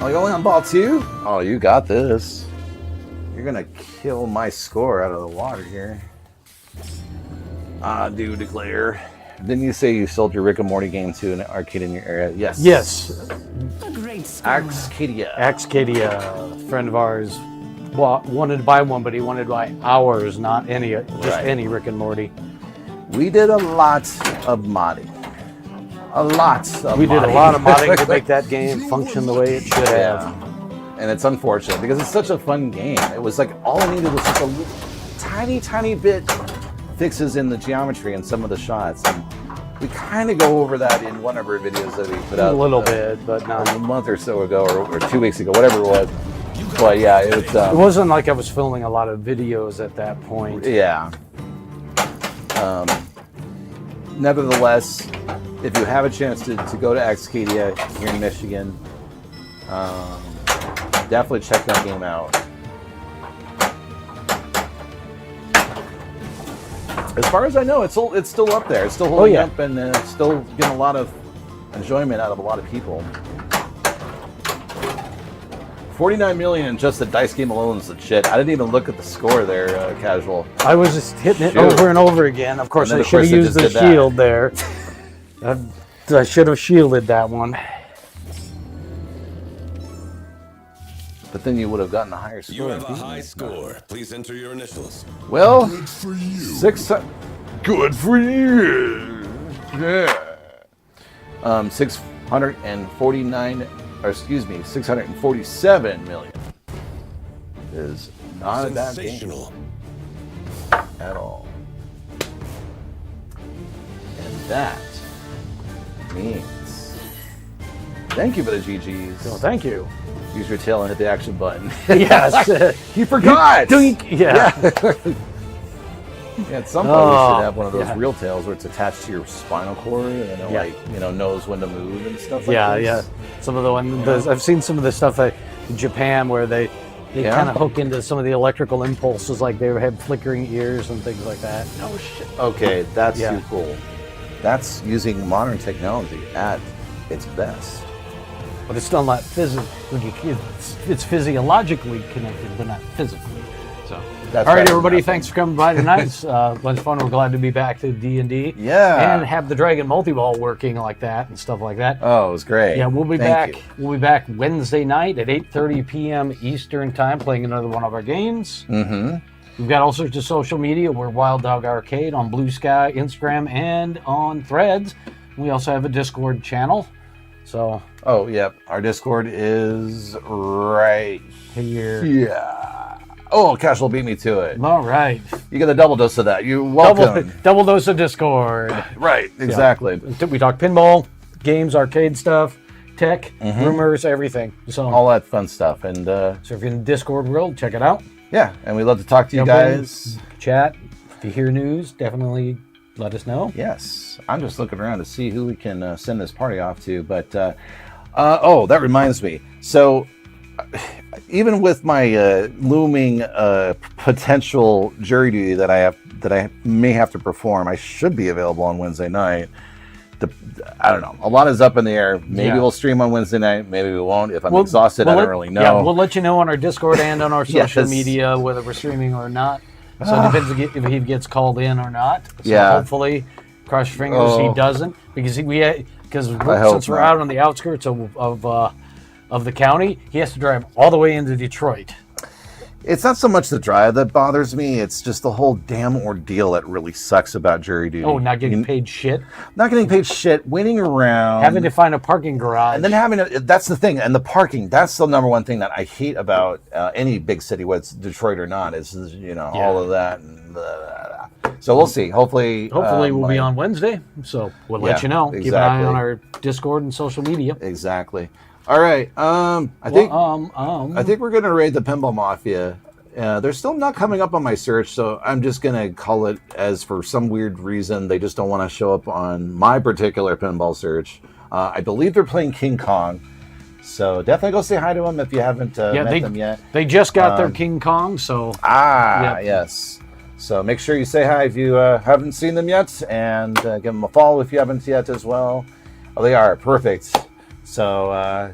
Oh, you're only on ball 2? Oh, you got this. You're gonna kill my score out of the water here. I do declare. Didn't you say you sold your Rick and Morty game to an arcade in your area? Yes. Yes. A great score. Axcadia. Axcadia, a friend of ours, wanted to buy one, but he wanted to buy ours, not any, just any Rick and Morty. We did a lot of modding. We did a lot of modding to make that game function the way it should have. And it's unfortunate because it's such a fun game. It was like all I needed was just a little, tiny bit fixes in the geometry and some of the shots. And we kind of go over that in one of our videos that we put out A little bit, but not. a month or so ago, or 2 weeks ago, whatever it was. But yeah, It wasn't like I was filming a lot of videos at that point. yeah. Nevertheless, if you have a chance to go to Axcadia here in Michigan, definitely check that game out. As far as I know, it's still up there. It's still holding up, and still getting a lot of enjoyment out of a lot of people. 49 million in just the dice game alone is the shit. I didn't even look at the score there, Casual. I was just hitting it over and over again. Of course, I should have used the shield there. I should have shielded that one. But then you would have gotten a higher score. You have a high score. Please enter your initials. Well, Good for you. 600. Good for you. Yeah. 649, or excuse me, 647 million is not a bad game Sensational. at all. And that means thank you for the GGs. So thank you. Use your tail and hit the action button. Yes. You forgot. Doink. Yeah. Yeah, at some point we Oh, should have one of those yeah. reel tails where it's attached to your spinal cord and it Yeah. like, knows when to move and stuff like Yeah, this. yeah. Some of the ones I've seen some of the stuff in Japan where they Yeah? kind of hook into some of the electrical impulses, like they have flickering ears and things like that. Oh shit. Okay, that's Yeah. too cool. That's using modern technology at its best. But it's still not it's physiologically connected, but not physically. So, That's all right, better than everybody, nothing. thanks for coming by tonight. It's bunch of fun. We're glad to be back to D&D. Yeah. And have the Dragon multi-ball working like that and stuff like that. Oh, it was great. Yeah, we'll be Thank back. you. We'll be back Wednesday night at 8:30 p.m. Eastern Time, playing another one of our games. Mm-hmm. We've got all sorts of social media. We're Wild Dog Arcade on Blue Sky, Instagram, and on Threads. We also have a Discord channel. So Oh, yep. Our Discord is right here. Yeah. Oh, Casual beat me to it. All right. You get a double dose of that. You're welcome. Double dose of Discord. Right, exactly. Yeah. We talk pinball, games, arcade stuff, tech, rumors, everything. So All that fun stuff. And so if you're in the Discord world, check it out. yeah, and we love to talk to you Jump in, guys. chat. If you hear news, definitely let us know. Yes, I'm just looking around to see who we can send this party off to. But oh, that reminds me. So even with my looming potential jury duty that I may have to perform, I should be available on Wednesday night. I don't know. A lot is up in the air. Maybe Yeah. we'll stream on Wednesday night. Maybe we won't. If I'm exhausted, I don't really know. Yeah, we'll let you know on our Discord and on our social Yes. media whether we're streaming or not. So it depends if he gets called in or not. So Yeah. hopefully, cross your fingers, he doesn't, because hope since we're not. out on the outskirts of the county, he has to drive all the way into Detroit. It's not so much the drive that bothers me. It's just the whole damn ordeal that really sucks about jury duty. Oh, not getting paid shit, Not getting paid shit, waiting around. having to find a parking garage, And then that's the thing. And the parking, that's the number one thing that I hate about any big city, whether it's Detroit or not, is all of that. And, so we'll see. Hopefully we'll be on Wednesday. So we'll let you know. Keep an eye exactly. on our Discord and social media. Exactly. All right. I think we're going to raid the Pinball Mafia. They're still not coming up on my search, so I'm just going to call it as for some weird reason they just don't want to show up on my particular pinball search. I believe they're playing King Kong, so definitely go say hi to them if you haven't met them yet. They just got their King Kong, so Yes. So make sure you say hi if you haven't seen them yet, and give them a follow if you haven't yet as well. Oh, they are perfect. So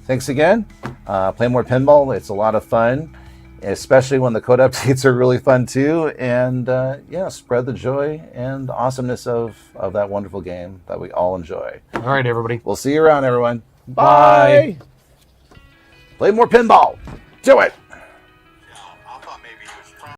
thanks again. Play more pinball. It's a lot of fun, especially when the code updates are really fun too. And spread the joy and awesomeness of that wonderful game that we all enjoy. all right, everybody. We'll see you around, everyone. Bye. Play more pinball. Do it.